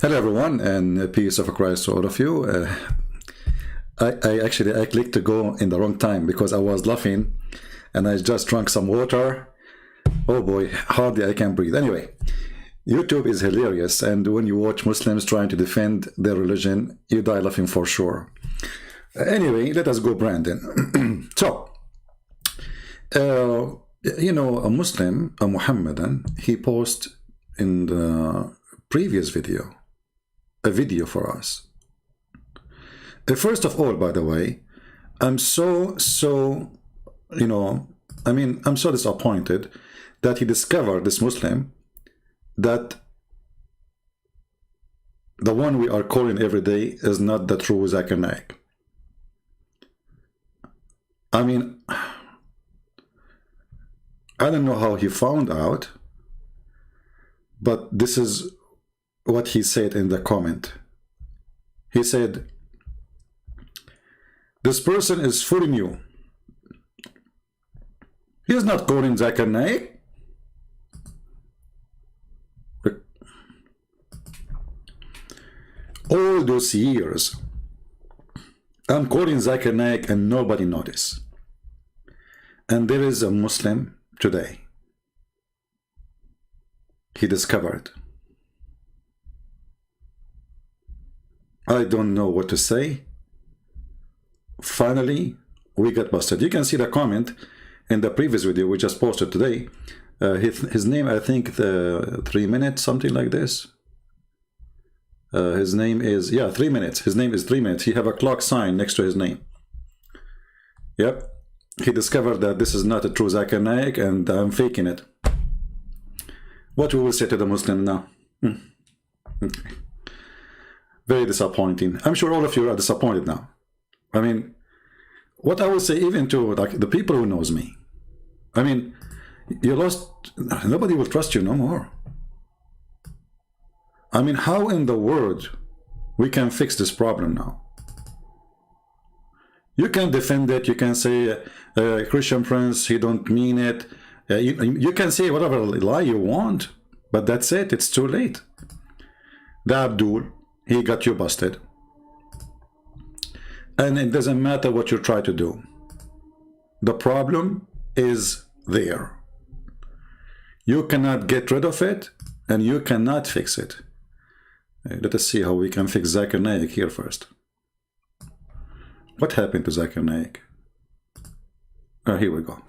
Hello everyone, and peace of Christ to all of you. I clicked to go in the wrong time because I was laughing and I just drank some water. Oh boy, hardly I can breathe. Anyway, YouTube is hilarious, and when you watch Muslims trying to defend their religion, you die laughing for sure. Anyway, let us go, Brandon. So, a Muslim, a Mohammedan, he posted in the previous video a video for us. First of all, by the way, I'm so I'm so disappointed that he discovered, this Muslim, that the one we are calling every day is not the true Zakir Naik. I mean, I don't know how he found out, but this is what he said in the comment. He said, this person is fooling you. He is not calling Zakir Naik. All those years, I'm calling Zakir Naik and nobody noticed. And there is a Muslim today. He discovered. I don't know what to say. Finally, we got busted. You can see the comment in the previous video we just posted today. His name, I think, 3 minutes, something like this. His name is, 3 minutes. His name is 3 minutes. He have a clock sign next to his name. Yep. He discovered that this is not a true Zakir Naik and I'm faking it. What we will say to the Muslim now? Okay. Very disappointing. I'm sure all of you are disappointed now. I mean, what I will say even to like the people who knows me. I mean, you lost, nobody will trust you no more. I mean, how in the world we can fix this problem now? You can defend it, you can say Christian Prince, he don't mean it. You can say whatever lie you want, but that's it, it's too late. The Abdul, he got you busted. And it doesn't matter what you try to do. The problem is there. You cannot get rid of it, and you cannot fix it. Let us see how we can fix Zakir Naik here first. What happened to Zakir Naik? Here we go.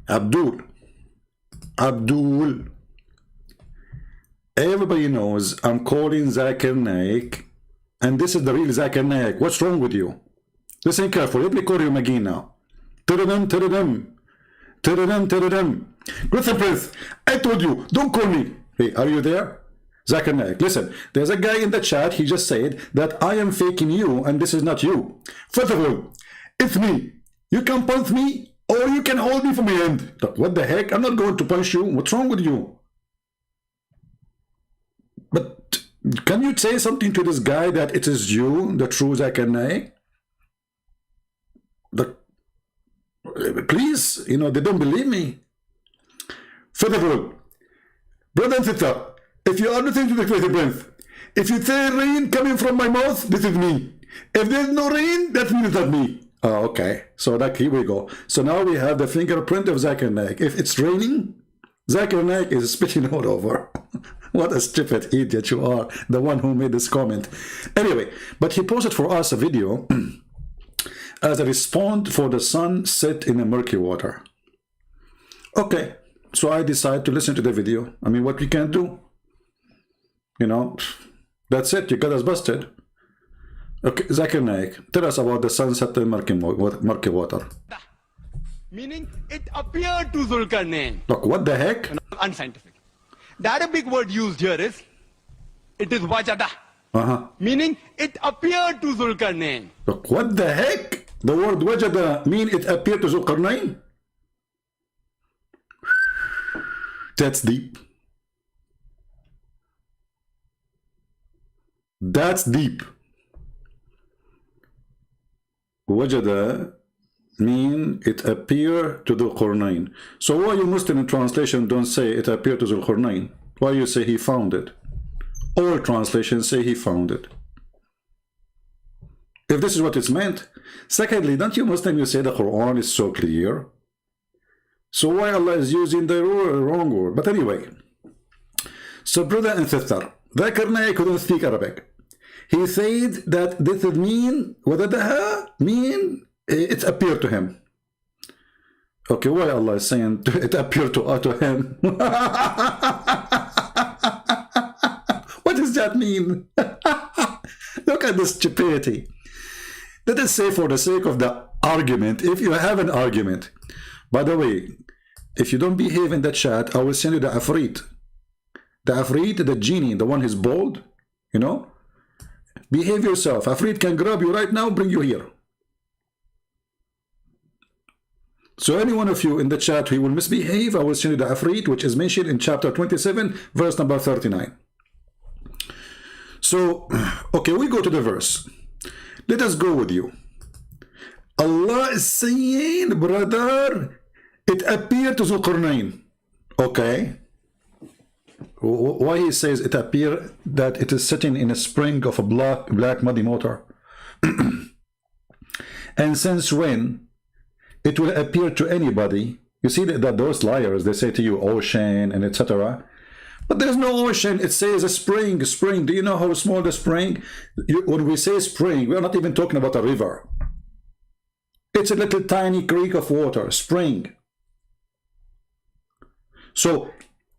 Abdul. Everybody knows I'm calling Zakir Naik, and this is the real Zakir Naik. What's wrong with you? Listen carefully. Let me call you again now. Tadadam. Listen, Prince, I told you, don't call me. Hey, are you there? Zakir Naik, listen, there's a guy in the chat, he just said that I am faking you and this is not you. First of all, it's me. You can punch me or you can hold me from my hand. What the heck? I'm not going to punch you. What's wrong with you? But can you say something to this guy that it is you, the true Zakir Naik? Please, they don't believe me. First of all, brother and sister, if you are listening to the crazy Prince, if you say rain coming from my mouth, this is me. If there's no rain, that means that's me. Oh, okay. So here we go. So now we have the fingerprint of Zakir Naik. If it's raining, Zakir Naik is spitting all over. What a stupid idiot you are, the one who made this comment. Anyway, but he posted for us a video as a response for the sun set in a murky water. Okay, so I decided to listen to the video. I mean, what we can do? That's it, you got us busted. Okay, Zakir Naik, tell us about the sunset in murky water. Meaning, it appeared to Zulkarnain. Look, what the heck? Unscientific. The Arabic word used here is, it is wajada. Meaning, it appeared to Zulkarnain. Look, what the heck? The word wajada mean it appeared to Zulkarnain? That's deep. That's deep. Wajada mean it appear to the Qur'an. So why you Muslim in translation don't say it appeared to the Qur'an? Why you say he found it? All translations say he found it. If this is what it's meant. Secondly, don't you Muslim, you say the Quran is so clear? So why Allah is using the wrong word? But anyway, so brother and sister, Zakir Naik couldn't speak Arabic. He said that this would mean, وَدَدَهَا mean it appeared to him. Okay, why Allah is saying it appeared to him? What does that mean? Look at this stupidity. Let us say for the sake of the argument, if you have an argument. By the way, if you don't behave in the chat, I will send you the Afrit. The Afrit, the genie, the one who's bald, you know? Behave yourself. Afrit can grab you right now, bring you here. So any one of you in the chat who will misbehave, I will send you the Afrit, which is mentioned in chapter 27, verse number 39. So, okay, we go to the verse. Let us go with you. Allah is saying, brother, it appeared to Zulqarnain. Okay. Why he says it appeared that it is sitting in a spring of a black muddy water? And since when it will appear to anybody? You see that those liars, they say to you ocean and etc. But there's no ocean. It says a spring. Do you know how small the spring? When we say spring, we're not even talking about a river. It's a little tiny creek of water, spring. So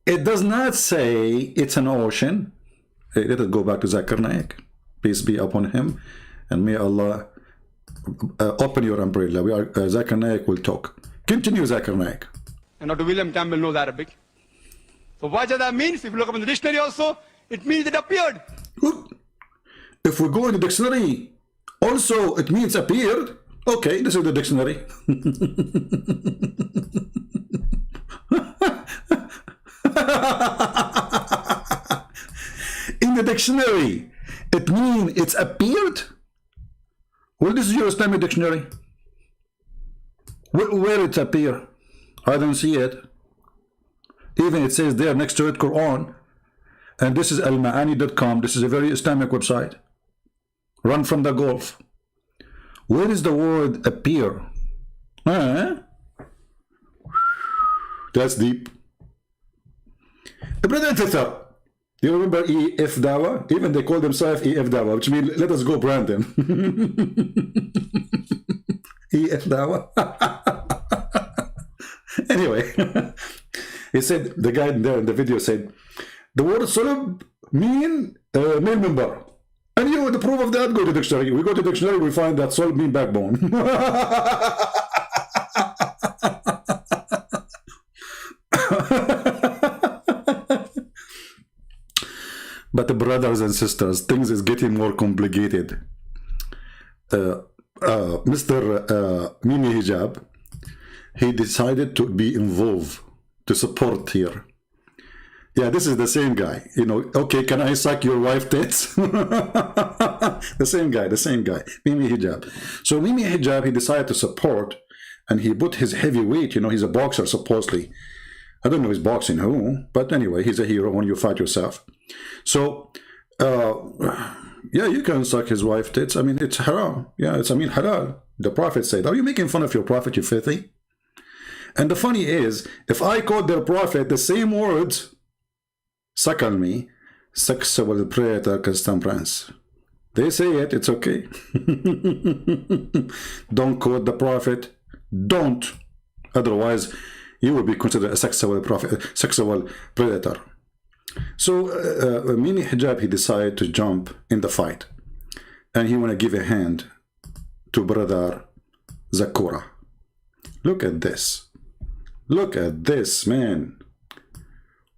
it does not say it's an ocean. Let us go back to Zakir Naik. Peace be upon him. And may Allah open your umbrella. Zakir Naik will talk. Continue, Zakir Naik. And Dr. William Campbell knows Arabic. So wajada means, if you look up in the dictionary also, it means it appeared. If we go in the dictionary, also it means appeared. Okay, this is the dictionary. In the dictionary, it means it's appeared. Well, this is your Islamic dictionary. Where it appear? I don't see it. Even it says there next to it, Quran. And this is almaani.com. This is a very Islamic website. Run from the Gulf. Where is the word appear? That's deep. Brother and sister, do you remember EF Dawa? Even they call themselves EF Dawa, which means let us go, Brandon. EF Dawa. Anyway, he said, the guy there in the video said, the word Sulub mean male member. And you, the proof of that, go to dictionary. We go to dictionary, we find that Sulub mean backbone. But the brothers and sisters, things is getting more complicated. Mr. Mimi Hijab, he decided to be involved, to support here. Yeah, this is the same guy. You know, okay, can I suck your wife tits? The same guy, Mimi Hijab. So Mimi Hijab, he decided to support, and he put his heavy weight, you know, he's a boxer supposedly. I don't know he's boxing who, but anyway, he's a hero when you fight yourself. So, yeah, you can suck his wife tits. I mean, it's haram. Yeah, it's, halal. The Prophet said, are you making fun of your Prophet, you filthy? And the funny is, if I quote their Prophet the same words, suckle me, sexual predator contemporaneous. They say it, it's okay. Don't quote the Prophet. Don't. Otherwise, you will be considered a sexual predator. So Mimi Hijab, he decided to jump in the fight, and he want to give a hand to brother Zakura. Look at this. Look at this, man.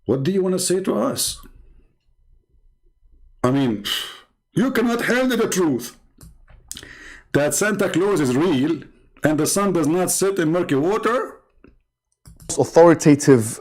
What do you want to say to us? I mean, you cannot handle the truth that Santa Claus is real and the sun does not sit in murky water. Authoritative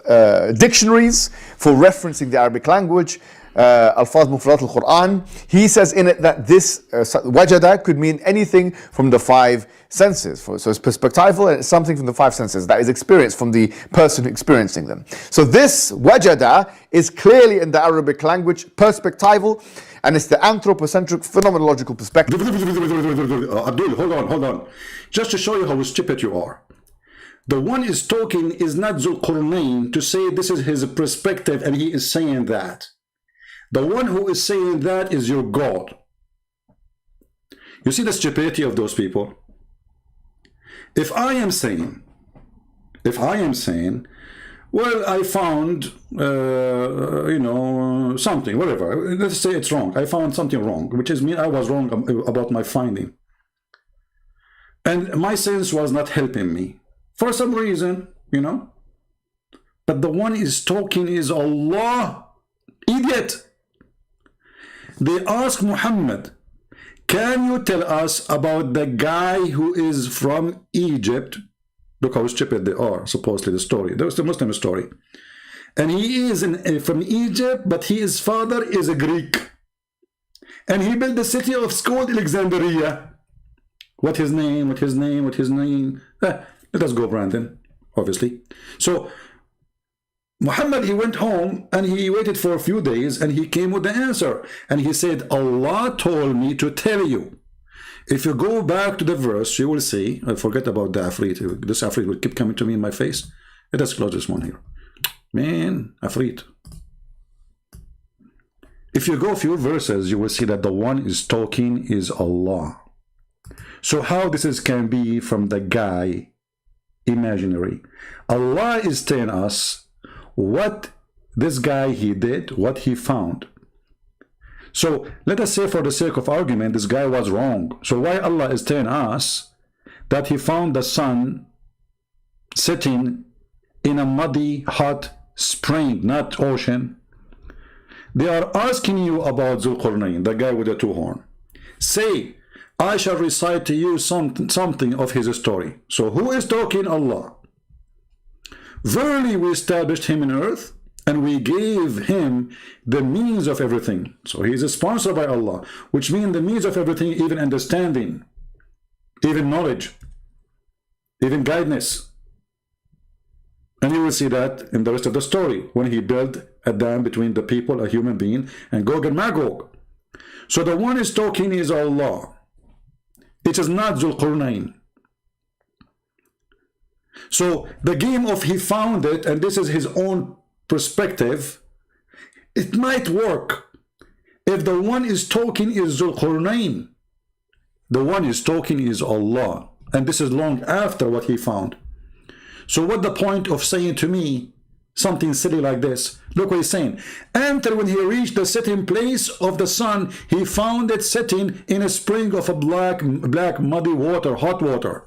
dictionaries for referencing the Arabic language. Alfaz Mufradat al-Quran, he says in it that this wajada could mean anything from the five senses. So it's perspectival and it's something from the five senses that is experienced from the person experiencing them. So this wajada is clearly in the Arabic language perspectival, and it's the anthropocentric phenomenological perspective. Abdul, hold on. Just to show you how stupid you are. The one is talking is not Zul Qurnayn to say this is his perspective and he is saying that. The one who is saying that is your God. You see the stupidity of those people? If I am saying, well, I found, something, whatever. Let's say it's wrong. I found something wrong, which is mean I was wrong about my finding. And my sense was not helping me for some reason, But the one is talking is Allah. Idiot. They ask Muhammad, can you tell us about the guy who is from Egypt? Look how stupid they are, supposedly the story. That's the Muslim story. And he is from Egypt, but his father is a Greek. And he built the city of called Alexandria. What his name? Let us go, Brandon, obviously. So Muhammad, he went home and he waited for a few days and he came with the answer. And he said, Allah told me to tell you. If you go back to the verse, you will see, I forget about the Afrit. This Afrit will keep coming to me in my face. Let us close this one here. Man, Afrit. If you go a few verses, you will see that the one is talking is Allah. So how this can be from the guy imaginary? Allah is telling us what this guy he did, what he found. So let us say for the sake of argument, this guy was wrong. So why Allah is telling us that he found the sun sitting in a muddy, hot spring, not ocean? They are asking you about Zul Qurnayn, the guy with the two horns. Say, I shall recite to you something of his story. So who is talking? Allah. Verily we established him in earth, and we gave him the means of everything. So he is sponsored by Allah, which means the means of everything, even understanding, even knowledge, even guidance. And you will see that in the rest of the story, when he built a dam between the people, a human being, and Gog and Magog. So the one is talking is Allah. It is not Zul Qurnayn. So the game of he found it, and this is his own perspective, it might work if the one is talking is Zul Qurnayn. The one is talking is Allah, and this is long after what he found. So what the point of saying to me something silly like this? Look what he's saying. Enter when he reached the sitting place of the sun, he found it sitting in a spring of a black muddy water, hot water.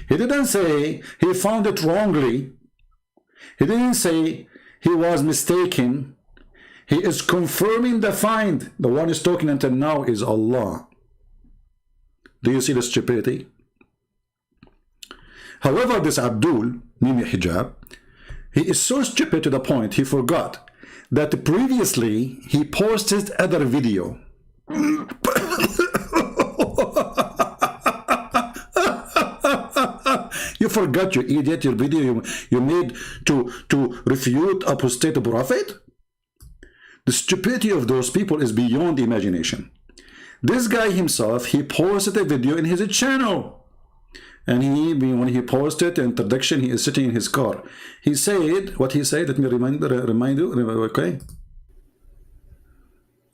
He didn't say he found it wrongly. He didn't say he was mistaken. He is confirming the find. The one is talking until now is Allah. Do you see the stupidity? However, this Abdul, meaning Hijab, he is so stupid to the point he forgot that previously he posted other video. You forgot, you idiot, your video you made to refute apostate prophet? The stupidity of those people is beyond imagination. This guy himself, he posted a video in his channel. And when he posted the introduction, he is sitting in his car. He said, what he said, let me remind you, okay?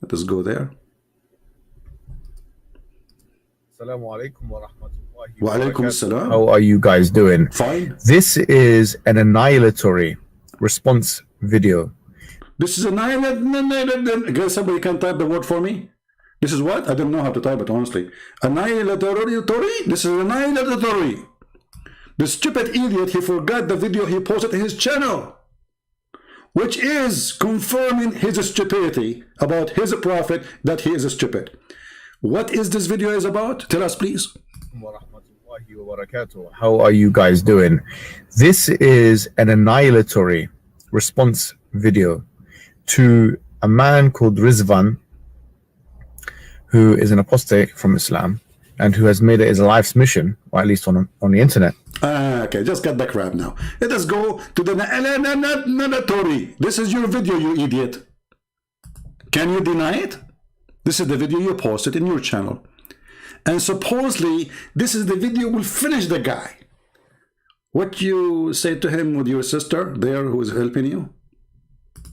Let us go there. Assalamu alaikum wa rahmatullahi wa alaikum assalam. How are you guys doing? Fine. This is an annihilatory response video. This is annihilatory. Guys, somebody can type the word for me? This is what? I don't know how to type it, honestly. Annihilatory? This is annihilatory. The stupid idiot, he forgot the video he posted in his channel, which is confirming his stupidity about his prophet, that he is stupid. What is this video is about? Tell us, please. How are you guys doing? This is an annihilatory response video to a man called Rizvan, who is an apostate from Islam and who has made it his life's mission, or at least on the internet. Okay, just cut the crap now. Let us go to the mandatory. This is your video, you idiot. Can you deny it? This is the video you posted in your channel. And supposedly, this is the video will finish the guy. What you say to him with your sister there who is helping you?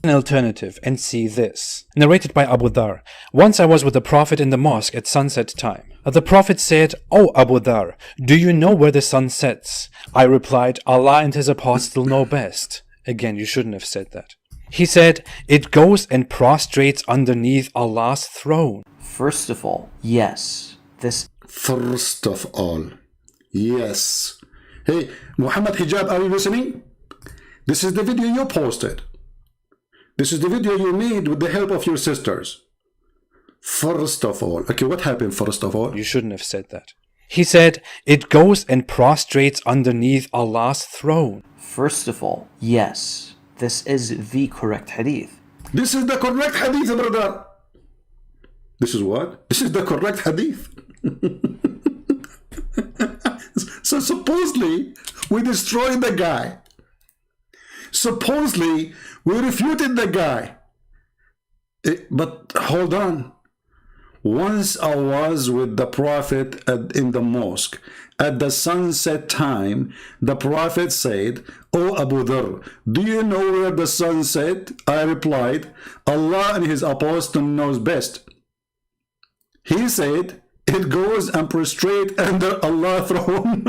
An alternative and see this. Narrated by Abu Dhar. Once I was with the Prophet in the mosque at sunset time. The Prophet said, "O Abu Dhar, do you know where the sun sets?" I replied, "Allah and his apostle know best." Again, you shouldn't have said that. He said, "It goes and prostrates underneath Allah's throne." First of all, yes, this. First of all, yes. Hey, Mohammed Hijab, are you listening? This is the video you posted. This is the video you made with the help of your sisters. First of all. Okay, what happened first of all? You shouldn't have said that. He said, "It goes and prostrates underneath Allah's throne." First of all, yes, this is the correct hadith. This is the correct hadith, brother. This is what? This is the correct hadith. So supposedly, we destroyed the guy. Supposedly, we refuted the guy. But hold on. Once I was with the Prophet in the mosque. At the sunset time, the Prophet said, "O Abu Dhar, do you know where the sun set?" I replied, "Allah and his apostle knows best." He said, "It goes and prostrate under Allah's throne."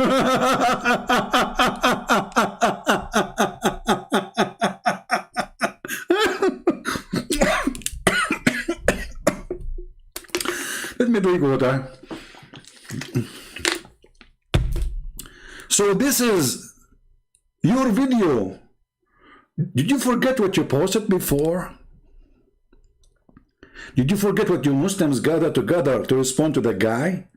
Let me drink water. So this is your video. Did you forget what you posted before? Did you forget what you Muslims gathered together to respond to the guy?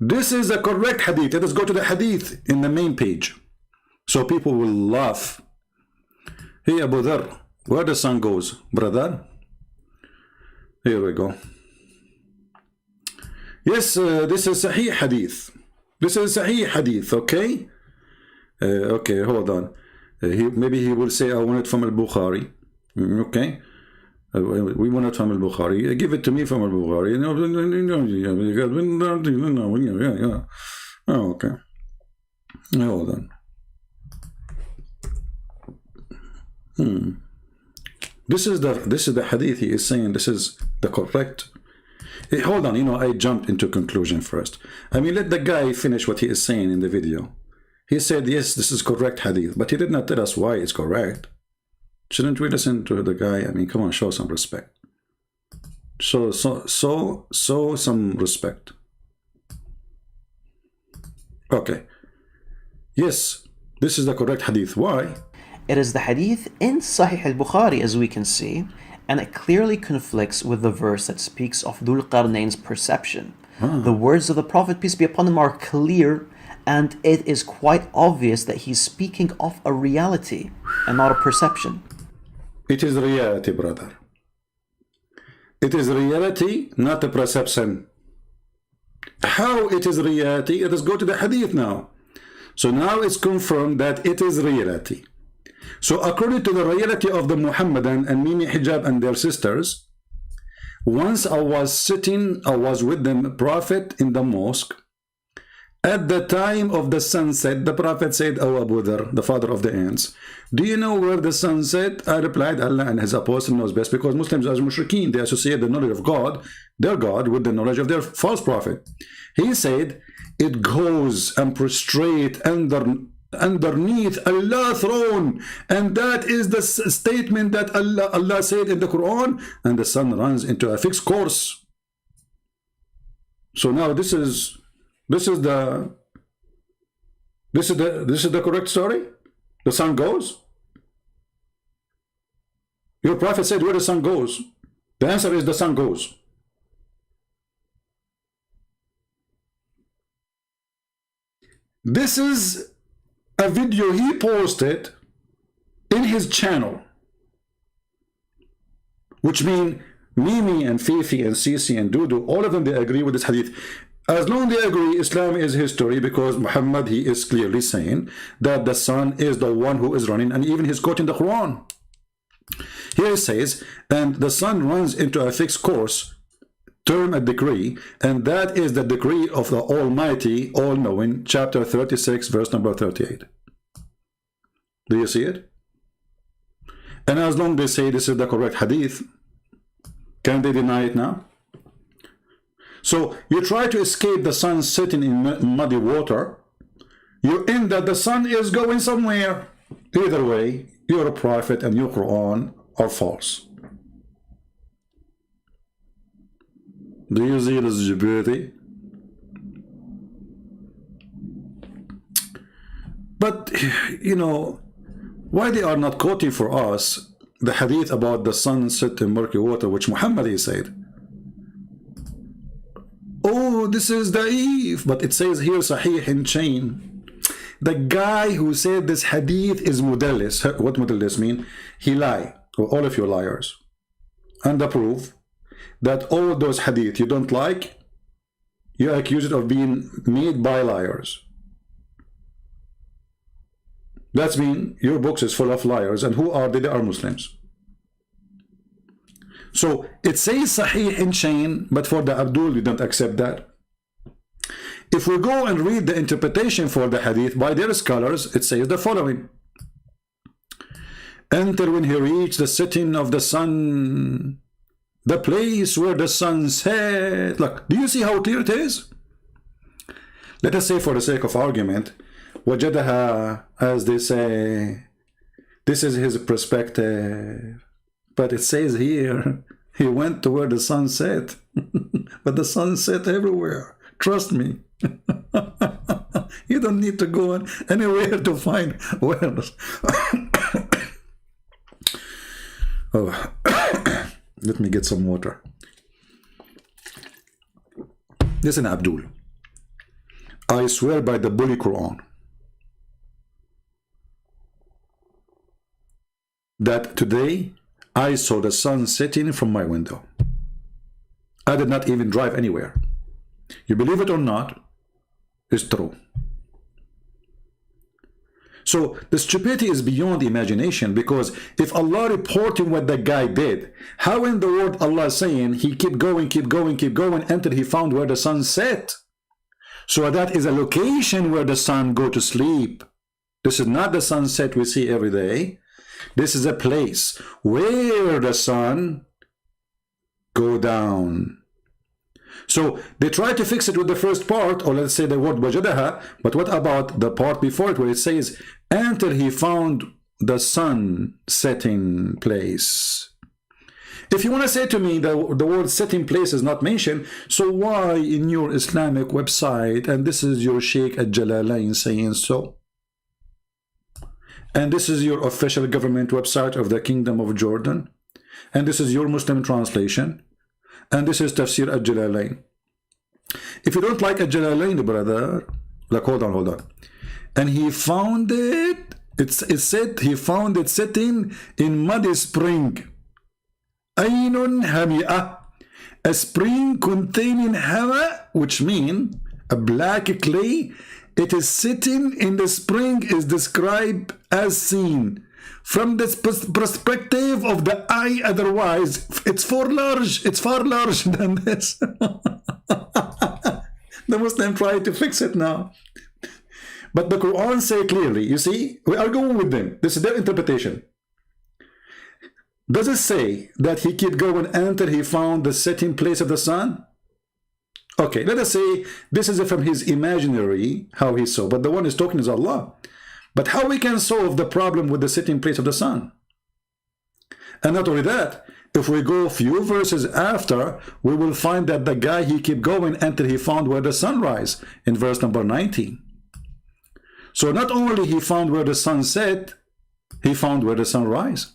This is a correct hadith. Let us go to the hadith in the main page, so people will laugh. Hey Abu Dhar, where the sun goes, brother? Here we go. Yes, this is Sahih hadith. This is Sahih hadith, okay? Okay, hold on. Maybe he will say, "I want it from Al-Bukhari." Okay? We want it from Al-Bukhari. Give it to me from Al-Bukhari. Oh, okay. Hold on. This is the hadith he is saying. This is the correct. Hey, hold on, I jumped into conclusion first. I mean, let the guy finish what he is saying in the video. He said, yes, this is correct hadith, but he did not tell us why it's correct. Shouldn't we listen to the guy? I mean, come on, show some respect. Show some respect. Okay. Yes, this is the correct hadith. Why? It is the hadith in Sahih al-Bukhari, as we can see, and it clearly conflicts with the verse that speaks of Dhul Qarnayn's perception. The words of the Prophet, peace be upon him, are clear, and it is quite obvious that he's speaking of a reality and not a perception. It is reality, brother. It is reality, not a perception. How it is reality? Let us go to the hadith now. So now it's confirmed that it is reality. So according to the reality of the Muhammadan and Mimi Hijab and their sisters, once I was with the Prophet in the mosque. At the time of the sunset, the Prophet said, "O Abu Dhar, the father of the ants, do you know where the sun set?" I replied, "Allah and his apostle knows best," because Muslims as mushrikeen, they associate the knowledge of God, their God, with the knowledge of their false prophet. He said, "It goes and prostrate underneath Allah's throne," and that is the statement that Allah said in the Quran, and the sun runs into a fixed course. So now this is the correct story. The sun goes. Your prophet said where the sun goes. The answer is the sun goes. This is a video he posted in his channel which mean Mimi and Fifi and Sisi and Dudu, all of them, they agree with this hadith. As long as they agree, Islam is history, because Muhammad, he is clearly saying that the sun is the one who is running, and even he's quoting the Quran. Here it says, and the sun runs into a fixed course, term a decree, and that is the decree of the Almighty, all-knowing, chapter 36, verse number 38. Do you see it? And as long as they say this is the correct hadith, can they deny it now? So you try to escape the sun sitting in muddy water, you end that the sun is going somewhere. Either way, you're a prophet and your Quran are false. Do you see this Djibouti? But, you know, why they are not quoting for us the hadith about the sun set in murky water, which Muhammad said? Oh, this is da'if, but it says here Sahih in chain. The guy who said this hadith is mudallis. What mudallis mean? He lie. All of you liars. And the proof that all those hadith you don't like, you accuse it of being made by liars. That means your books is full of liars. And who are they? They are Muslims. So it says Sahih in chain, but for the Abdul, you don't accept that. If we go and read the interpretation for the hadith by their scholars, it says the following. Enter when he reached the setting of the sun, the place where the sun set. Look, do you see how clear it is? Let us say, for the sake of argument, wajadaha, as they say, this is his perspective. But it says here, he went to where the sun set. But the sun set everywhere. Trust me. You don't need to go anywhere to find where. Oh, let me get some water. Listen, Abdul. I swear by the Bully Quran that today I saw the sun setting from my window. I did not even drive anywhere. You believe it or not, it's true. So the stupidity is beyond imagination, because if Allah reporting what the guy did, how in the world Allah is saying he keep going until he found where the sun set? So that is a location where the sun go to sleep. This is not the sunset we see every day. This is a place where the sun go down. So they try to fix it with the first part, or let's say the word wajadaha, but what about the part before it where it says, until he found the sun setting place? If you want to say to me that the word setting place is not mentioned, so why in your Islamic website, and this is your Sheikh Al-Jalalain saying so, and this is your official government website of the Kingdom of Jordan, and this is your Muslim translation, and this is Tafsir Al-Jalalain. If you don't like Al-Jalalain, brother, like hold on. And he found it, it said he found it sitting in muddy spring. Aynun hami'ah, a spring containing hama, which means a black clay. It is sitting in the spring is described as seen from the perspective of the eye. Otherwise, it's far large than this. The Muslim tried to fix it now. But the Quran say clearly, you see, we are going with them. This is their interpretation. Does it say that he kept going until he found the setting place of the sun? Okay, let us say this is from his imaginary, how he saw, but the one is talking is Allah. But how we can solve the problem with the setting place of the sun? And not only that, if we go a few verses after, we will find that the guy, he kept going until he found where the sun rise in verse number 19. So not only he found where the sun set, he found where the sun rise.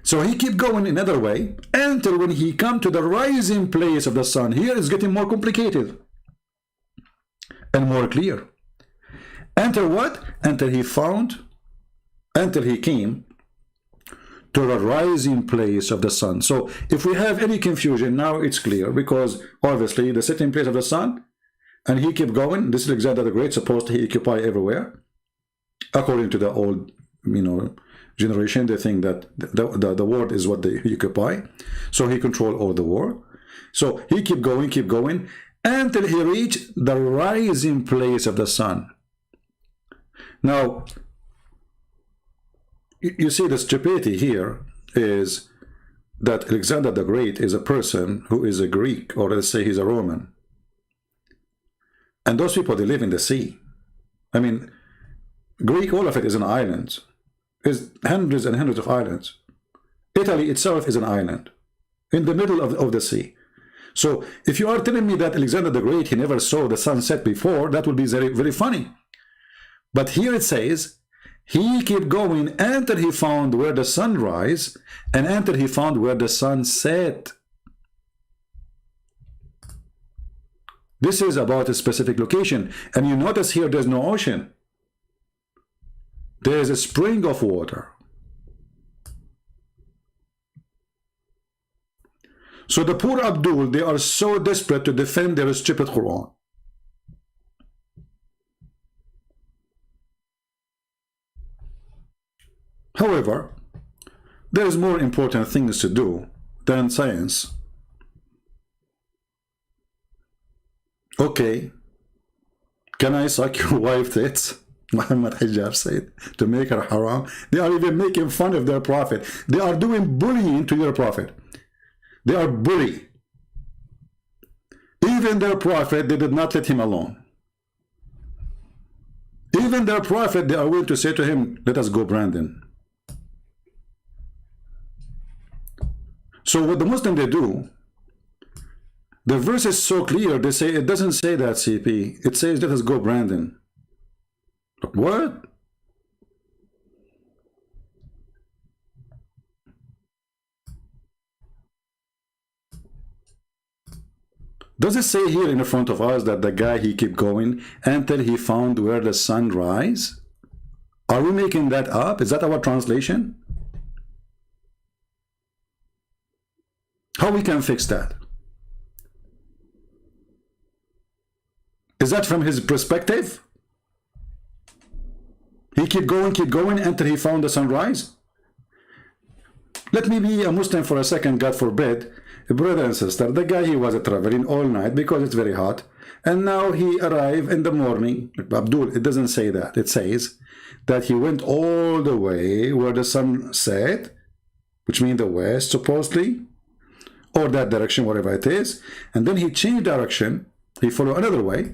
So he keep going another way until when he come to the rising place of the sun. Here it's getting more complicated and more clear. Until what? Until he came to the rising place of the sun. So if we have any confusion, now it's clear, because obviously the sitting place of the sun, and he kept going. This is Alexander the Great, supposed to occupy everywhere. According to the old, generation, they think that the world is what they occupy. So he controlled all the world. So he kept going, until he reached the rising place of the sun. Now, you see the stupidity here is that Alexander the Great is a person who is a Greek, or let's say he's a Roman. And those people, they live in the sea. I mean, Greek, all of it is an island. It's hundreds and hundreds of islands. Italy itself is an island in the middle of the sea. So if you are telling me that Alexander the Great, he never saw the sunset before, that would be very, very funny. But here it says, he kept going until he found where the sun rise, and until he found where the sun set. This is about a specific location. And you notice here there's no ocean. There is a spring of water. So the poor Abdul, they are so desperate to defend their stupid Quran. However, there's more important things to do than science. Okay, can I suck your wife's tits? Muhammad Hijab said, to make her haram. They are even making fun of their prophet. They are doing bullying to your prophet. They are bully. Even their prophet, they did not let him alone. Even their prophet, they are willing to say to him, let us go, Brandon. So what the Muslim they do, the verse is so clear, they say, it doesn't say that, CP. It says, let us go, Brandon. What? Does it say here in front of us that the guy, he kept going until he found where the sun rise? Are we making that up? Is that our translation? How we can fix that? Is that from his perspective? He kept going until he found the sunrise? Let me be a Muslim for a second, God forbid. Brother and sister, the guy, he was traveling all night because it's very hot. And now he arrived in the morning. Abdul, it doesn't say that. It says that he went all the way where the sun set, which means the west, supposedly, or that direction, whatever it is. And then he changed direction. He followed another way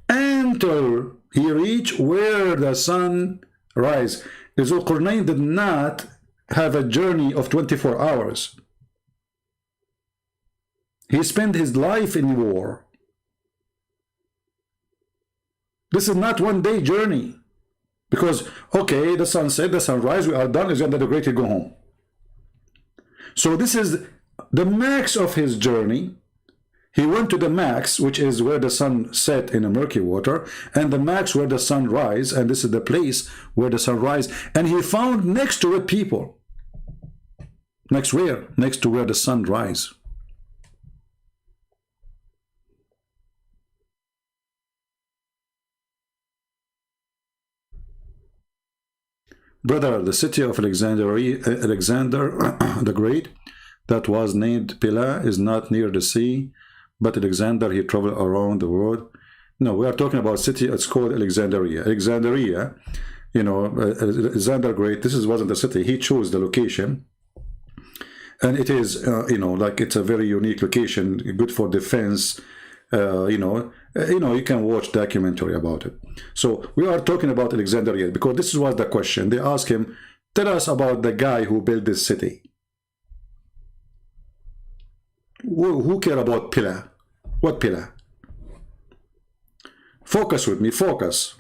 until he reached where the sun rise. Zulqarnain did not have a journey of 24 hours. He spent his life in war. This is not one-day journey. Because, okay, the sun set, the sunrise, we are done, Alexander the Great, go home. So this is the max of his journey. He went to the max, which is where the sun set in the murky water, and the max where the sun rise, and this is the place where the sun rise. And he found next to it people. Next where? Next to where the sun rise. Brother, the city of Alexander the Great, that was named Pila, is not near the sea, but Alexander, he traveled around the world. No, we are talking about city, it's called Alexandria. Alexandria, Alexander Great, this wasn't the city, he chose the location. And it is, like it's a very unique location, good for defense. You can watch documentary about it. So we are talking about Alexandria because this was the question. They asked him, tell us about the guy who built this city. Who care about Pila? What Pila? Focus with me, focus.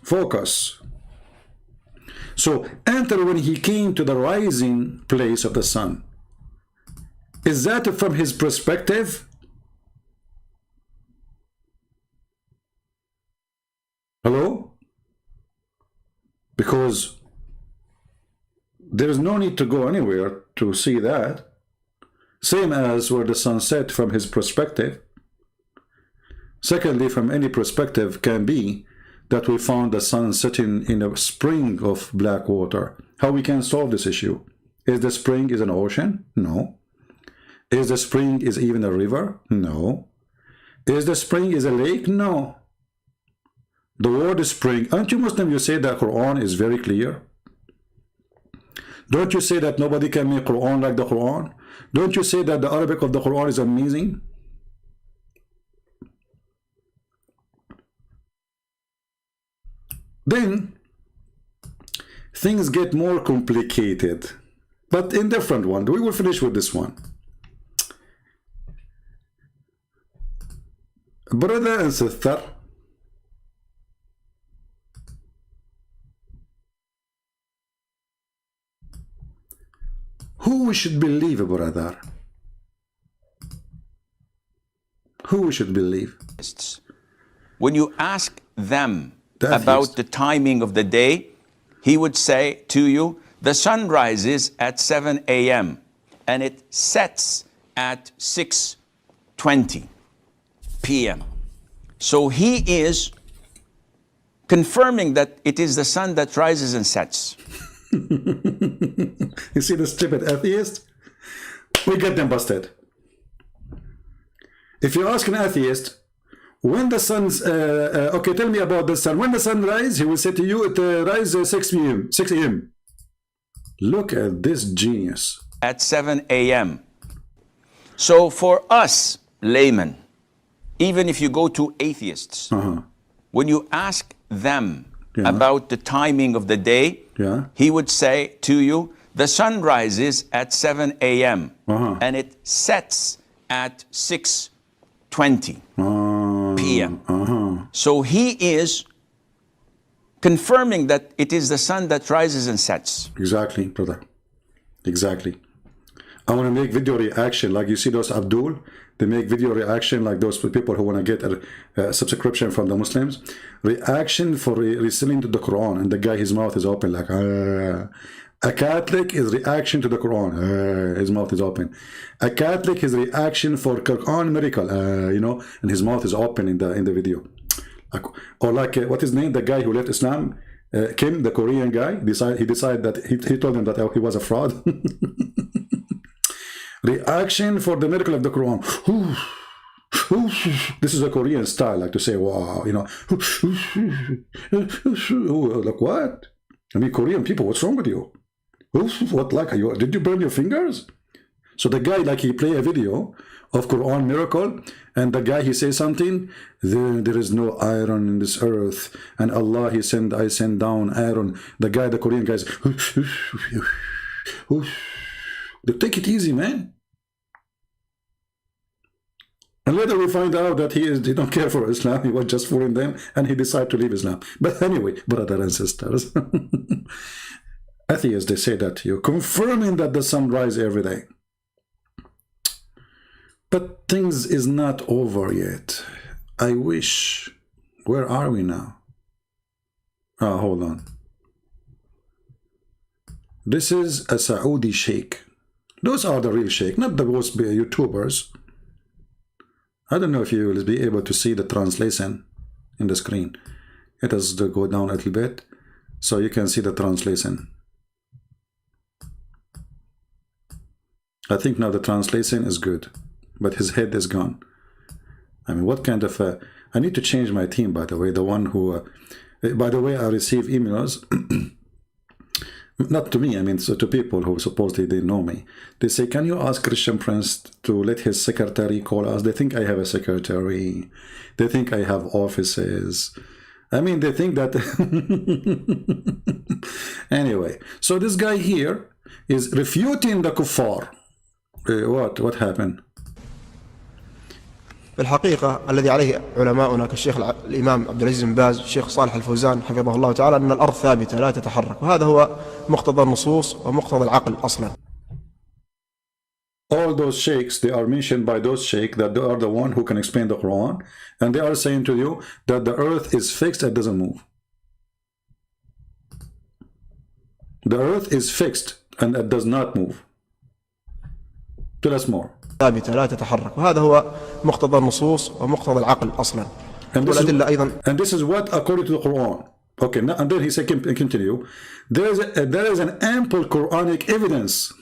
So enter when he came to the rising place of the sun. Is that from his perspective? Hello? Because There is no need to go anywhere to see that. Same as where the sun set from his perspective. Secondly, from any perspective can be that we found the sun setting in a spring of black water. How we can solve this issue? Is the spring is an ocean? No. Is the spring is even a river? No. Is the spring is a lake? No. The word spring, aren't you Muslim? You say that Quran is very clear. Don't you say that nobody can make Quran like the Quran? Don't you say that the Arabic of the Quran is amazing? Then things get more complicated, but in different one. We will finish with this one. Brother and sister, who we should believe, brother? Who we should believe? When you ask them The about atheist. the timing of the day, he would say to you, the sun rises at 7 a.m. and it sets at 6:20 p.m. So he is confirming that it is the sun that rises and sets. You see the stupid atheist? We get them busted. If you ask an atheist, when the sun's, okay, tell me about the sun. When the sun rises, he will say to you, it rises 6 p.m., 6 a.m. Look at this genius. At 7 a.m. So for us laymen, even if you go to atheists, when you ask them about the timing of the day, he would say to you, the sun rises at 7 a.m. and it sets at 6:20 p.m. So he is confirming that it is the sun that rises and sets. Exactly, brother. Exactly. I want to make video reaction like you see those Abdul. They make video reaction like those people who want to get a subscription from the Muslims. Reaction for listening to the Quran, and the guy, his mouth is open like a Catholic is reaction to the Quran. His mouth is open. A Catholic, his reaction for Quran miracle, you know, and his mouth is open in the video. Or like what is his name? The guy who left Islam, Kim, the Korean guy. He decided that he told him that he was a fraud. Reaction for the miracle of the Quran. This is a Korean style, like to say, wow, you know. Like what? I mean, Korean people, what's wrong with you? What, like, did you burn your fingers? So the guy, like, he play a video of Quran miracle, and the guy, he says something, there is no iron in this earth, and Allah, I send down iron. The guy, the Korean guys, take it easy, man. And later we find out that he don't care for Islam, he was just fooling them, and he decided to leave Islam. But anyway, brothers and sisters, atheists, they say that to you, confirming that the sun rises every day. But things is not over yet. I wish. Where are we now? Oh, hold on. This is a Saudi sheikh. Those are the real sheikh, not the most YouTubers. I don't know if you will be able to see the translation in the screen. It has to go down a little bit so you can see the translation. I think now the translation is good, but his head is gone. I mean, what kind of I need to change my team, by the way. The one who by the way, I receive emails not to me, I mean, so to people who supposedly they know me. They say, can you ask Christian Prince to let his secretary call us? They think I have a secretary. They think I have offices. I mean, they think that... Anyway, so this guy here is refuting the kuffar. What happened? في الحقيقة الذي عليه علماؤنا كالشيخ الإمام عبد العزيز بن باز الشيخ صالح الفوزان حفظه الله تعالى أن الأرض ثابتة لا تتحرك وهذا هو مقتضى النصوص ومقتضى العقل أصلا. All those sheikhs, they are mentioned by those sheikhs that they are the one who can explain the Quran, and they are saying to you that the earth is fixed and doesn't move. The earth is fixed And it does not move. Tell us more. ثابتة لا تتحرك، وهذا هو مقتضى النصوص ومقتضى العقل أصلا. والأدلة أيضا. And this is what according to the Quran. Okay, now, and then he said, continue. There is an ample Quranic evidence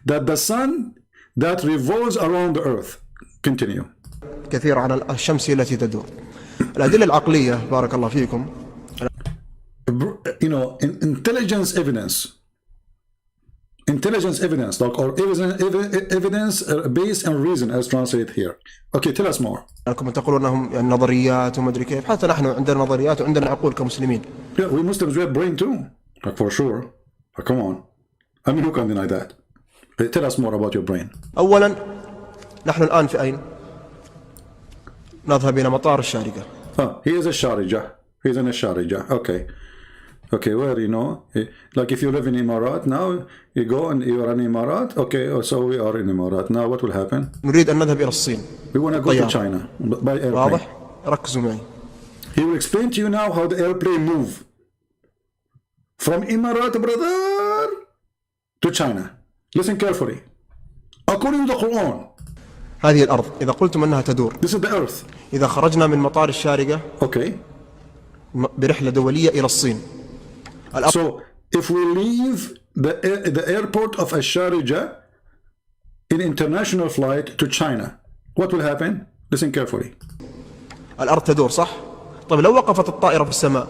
that the sun that revolves around the earth. Continue. كثير عن الشمس التي تدور. الأدلة العقلية بارك الله فيكم. You know, intelligence evidence, like, or evidence based on reason, as translated here. Okay, tell us more. أنكم تقولون أنهم يعني نظريات وما أدري كيف، حتى نحن عندنا نظريات وعندنا عقول كمسلمين. Yeah, we Muslims, we have brain too, like, for sure. Like, come on, I mean, who can deny that? Tell us more about your brain. أولا نحن الآن في أين؟ نذهب إلى مطار الشارقة. He is a Sharjah. He's in a Sharjah. Okay, where, you know, like if you live in Emarat now, you go and you are in Emarat. Okay, so we are in Emarat. Now what will happen? نريد أن نذهب إلى الصين. We want to go to China by airplane. واضح؟ ركزوا معي. He will explain to you now how the airplane move from Emarat, brother, to China. Listen carefully. According to the Quran. هذه الأرض إذا قلتم أنها تدور. This is the earth. إذا خرجنا من مطار الشارقة. Okay. برحلة دولية إلى الصين. So if we leave the airport of Sharjah in international flight to China, what will happen? Listen carefully. الأرض تدور صح؟ طيب لو وقفت الطائرة في السماء.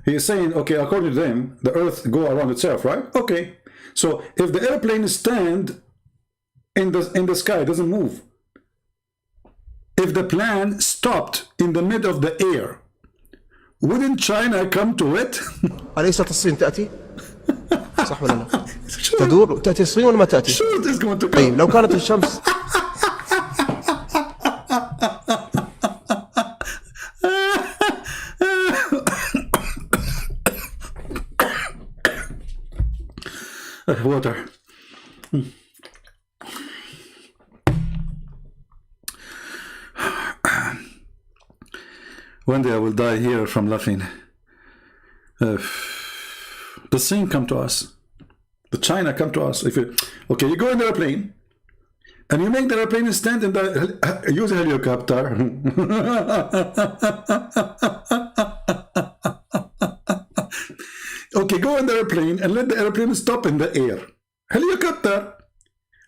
He is saying, okay, according to them, the earth go around itself, right? Okay. So if the airplane stand in the sky, it doesn't move. If the plane stopped in the mid of the air, wouldn't China come to it? أليست الصين تأتي؟ صح ولا لا؟ تدور تأتي الصين ولا ما تأتي؟ Sure, it is going to come. طيب لو كانت الشمس water. One day I will die here from laughing. The Sin come to us. The China come to us. Okay, you go in the airplane and you make the airplane stand in use a helicopter. Okay, go in the airplane and let the airplane stop in the air. Helicopter.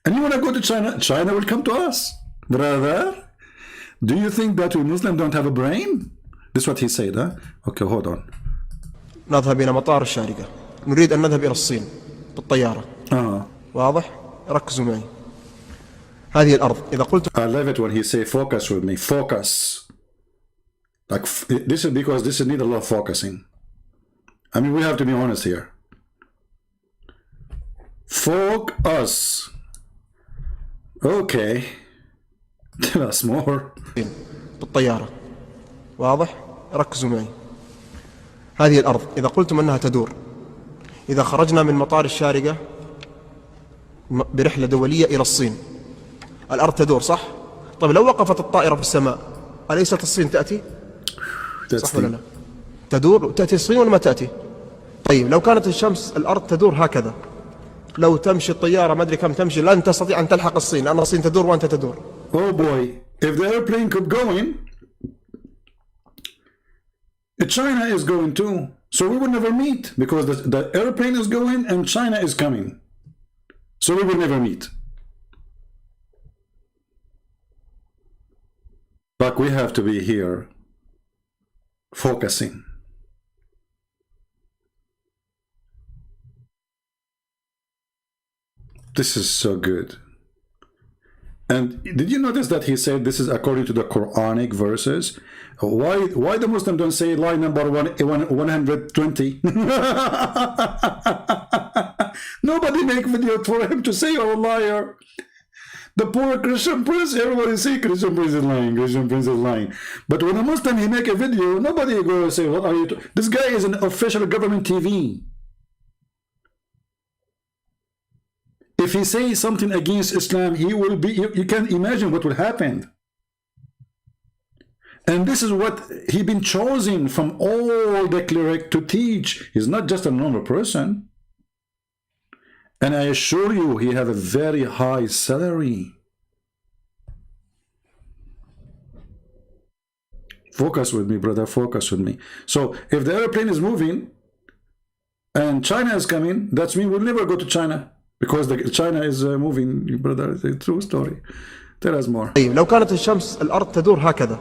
And you want to go to China? China will come to us. Brother, do you think that we Muslims don't have a brain? This is what he said, huh? Okay, hold on. نذهب إلى مطار الشارقة. نريد أن نذهب إلى الصين بالطيارة. واضح؟ ركزوا معي. هذه الأرض إذا قلت. I love it when he say focus with me. Focus. Like this is because this need a lot of focusing. I mean, we have to be honest here. Focus. Okay. Tell us more. بالطيارة. واضح؟ ركزوا معي. هذه الأرض إذا قلتم أنها تدور. إذا خرجنا من مطار الشارقة برحلة دولية إلى الصين. الأرض تدور صح؟ طيب لو وقفت الطائرة في السماء أليست الصين تأتي؟ صح ولا لا؟ تدور تأتي الصين ولا ما تأتي؟ طيب لو كانت الشمس الأرض تدور هكذا. لو تمشي الطيارة ما أدري كم تمشي لن تستطيع أن تلحق الصين لأن الصين تدور وأنت تدور. Oh boy, if the airplane kept going, China is going too. So we would never meet because the airplane is going and China is coming. So we will never meet. But we have to be here focusing. This is so good. And did you notice that he said this is according to the Quranic verses? Why the Muslim don't say lie number 120? Nobody make video for him to say you're a liar. The poor Christian prince, everybody say Christian prince is lying, Christian prince is lying. But when a Muslim he make a video, nobody go say, what are you this guy is an official government TV. If he says something against Islam, he will be, you can't imagine what will happen. And this is what he been chosen from all the cleric to teach. He's not just a normal person. And I assure you, he have a very high salary. Focus with me, brother, focus with me. So if the airplane is moving and China is coming, that means we'll never go to China because China is moving, brother. It's a true story. Tell us more. طيب لو كانت الشمس الأرض تدور هكذا،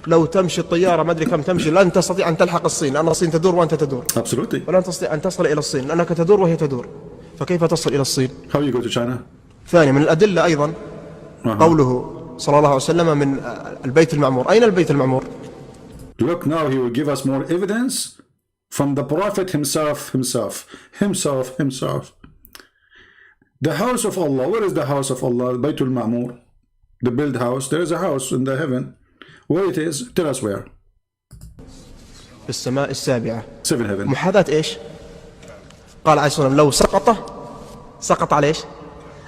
لو تمشي الطيارة ما أدري كم تمشي، لن تستطيع أن تلحق الصين، لأن الصين تدور وأنت تدور. Absolutely. ولن تستطيع أن تصل إلى الصين لأنك تدور وهي تدور. فكيف تصل إلى الصين؟ How you go to China? ثاني من الأدلة أيضا قوله صلى الله عليه وسلم من البيت المعمور. أين البيت المعمور؟ Look, now he will give us more evidence from the Prophet himself. The house of Allah. Where is the house of Allah? Baytul Ma'mur. The built house. There is a house in the heaven. Where it is? Tell us where. في السماء السابعة. Seven heaven. محاذاة إيش؟ قال عليه الصلاة والسلام لو سقط على إيش؟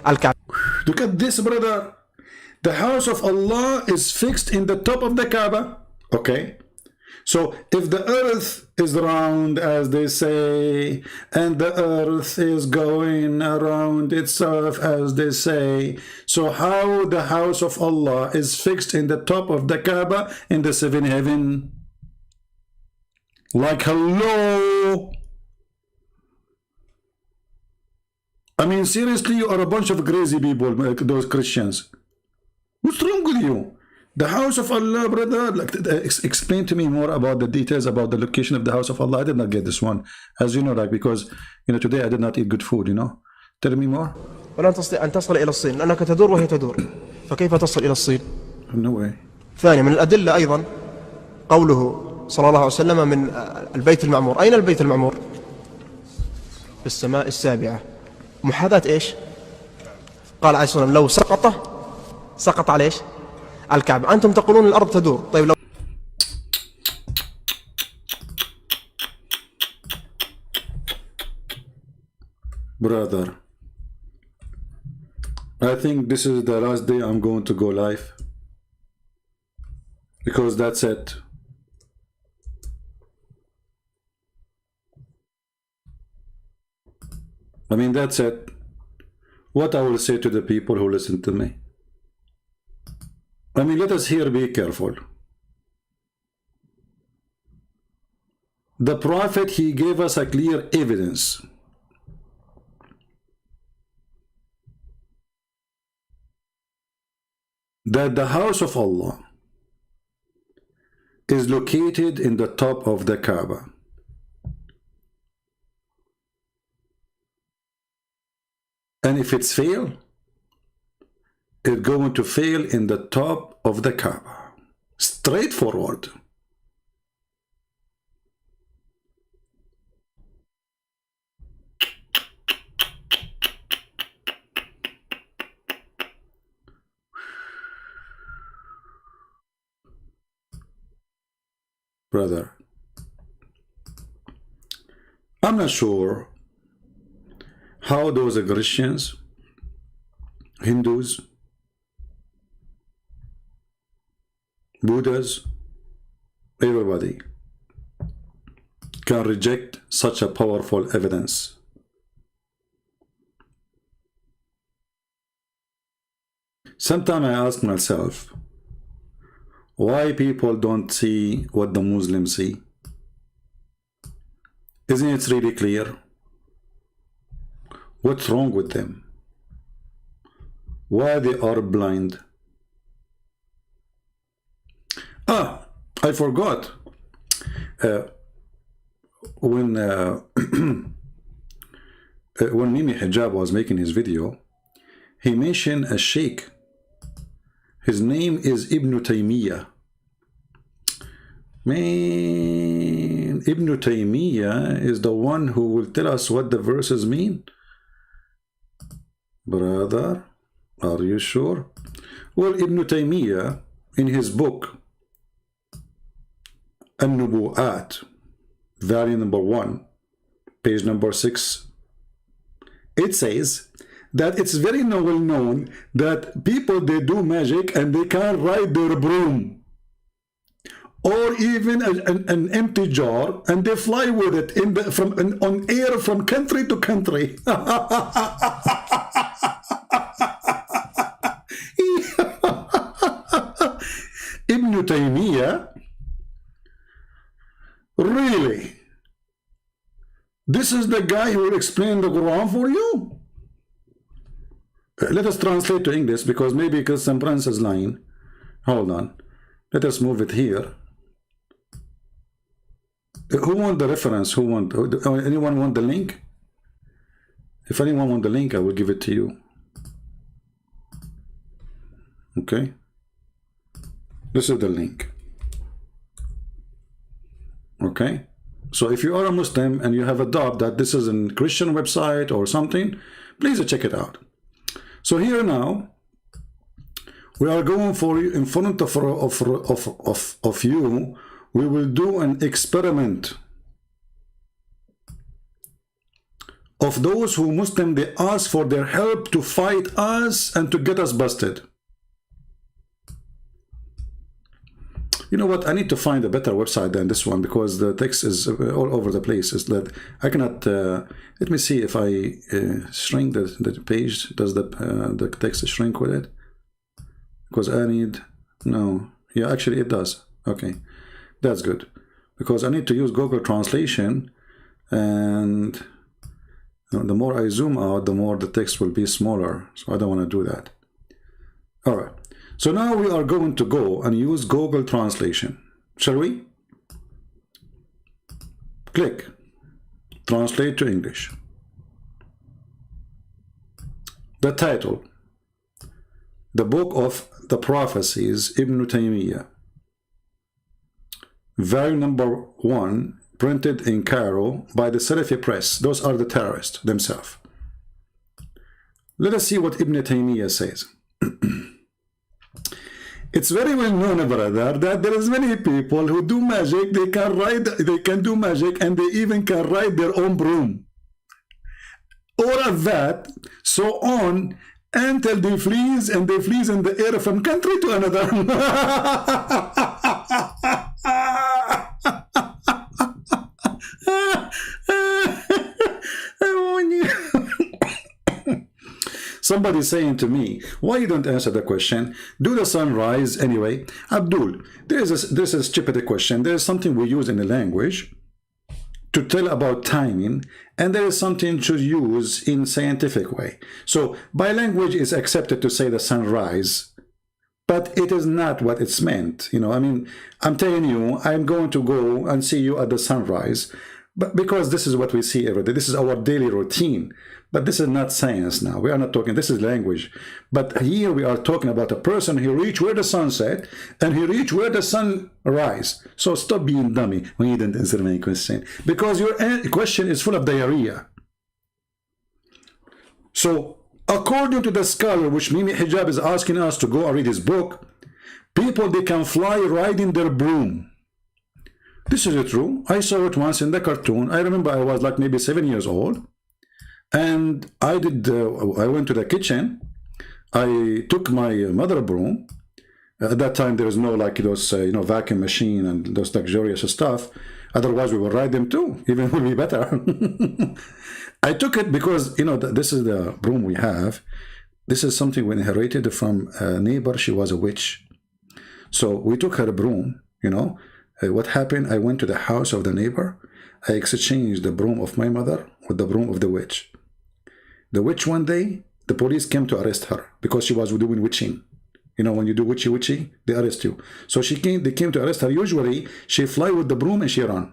الكعبة. Look at this, brother. The house of Allah is fixed in the top of the Kaaba. Okay. So if the earth is round, as they say, and the earth is going around itself, as they say, so how the house of Allah is fixed in the top of the Kaaba in the seventh heaven? Like, hello? I mean, seriously, you are a bunch of crazy people, those Christians. What's wrong with you? The house of Allah, brother, like, explain to me more about the details about the location of the house of Allah. I did not get this one, as you know, like, because, you know, today I did not eat good food, you know. Tell me more. ولن تستطيع أن تصل إلى الصين لأنك تدور وهي تدور. فكيف تصل إلى الصين؟ No way. ثاني من الأدلة أيضا قوله صلى الله عليه وسلم من البيت المعمور. أين البيت المعمور؟ في السماء السابعة. محاذاة إيش؟ قال عليه الصلاة والسلام لو سقط على إيش؟ الكعبة. أنتم تقولون الأرض تدور. طيب لو Brother, I think this is the last day I'm going to go live, because that's it. I mean, that's it. What I will say to the people who listen to me. I mean, let us here be careful. The Prophet, he gave us a clear evidence that the house of Allah is located in the top of the Kaaba. And if it's fail, it's going to fail in the top of the Kaaba. Straightforward. Brother, I'm not sure how those Christians, Hindus, Buddhas, everybody can reject such a powerful evidence. Sometimes I ask myself, why people don't see what the Muslims see? Isn't it really clear? What's wrong with them? Why they are blind? Ah, I forgot. When Mimi Hijab was making his video, he mentioned a sheikh. His name is Ibn Taymiyyah. Man, Ibn Taymiyyah is the one who will tell us what the verses mean. Brother, are you sure? Well, Ibn Taymiyyah, in his book, An-Nubu'at, volume number 1, page number 6, it says that it's very well known that people, they do magic and they can't ride their broom. or even an empty jar, and they fly with it on air from country to country. Ibn Taymiyyah, really? This is the guy who will explain the Quran for you? Let us translate to English, because maybe Christian Prince is lying. Hold on. Let us move it here. Who want the reference? Anyone want the link? If anyone want the link, I will give it to you. Okay. This is the link. Okay. So if you are a Muslim and you have a doubt that this is a Christian website or something, please check it out. So here now, we are going for you in front of you. We will do an experiment of those who Muslim, they ask for their help to fight us and to get us busted. You know what? I need to find a better website than this one, because the text is all over the place. It's that I cannot. Let me see if I shrink the page. Does the text shrink with it? Because I need. No. Yeah, actually it does. Okay, that's good. Because I need to use Google Translation, and the more I zoom out, the more the text will be smaller. So I don't want to do that. All right. So now we are going to go and use Google Translation. Shall we? Click. Translate to English. The title. The Book of the Prophecies, Ibn Taymiyyah. Volume number 1, printed in Cairo by the Salafi Press. Those are the terrorists themselves. Let us see what Ibn Taymiyyah says. It's very well known, brother, that there is many people who do magic. They can do magic, and they even can ride their own broom. Or of that, so on, until they flees, and they flees in the air from country to another. Somebody saying to me, why you don't answer the question? Do the sun rise anyway? Abdul, this is a stupid question. There is something we use in the language to tell about timing, and there is something to use in scientific way. So by language it's accepted to say the sun rise, but it is not what it's meant. You know, I mean, I'm telling you, I'm going to go and see you at the sunrise, but because this is what we see every day. This is our daily routine. But this is not science now. We are not talking, this is language. But here we are talking about a person who reached where the sun set and he reached where the sun rise. So stop being dummy when you didn't answer my question. Because your question is full of diarrhea. So according to the scholar, which Mimi Hijab is asking us to go and read his book, people, they can fly riding their broom. This is true. I saw it once in the cartoon. I remember I was like maybe 7 years old. And I went to the kitchen. I took my mother broom. At that time, there was no like those, vacuum machine and those luxurious stuff. Otherwise, we would ride them too. Even would be better. I took it because, this is the broom we have. This is something we inherited from a neighbor. She was a witch. So we took her broom, What happened, I went to the house of the neighbor. I exchanged the broom of my mother with the broom of the witch. The witch, one day, the police came to arrest her because she was doing witching. When you do witchy, they arrest you. So they came to arrest her. Usually, she fly with the broom and she run.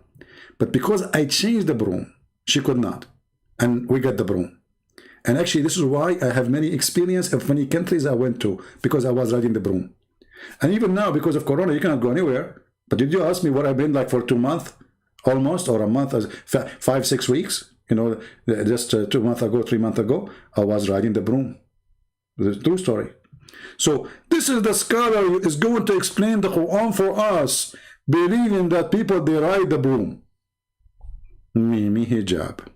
But because I changed the broom, she could not. And we got the broom. And actually, this is why I have many experience of many countries I went to, because I was riding the broom. And even now, because of Corona, you cannot go anywhere. But did you ask me where I've been like for 2 months? Almost, or a month, 5-6 weeks, just 2 months ago, 3 months ago, I was riding the broom. The true story. So this is the scholar who is going to explain the Quran for us, believing that people, they ride the broom. Mimi Hijab.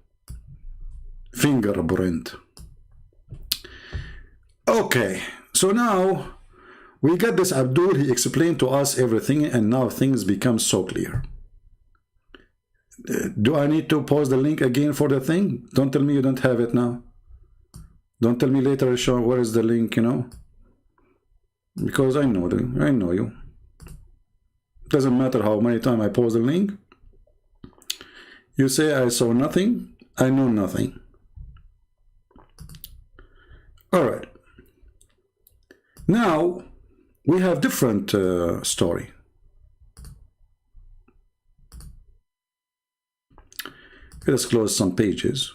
Fingerprint. Okay, so now We got this Abdul, he explained to us everything, and now things become so clear. Do I need to post the link again for the thing? Don't tell me you don't have it now. Don't tell me later, Sean, where is the link, you know? Because I know you. Doesn't matter how many times I post the link. You say I saw nothing, I know nothing. Alright. Now, we have different story. Let us close some pages.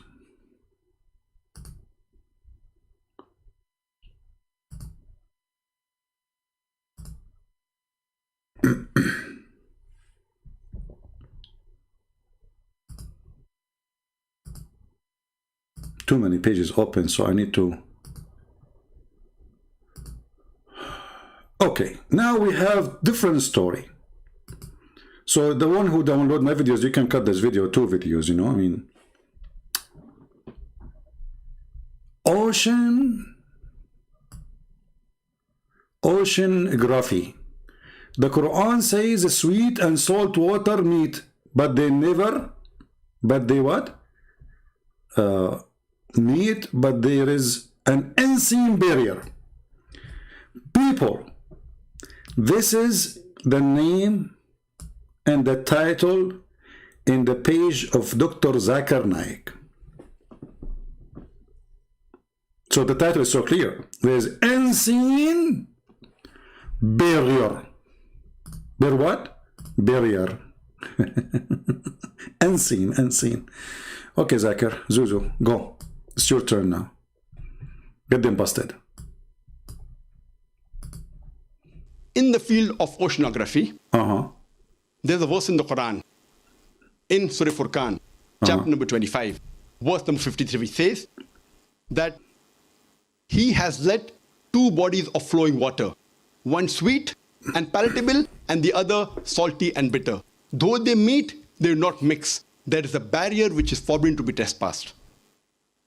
Too many pages open, so I need to... Okay, now we have different story. So the one who download my videos, you can cut this video, 2 videos, you know, I mean. Oceanography. The Quran says sweet and salt water meet, but they never, but they what? Meet, but there is an unseen barrier. People, this is the name and the title in the page of Dr. Zakir Naik. So the title is so clear. There is unseen barrier. There what? Barrier. Unseen. Okay, Zakir, Zuzu, go. It's your turn now. Get them busted. In the field of oceanography, there's a verse in the Quran, in Surah Furqan, chapter number 25, verse number 53, which says that He has let 2 bodies of flowing water, one sweet and palatable, and the other salty and bitter. Though they meet, they will not mix. There is a barrier which is forbidden to be trespassed.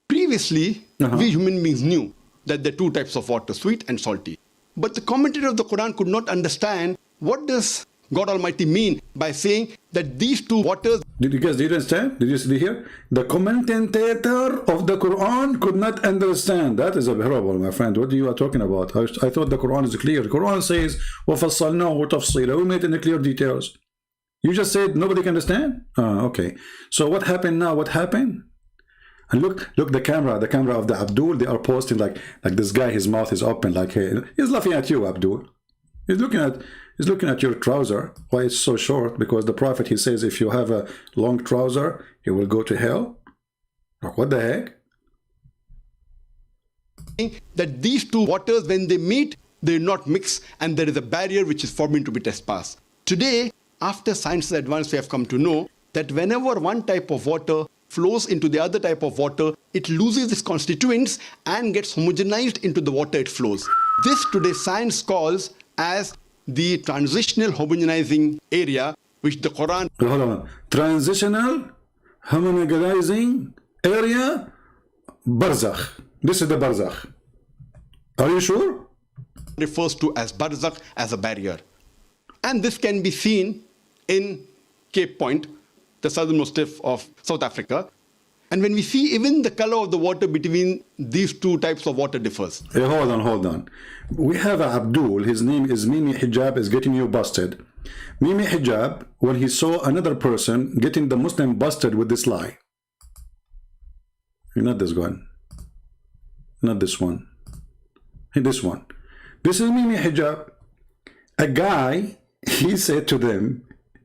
Previously, we human beings knew that there are 2 types of water, sweet and salty. But the commentator of the Quran could not understand what does God Almighty mean by saying that these 2 waters... Did you understand? Did you see here? The commentator of the Quran could not understand. That is a parable, my friend. What are you talking about? I thought the Quran is clear. The Quran says, وَفَصَّلْنَاهُ وَتَفْصِيلًا. We made it in the clear details. You just said nobody can understand? Okay. So what happened now? What happened? And look the camera of the Abdul, they are posting like this guy, his mouth is open, like he's laughing at you, Abdul. He's looking at your trouser. Why it's so short? Because the Prophet, he says, if you have a long trouser, you will go to hell. Like, what the heck? That these 2 waters, when they meet, they will not mix, and there is a barrier which is forbidden to be trespassed. Today, after science's advance, we have come to know that whenever one type of water flows into the other type of water, it loses its constituents and gets homogenized into the water it flows. This today science calls as the transitional homogenizing area, which the Quran... Hold on. Transitional homogenizing area, barzakh. This is the barzakh. Are you sure? Refers to as barzakh, as a barrier. And this can be seen in Cape Point, the southernmost tip of South Africa. And when we see even the color of the water between these 2 types of water differs. Hey, hold on. We have Abdul, his name is Mimi Hijab, is getting you busted. Mimi Hijab, when he saw another person getting the Muslim busted with this lie. Not this one. Not this one. This one. This is Mimi Hijab. A guy, he said to them,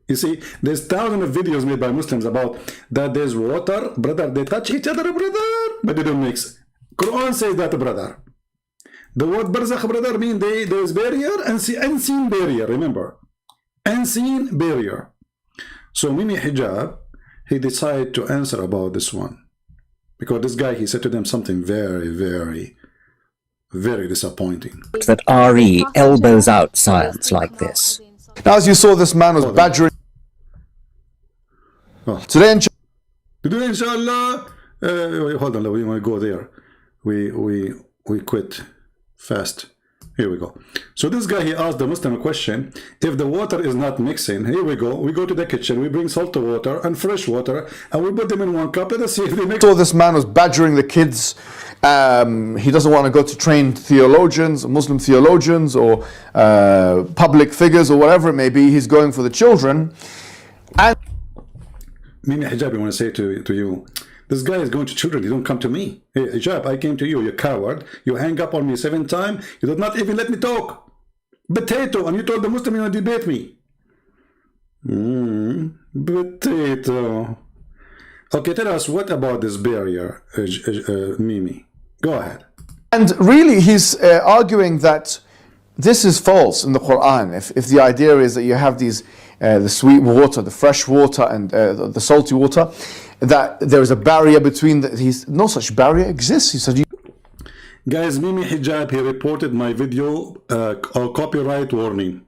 you see, there's thousands of videos made by Muslims about that there's water, brother, they touch each other, brother, but they don't mix. Quran says that, brother. The word barzakh, brother, means there's barrier and unseen barrier, remember. Unseen barrier. So Mimi Hijab, he decided to answer about this one. Because this guy, he said to them something very, very, very disappointing. That RE elbows out science like this. Now, as you saw, this man was badgering. Today, inshallah, hold on, we might go there. We quit fast. Here we go. So this guy, he asked the Muslim a question. If the water is not mixing, here we go. We go to the kitchen, we bring salt water and fresh water, and we put them in one cup. Let us see if they mix. So this man was badgering the kids. He doesn't want to go to trained theologians, Muslim theologians, or public figures, or whatever it may be. He's going for the children. And Mimi Hijab, I want to say to you, this guy is going to children. He don't come to me. Hey, Hijab, I came to you. You coward. You hang up on me 7 times. You did not even let me talk. Potato. And you told the Muslim you want to debate me. Potato. Okay, tell us, what about this barrier, Mimi? Go ahead. And really, he's arguing that this is false in the Quran. If the idea is that you have these, the sweet water, the fresh water, and the salty water, that there is a barrier between no such barrier exists. He said, guys, Mimi Hijab, he reported my video, copyright warning.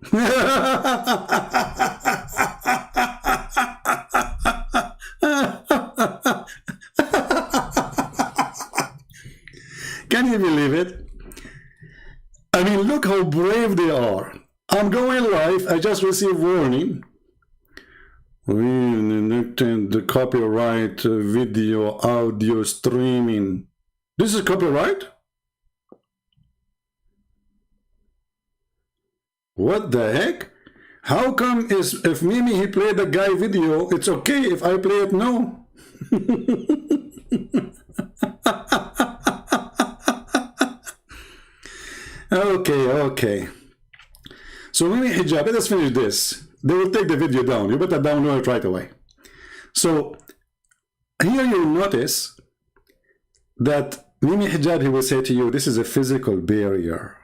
Can you believe it? I mean, look how brave they are. I'm going live. I just received warning. The copyright video, audio streaming. This is copyright? What the heck? How come if Mimi he played the guy video, it's okay. If I play it, no. Okay. So Mimi Hijab, let us finish this. They will take the video down. You better download it right away. So here you'll notice that Mimi Hijab, he will say to you, this is a physical barrier.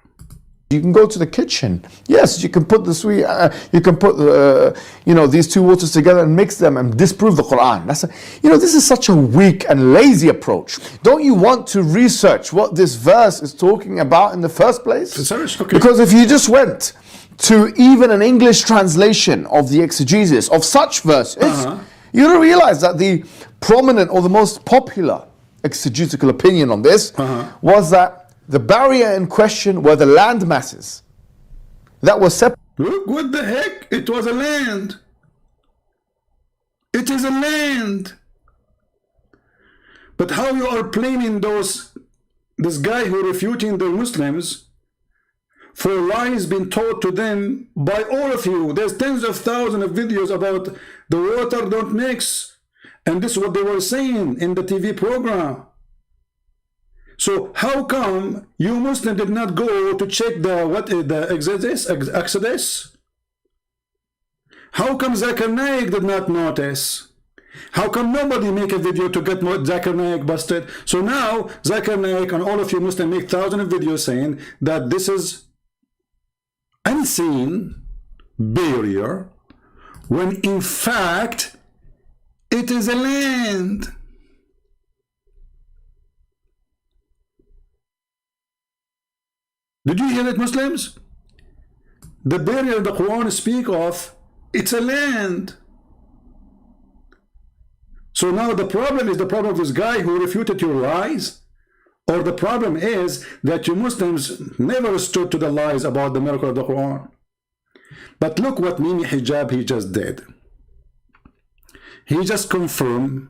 you can go to the kitchen. Yes, you can put the sweet, you can put these two waters together and mix them and disprove the Quran. This is such a weak and lazy approach. Don't you want to research what this verse is talking about in the first place? Okay. Because if you just went to even an English translation of the exegesis of such verses, you don't realize that the prominent or the most popular exegetical opinion on this was that the barrier in question were the land masses that were separate. Look, what the heck? It was a land. It is a land. But how you are blaming this guy who refuting the Muslims for lies being taught to them by all of you? There's tens of thousands of videos about the water don't mix. And this is what they were saying in the TV program. So how come you Muslim did not go to check the Exodus? How come Zakir Naik did not notice? How come nobody make a video to get Zakir Naik busted? So now Zakir Naik and all of you Muslim make thousands of videos saying that this is unseen barrier, when in fact it is a land. Did you hear it, Muslims? The barrier the Quran speak of, it's a land. So now the problem is the problem of this guy who refuted your lies? Or the problem is that you Muslims never stood to the lies about the miracle of the Quran? But look what Mimi Hijab he just did. He just confirmed,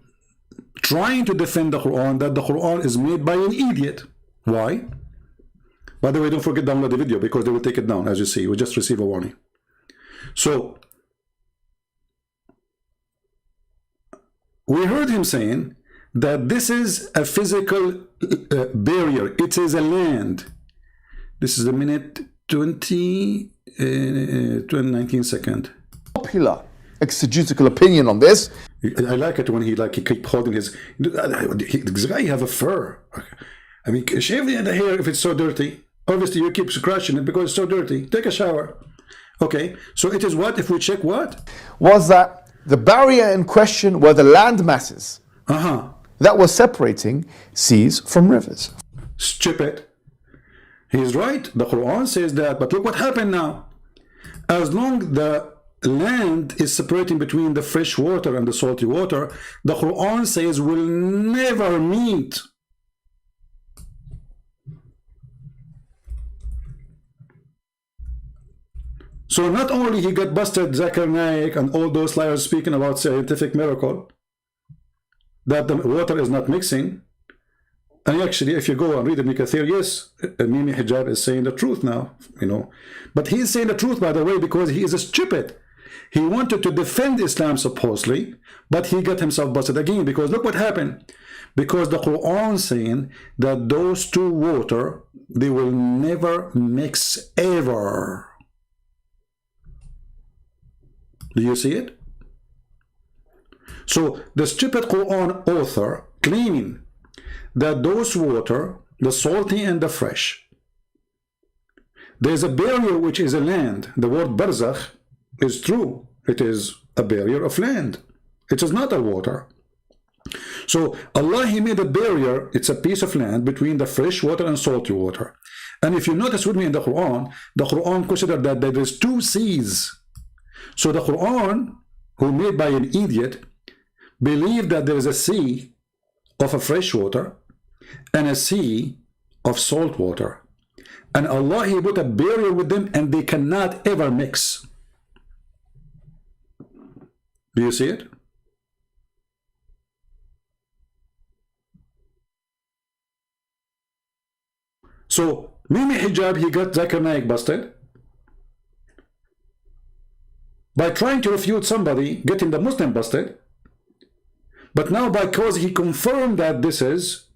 trying to defend the Quran, that the Quran is made by an idiot. Why? By the way, don't forget to download the video because they will take it down. As you see, we just received a warning. So we heard him saying that this is a physical barrier. It is a land. This is a minute 19 second. Popular exegetical opinion on this. I like it when he keep holding his. This guy have a fur. I mean, shave the hair if it's so dirty. Obviously, you keep scratching it because it's so dirty. Take a shower. Okay, so it is what? If we check what? Was that the barrier in question were the land masses that were separating seas from rivers. Stupid. He's right. The Quran says that. But look what happened now. As long the land is separating between the fresh water and the salty water, the Quran says will never meet. So not only he got busted, Zakir, Naik, and all those liars speaking about scientific miracle, that the water is not mixing. And actually, if you go and read Ibn Kathir, yes, Mimi Hijab is saying the truth now, you know. But he's saying the truth, by the way, because he is stupid. He wanted to defend Islam, supposedly, but he got himself busted again, because look what happened. Because the Quran saying that those two water, they will never mix ever. Do you see it? So the stupid Quran author claiming that those water, the salty and the fresh, there's a barrier which is a land. The word barzakh is true. It is a barrier of land. It is not a water. So Allah, He made a barrier. It's a piece of land between the fresh water and salty water. And if you notice with me in the Quran considered that there is two seas. So the Quran, who made by an idiot, believed that there is a sea of a fresh water and a sea of salt water. And Allah, He put a barrier with them, and they cannot ever mix. Do you see it? So Mimi Hijab, he got Zakir Naik busted by trying to refute somebody, getting the Muslim busted. But now, because he confirmed that this is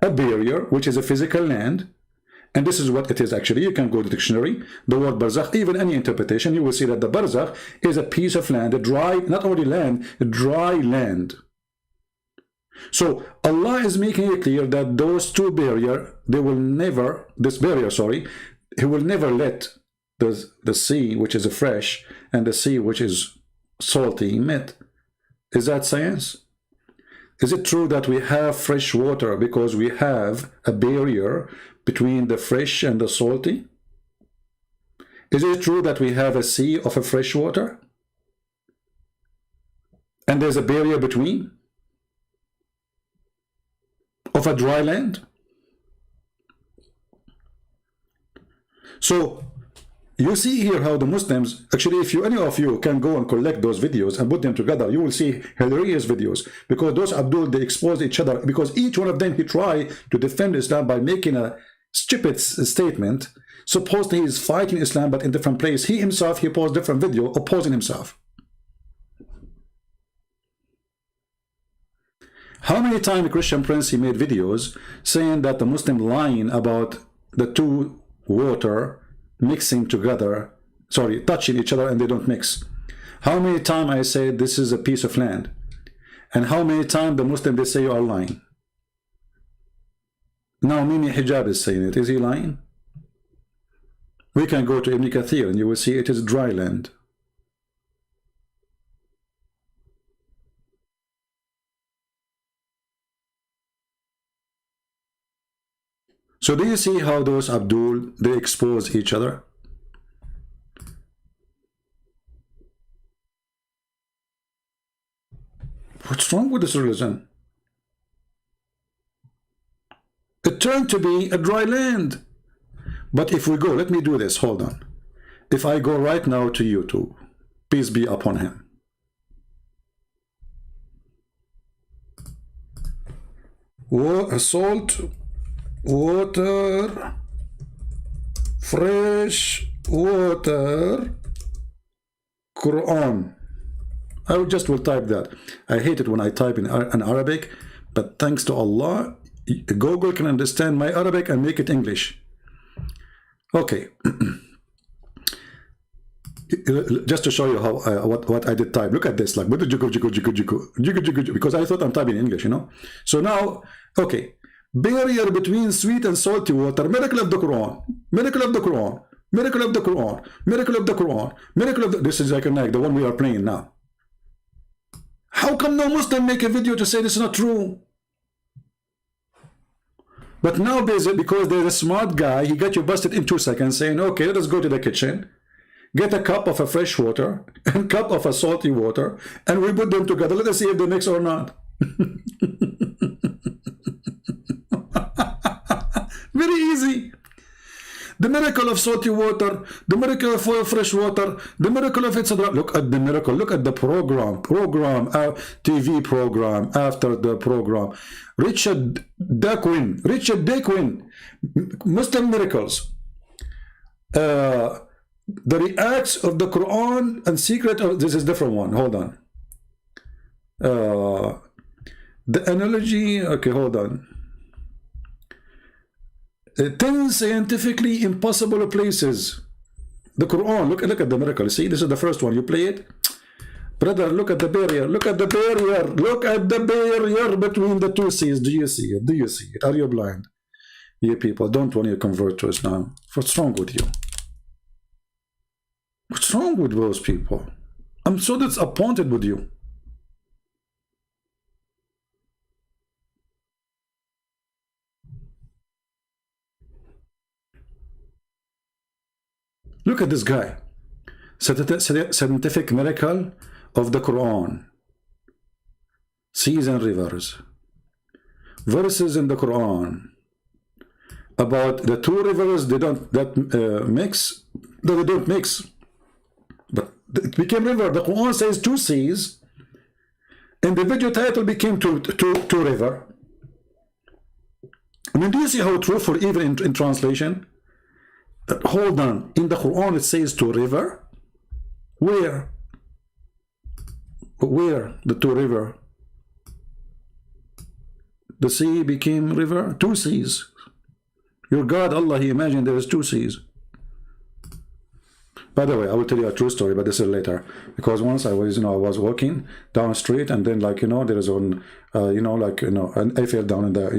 a barrier, which is a physical land, and this is what it is actually. You can go to the dictionary, the word barzakh, even any interpretation, you will see that the barzakh is a piece of land, a dry, not only land, a dry land. So Allah is making it clear that those two barrier, they will never, this barrier, sorry, He will never let the sea, which is a fresh, and the sea, which is salty, meet. Is that science? Is it true that we have fresh water because we have a barrier between the fresh and the salty? Is it true that we have a sea of a fresh water and there's a barrier between of a dry land? So you see here how the Muslims, actually, if any of you can go and collect those videos and put them together, you will see hilarious videos, because those Abdul, they expose each other, because each one of them, he tried to defend Islam by making a stupid statement. Supposedly he is fighting Islam, but in different place. He himself, he posted different video opposing himself. How many times Christian Prince, he made videos saying that the Muslim lying about the two water mixing together, sorry, touching each other, and they don't mix. How many times I say this is a piece of land, and how many times the Muslim, they say you are lying. Now Mimi Hijab is saying it. Is he lying? We can go to Ibn Kathir and you will see it is dry land. So do you see how those Abdul, they expose each other? What's wrong with this religion? It turned to be a dry land. But if we go, let me do this, hold on. If I go right now to YouTube, peace be upon him. Salt, water, fresh water, Quran. I just will type that. I hate it when I type in Arabic, but thanks to Allah, Google can understand my Arabic and make it English. Okay. Just to show you how what I did type. Look at this, like because I thought I'm typing English, you know. So now, okay, barrier between sweet and salty water. Miracle of the Quran. Miracle of the Quran. Miracle of the Quran. Miracle of the Quran. Miracle of the. This is Zakir Naik, the one we are playing now. How come no Muslim make a video to say this is not true? But now, because there's a smart guy, he got you busted in 2 seconds, saying, okay, let us go to the kitchen, get a cup of a fresh water and a cup of a salty water, and we put them together. Let us see if they mix or not. Very easy. The miracle of salty water, the miracle of fresh water, the miracle of etc. Look at the miracle. Look at the program, TV program after the program. Richard Dawkins, Muslim miracles. The reacts of the Quran and secret of this is different one. Hold on. The analogy. Okay, hold on. 10 scientifically impossible places. The Quran. Look at the miracle. See, this is the first one. You play it, brother. Look at the barrier. Look at the barrier. Look at the barrier between the two seas. Do you see it? Do you see it? Are you blind? You people don't want to convert to Islam. What's wrong with you? What's wrong with those people? I'm so disappointed with you. Look at this guy. Scientific miracle of the Quran. Seas and rivers. Verses in the Quran about the two rivers they don't mix. No, they don't mix. But it became river. The Quran says two seas. And the video title became two river. I mean, do you see how truthful even in translation? Hold on. In the Quran it says two river. Where? Where the two river? The sea became river. Two seas. Your God Allah, He imagined there is two seas. By the way, I will tell you a true story, but this is later. Because once I was, I was walking down the street, and then, there is an I fell down in there,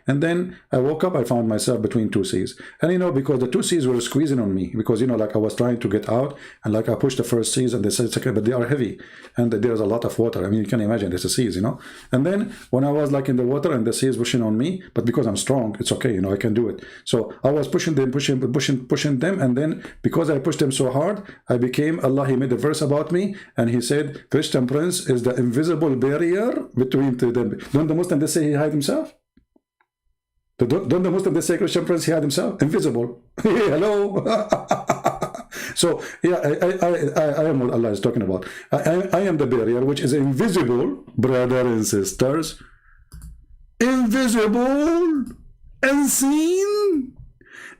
and then I woke up, I found myself between two seas. And, because the two seas were squeezing on me, because, I was trying to get out, and I pushed the first seas, and they said, it's okay, but they are heavy, and there's a lot of water. I mean, you can imagine, there's a seas, And then, when I was, in the water, and the seas pushing on me, but because I'm strong, it's okay, I can do it. So, I was pushing them, and then, because I pushed them so hard, I became, Allah, He made a verse about me, and He said, Christian Prince is the invisible barrier between them. Don't the Muslims, they say he hide himself? Don't the Muslims, they say Christian Prince, he hide himself? Invisible. Hello? So, yeah, I am what Allah is talking about. I am the barrier, which is invisible, brothers and sisters. Invisible, unseen.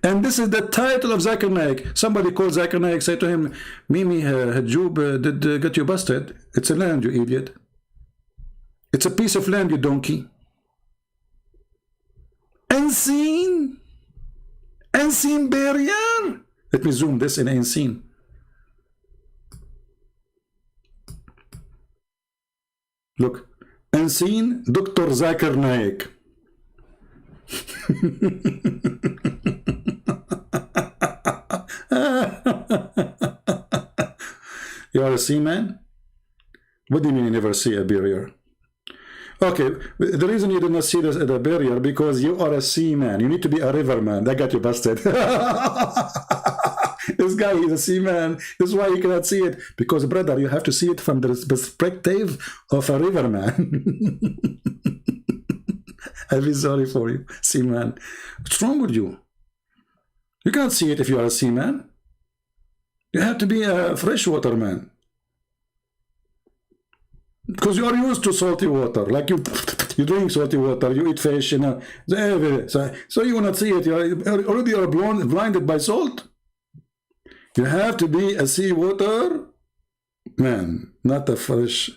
And this is the title of Zakir Naik. Somebody called Zakir Naik, say to him, Mimi Hijab did get you busted. It's a land, you idiot. It's a piece of land, you donkey. Unseen. Unseen barrier. Let me zoom this in unseen. Look. Unseen, Dr. Zakir Naik. You are a seaman? What do you mean you never see a barrier? Okay, the reason you did not see this at a barrier because you are a seaman. You need to be a riverman. That got you busted. This guy is a seaman. This is why you cannot see it. Because, brother, you have to see it from the perspective of a riverman. I feel sorry for you, seaman. What's wrong with you? You can't see it if you are a seaman. You have to be a freshwater man. Because you are used to salty water. Like you drink salty water, you eat fish, so you will not see it. You already are blinded by salt. You have to be a seawater man, not a freshwater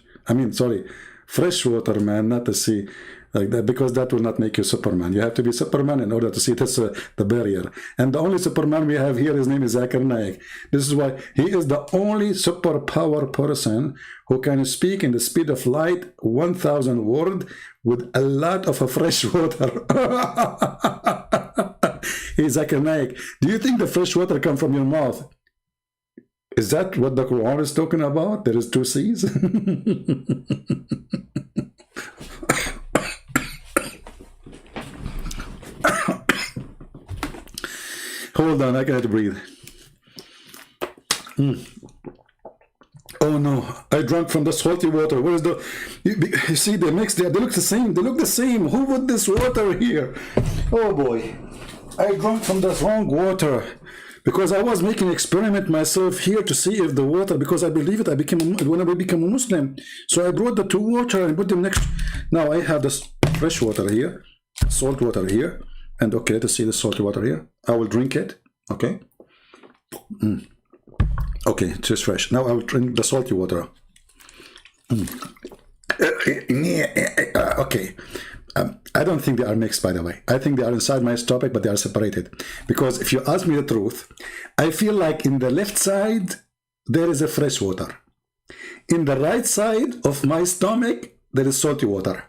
man, not a sea. Like that, because that will not make you Superman. You have to be Superman in order to see this the barrier. And the only Superman we have here, his name is Zakir Naik. This is why he is the only superpower person who can speak in the speed of light 1,000 words with a lot of fresh water. He's Zakir Naik. Do you think the fresh water come from your mouth? Is that what the Quran is talking about? There is two seas? Hold on, I cannot breathe. Oh no, I drank from the salty water. Where is the... You see, they mix there. They look the same. They look the same. Who put this water here? Oh boy. I drank from the wrong water. Because I was making an experiment myself here to see if the water, because I believe it, when I became a Muslim. So I brought the two water and put them next. Now I have this fresh water here, salt water here, and okay, let's see the salty water here. I will drink it, okay? Okay, it is fresh. Now I will drink the salty water. Okay. I don't think they are mixed, by the way. I think they are inside my stomach, but they are separated. Because if you ask me the truth, I feel like in the left side, there is a fresh water. In the right side of my stomach, there is salty water.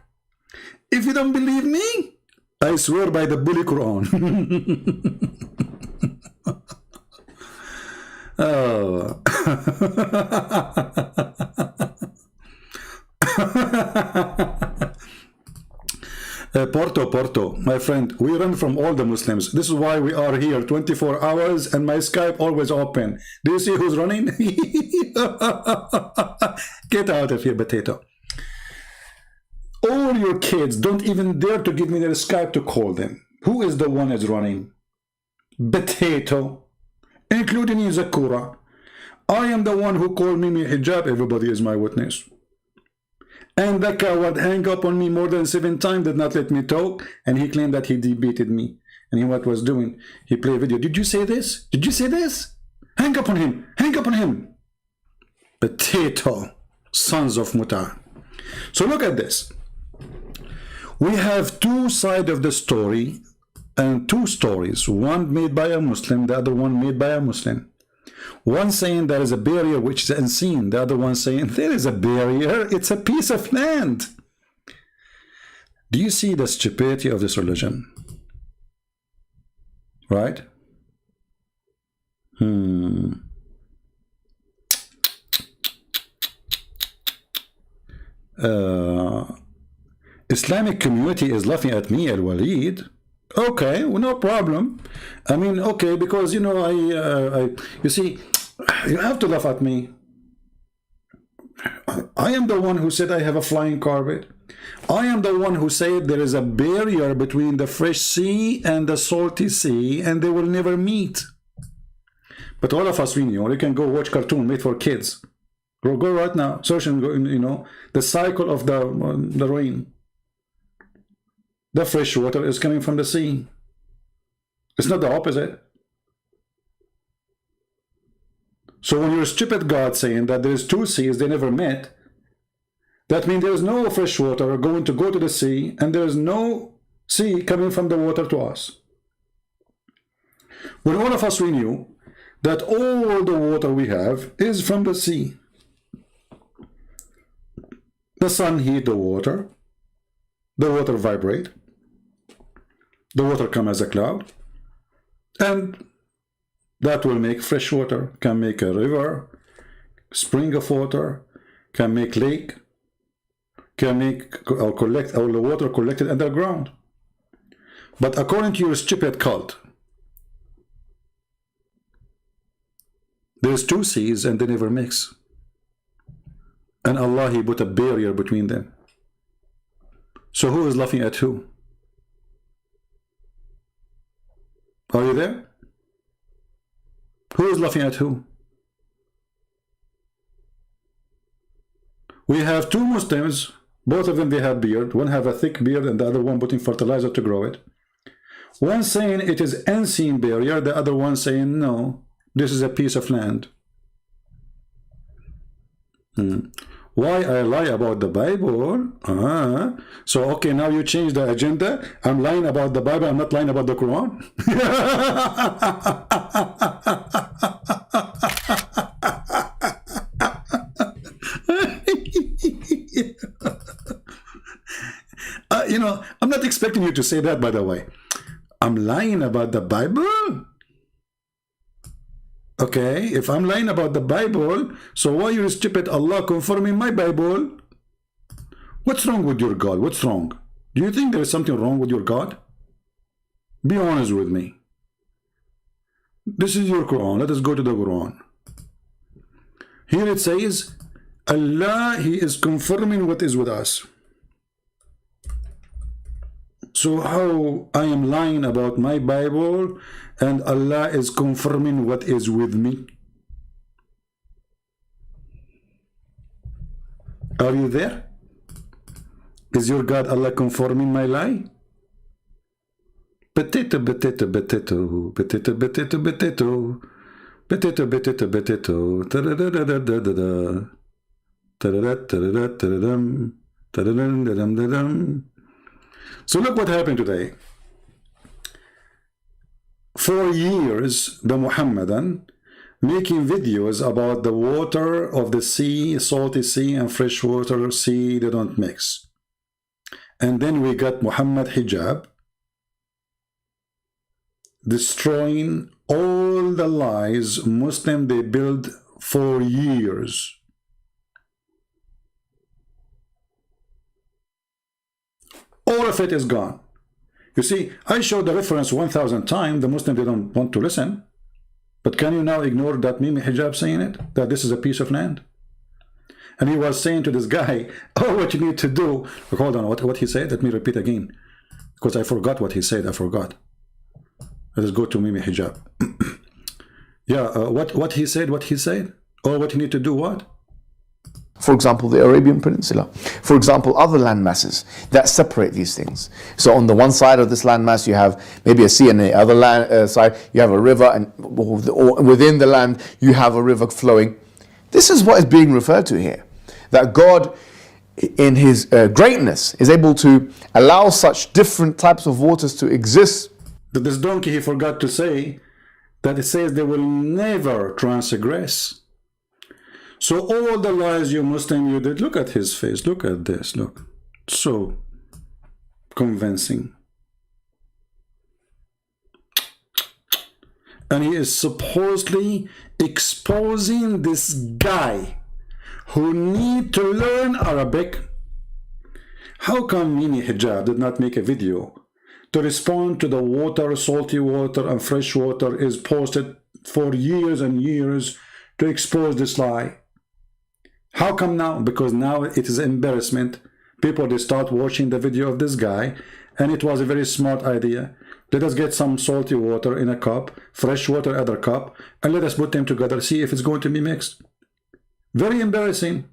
If you don't believe me, I swear by the Bully Quran. Oh. Porto, my friend, we run from all the Muslims. This is why we are here 24 hours and my Skype always open. Do you see who's running? Get out of here, potato. All your kids don't even dare to give me their Skype to call them. Who is the one that's running? Potato. Including you, Zakir. I am the one who called Mimi Hijab. Everybody is my witness. And that guy would hang up on me more than 7 times, did not let me talk, and he claimed that he debated me. And he what was doing? He played a video. Did you say this? Did you say this? Hang up on him. Hang up on him. Potato. Sons of Muta. So look at this. We have two sides of the story and two stories. One made by a Muslim, the other one made by a Muslim. One saying there is a barrier which is unseen. The other one saying there is a barrier. It's a piece of land. Do you see the stupidity of this religion? Right? Islamic community is laughing at me, Al-Walid. Okay, well, no problem. I mean, okay, because, you know, you see, you have to laugh at me. I am the one who said I have a flying carpet. I am the one who said there is a barrier between the fresh sea and the salty sea, and they will never meet. But all of us, we know, you can go watch cartoon made for kids. Go right now, search and go, you know, the cycle of the rain. The fresh water is coming from the sea. It's not the opposite. So when you're a stupid God saying that there's two seas, they never met, that means there's no fresh water going to go to the sea, and there's no sea coming from the water to us. When all of us, we knew that all the water we have is from the sea. The sun heat the water vibrate, the water come as a cloud, and that will make fresh water, can make a river, spring of water, can make lake, can make or collect all the water collected underground. But according to your stupid cult, there's two seas and they never mix. And Allah, He put a barrier between them. So who is laughing at who? Are you there? Who is laughing at who? We have two Muslims, both of them they have beard. One have a thick beard and the other one putting fertilizer to grow it. One saying it is unseen barrier, the other one saying no, this is a piece of land. Why I lie about the Bible? So okay, now you change the agenda. I'm lying about the Bible, I'm not lying about the Quran. You know, I'm not expecting you to say that, by the way. I'm lying about the Bible? Okay, if I'm lying about the Bible, so why you stupid Allah confirming my Bible? What's wrong with your God? What's wrong? Do you think there is something wrong with your God? Be honest with me. This is your Quran. Let us go to the Quran. Here it says, Allah, He is confirming what is with us. So how I am lying about my Bible and Allah is confirming what is with me? Are you there? Is your God Allah confirming my lie? Potato, potato, potato, potato, potato, potato, potato, potato, potato, ta-da-da-da-da-da-da, ta-da-da-da-da-da-da-dum, ta-da-da-da-da-da-dum. So look what happened today. For years, the Mohammedan making videos about the water of the sea, salty sea and freshwater sea, they don't mix. And then we got Mohammed Hijab destroying all the lies Muslim they build for years. All of it is gone. You see, I showed the reference 1,000 times. The Muslim, they don't want to listen. But can you now ignore that Mimi Hijab saying it? That this is a piece of land? And he was saying to this guy, oh, what you need to do. Hold on, what he said? Let me repeat again. Because I forgot what he said. I forgot. Let us go to Mimi Hijab. Yeah, what he said, or what you need to do, what? For example, the Arabian Peninsula. For example, other land masses that separate these things. So on the one side of this land mass, you have maybe a sea, and the other side, you have a river, and within the land, you have a river flowing. This is what is being referred to here. That God, in His greatness, is able to allow such different types of waters to exist. But this donkey, he forgot to say that it says they will never transgress. So all the lies you Muslim you did, look at his face, look at this, look. So convincing. And he is supposedly exposing this guy who need to learn Arabic. How come Mimi Hijab did not make a video to respond to the water, salty water and fresh water is posted for years and years to expose this lie? How come now? Because now it is embarrassment. People, they start watching the video of this guy, and it was a very smart idea. Let us get some salty water in a cup, fresh water other cup, and let us put them together, see if it's going to be mixed. Very embarrassing.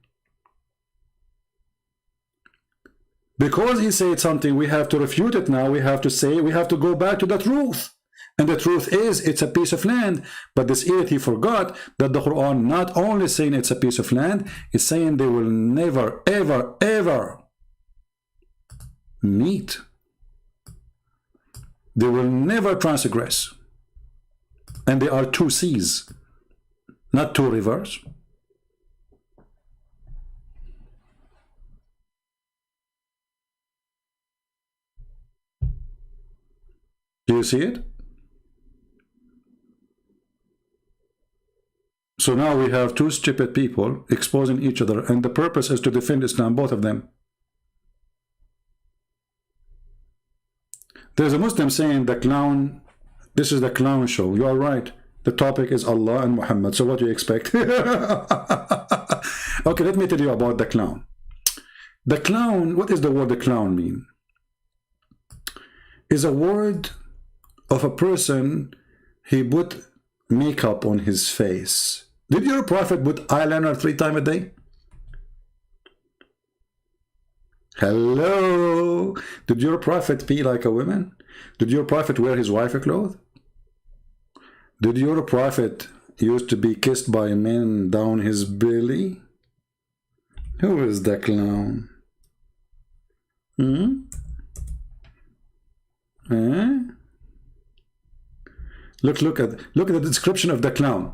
Because he said something, we have to refute it now. We have to say, we have to go back to the truth. And the truth is, it's a piece of land. But this idiot, he forgot that the Quran not only saying it's a piece of land, it's saying they will never, ever, ever meet. They will never transgress. And there are two seas, not two rivers. Do you see it? So now we have two stupid people exposing each other, and the purpose is to defend Islam, both of them. There's a Muslim saying the clown, this is the clown show. You are right. The topic is Allah and Muhammad. So what do you expect? Okay, let me tell you about the clown. The clown, what does the word the clown mean? Is a word of a person, he put makeup on his face. Did your prophet put eyeliner 3 times a day? Hello? Did your prophet pee like a woman? Did your prophet wear his wife clothes? Did your prophet used to be kissed by men down his belly? Who is the clown? Look at the description of the clown.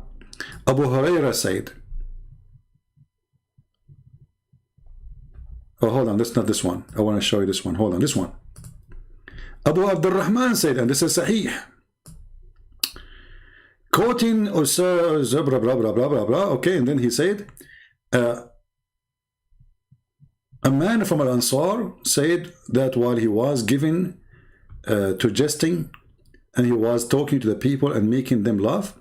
Abu Huraira said, oh, hold on, that's not this one. I want to show you this one. Hold on, this one. Abu Abdul Rahman said, and this is Sahih, quoting Usar, blah, blah, blah, blah, blah, blah. Okay, and then he said, a man from Al-Ansar said that while he was giving to jesting, and he was talking to the people and making them laugh,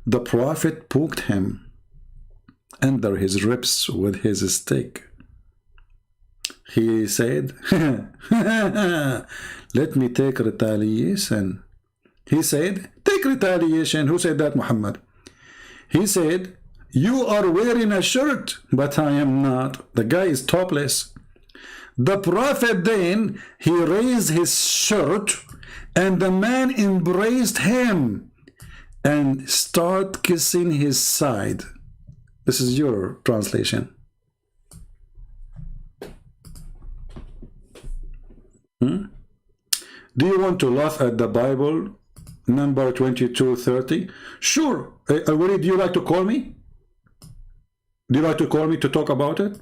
the Prophet poked him under his ribs with his stick. He said, let me take retaliation. He said, take retaliation. Who said that, Muhammad? He said, you are wearing a shirt, but I am not. The guy is topless. The Prophet then, he raised his shirt, and the man embraced him and start kissing his side. This is your translation. Do you want to laugh at the Bible? Number 22:30. Sure. Wally, do you like to call me? Do you like to call me to talk about it?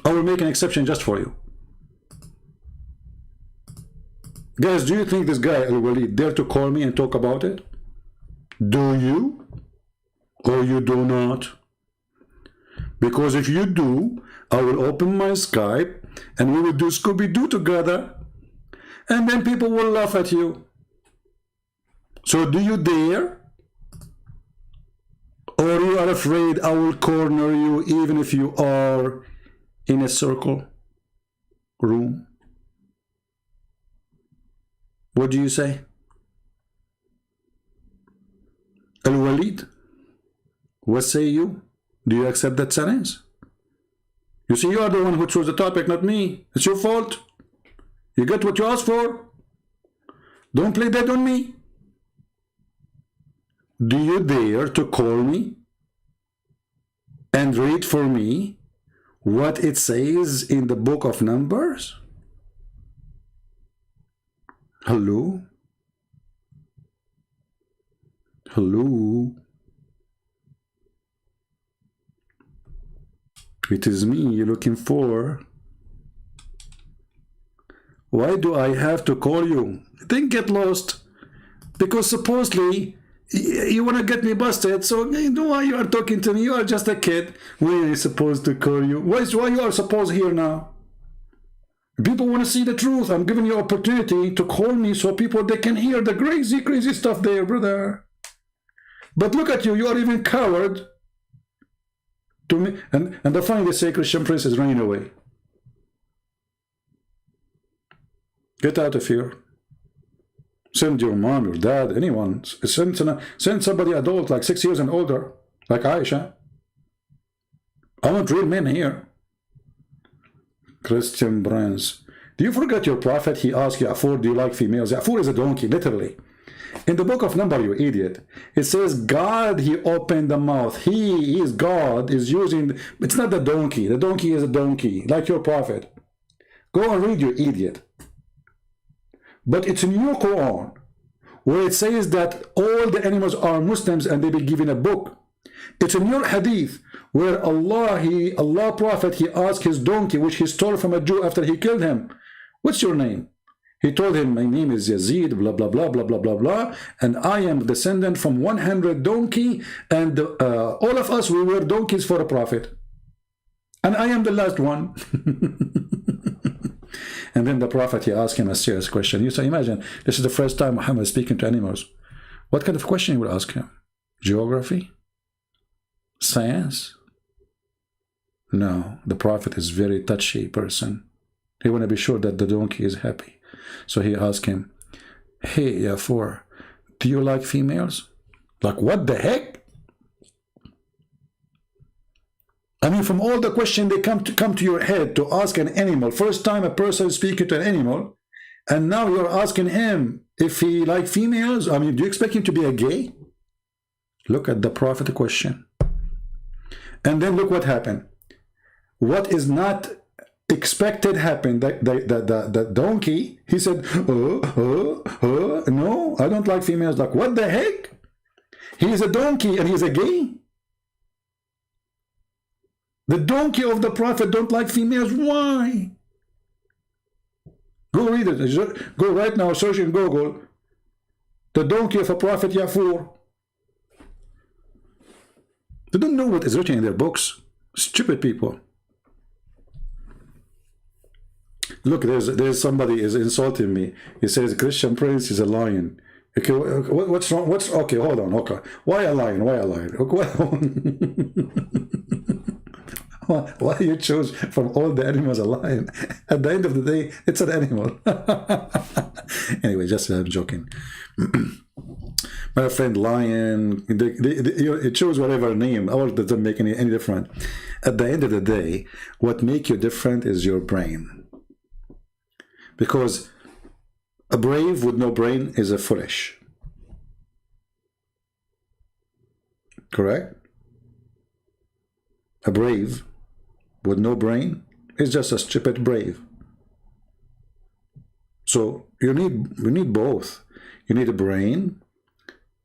I will make an exception just for you. Guys, do you think this guy, Al-Walid, dare to call me and talk about it? Do you? Or you do not? Because if you do, I will open my Skype and we will do Scooby-Doo together. And then people will laugh at you. So do you dare? Or you are afraid I will corner you even if you are in a circle room? What do you say? Al-Walid, what say you? Do you accept that sentence? You see, you are the one who chose the topic, not me. It's your fault. You get what you asked for. Don't play dead on me. Do you dare to call me and read for me what it says in the book of Numbers? Hello? Hello? It is me you're looking for. Why do I have to call you? Then get lost. Because supposedly you want to get me busted, so you know why you are talking to me. You are just a kid. Why are supposed to call you? Why you are supposed here now? People want to see the truth. I'm giving you opportunity to call me so people they can hear the crazy stuff there, brother. But look at you. You are even coward to me. And the finally say Christian Prince is running away. Get out of here. Send your mom, your dad, anyone. Send somebody adult, like 6 years and older, like Aisha. I want real men here. Christian Prince. Do you forget your prophet? He asked Ya'fur, do you like females? Ya'fur is a donkey, literally. In the book of Numbers, you idiot, it says God, he opened the mouth. He is God, is using, it's not the donkey. The donkey is a donkey, like your prophet. Go and read, you idiot. But it's in your Quran, where it says that all the animals are Muslims and they be given a book. It's in your hadith, where Allah Prophet, he asked his donkey, which he stole from a Jew after he killed him, what's your name? He told him, my name is Yazid, blah, blah, blah, blah, blah, blah, blah, and I am descendant from 100 donkey, and all of us, we were donkeys for a prophet. And I am the last one. And then the prophet, he asked him a serious question. You say, imagine, this is the first time Muhammad is speaking to animals. What kind of question you would ask him? Geography? Science? No, the prophet is a very touchy person. He want to be sure that the donkey is happy. So he asked him, hey, Ya'fur, do you like females? Like, what the heck? I mean, from all the questions they come to your head to ask an animal, first time a person is speaking to an animal, and now you're asking him if he like females. I mean, do you expect him to be a gay? Look at the prophet question. And then look what happened. What is not expected happened. The donkey, he said, no, I don't like females. Like, what the heck? He's a donkey and he's a gay? The donkey of the prophet don't like females. Why? Go read it. Go right now, search in Google. The donkey of a prophet Ya'fur. They don't know what is written in their books. Stupid people. Look, there's somebody is insulting me. He says Christian Prince is a lion. Okay, what's wrong? Okay, hold on. Okay, why a lion? Why a lion? Why you chose from all the animals a lion? At the end of the day, it's an animal. Anyway, just I'm joking. My friend, lion, you choose whatever name. Ours doesn't make any difference. At the end of the day, what makes you different is your brain. Because a brave with no brain is a foolish. Correct? A brave with no brain is just a stupid brave. So you need both. You need a brain,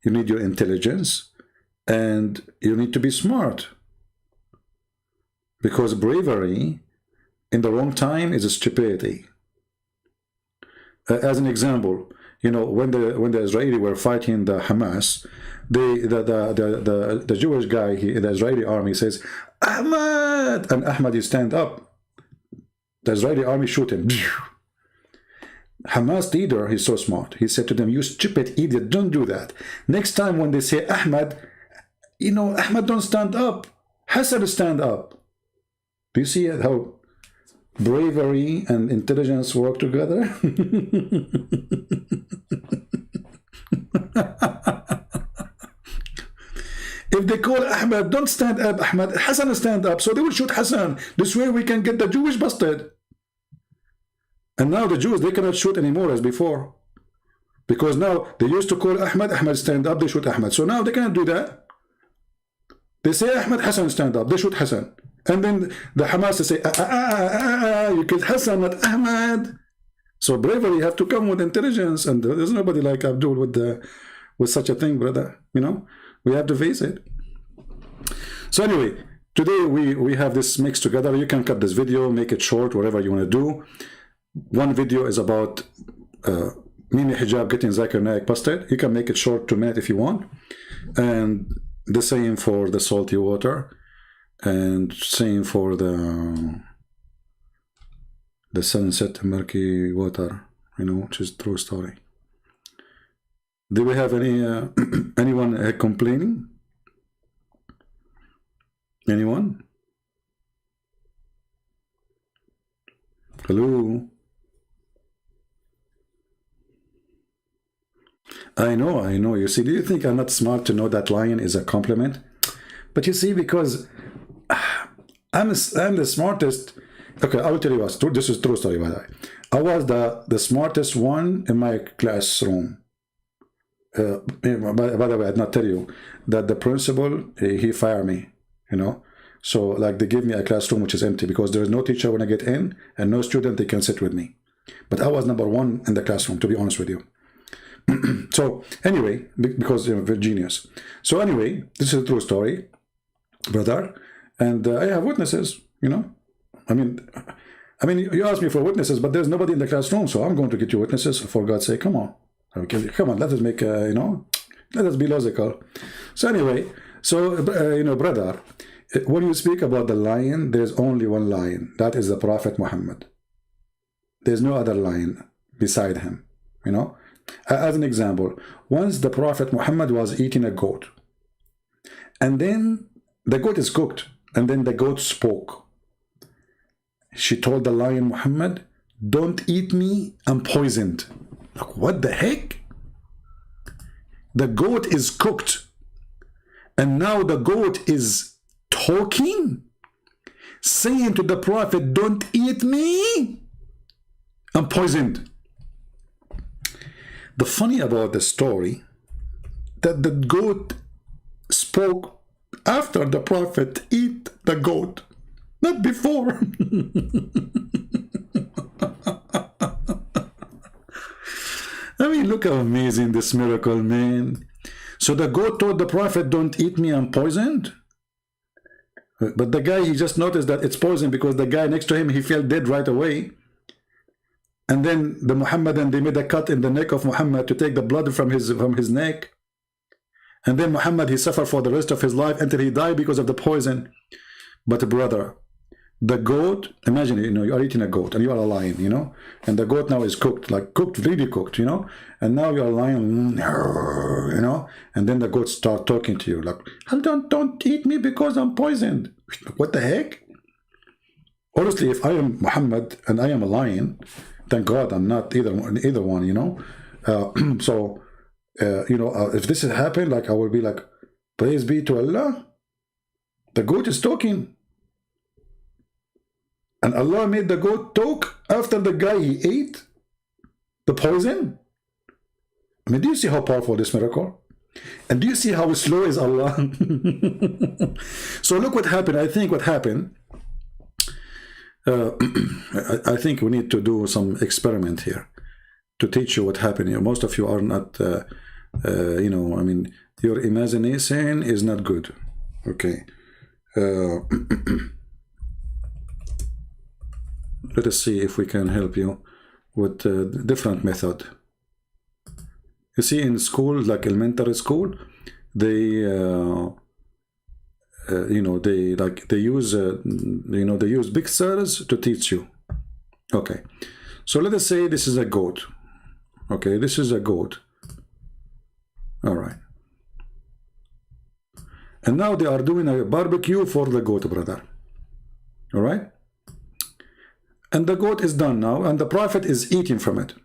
you need your intelligence, and you need to be smart. Because bravery in the wrong time is a stupidity. As an example, you know, when the Israeli were fighting the Hamas, the Jewish guy in the Israeli army says, Ahmad! And Ahmad, you stand up. The Israeli army shoot him. Hamas leader, he's so smart. He said to them, you stupid idiot, don't do that. Next time when they say Ahmad, you know, Ahmad don't stand up. Hassan stand up. Do you see how bravery and intelligence work together? If they call Ahmad, don't stand up, Ahmad, Hassan stand up, so they will shoot Hassan. This way we can get the Jewish busted. And now the Jews, they cannot shoot anymore as before. Because now they used to call Ahmad, Ahmad stand up, they shoot Ahmad. So now they cannot do that. They say Ahmad, Hassan stand up, they shoot Hassan. And then the Hamas say, you killed Hassan, not Ahmad. So bravery have to come with intelligence, and there's nobody like Abdul with such a thing, brother. You know, we have to face it. So anyway, today we have this mixed together. You can cut this video, make it short, whatever you want to do. One video is about Mimi Hijab getting Zakir Naik busted. You can make it short, 2 minutes if you want. And the same for the salty water. And same for the sunset murky water, you know, which is true story. Do we have any anyone complaining? Anyone? Hello? I know. You see, do you think I'm not smart to know that lion is a compliment? But you see, because I'm the smartest. Okay, I will tell you what. This is true story, by the way. I was the smartest one in my classroom. By the way, I'd not tell you that the principal, he fired me, you know. So like they gave me a classroom which is empty because there is no teacher when I get in and no student they can sit with me. But I was number one in the classroom, to be honest with you. So anyway, because you're a genius. So anyway, this is a true story, brother. And I have witnesses, you know. I mean, you asked me for witnesses, but there's nobody in the classroom, so I'm going to get you witnesses. For God's sake, come on. Okay, come on, let us make, you know, let us be logical. So anyway, you know, brother, when you speak about the lion, there's only one lion. That is the Prophet Muhammad. There's no other lion beside him, you know. As an example, once the Prophet Muhammad was eating a goat, and then the goat is cooked, and then the goat spoke. She told the lion, Muhammad, don't eat me, I'm poisoned. Like, what the heck? The goat is cooked, and now the goat is talking, saying to the Prophet, don't eat me, I'm poisoned. The funny about the story, that the goat spoke after the Prophet ate the goat, not before. I mean, look how amazing this miracle, man. So the goat told the Prophet, don't eat me, I'm poisoned. But the guy, he just noticed that it's poison because the guy next to him, he fell dead right away. And then the Muhammadan, they made a cut in the neck of Muhammad to take the blood from his neck. And then Muhammad, he suffered for the rest of his life until he died because of the poison. But brother, the goat, imagine, you know, you are eating a goat and you are a lion, you know, and the goat now is cooked, like cooked, really cooked, you know, and now you're a lion, you know, and then the goat start talking to you like, don't eat me because I'm poisoned. What the heck? Honestly, if I am Muhammad and I am a lion, thank God I'm not either one, you know. If this had happened, like I will be like, praise be to Allah. The goat is talking. And Allah made the goat talk after the guy he ate the poison. I mean, do you see how powerful this miracle? And do you see how slow is Allah? So look what happened. I think what happened, I think we need to do some experiment here to teach you what happened here. Most of you are not, I mean, your imagination is not good. Okay. Let us see if we can help you with a different method. You see, in school, like elementary school, they use pictures to teach you. Okay, so let us say this is a goat. Okay, this is a goat. All right, and now they are doing a barbecue for the goat, brother. All right, and the goat is done now, and the prophet is eating from it.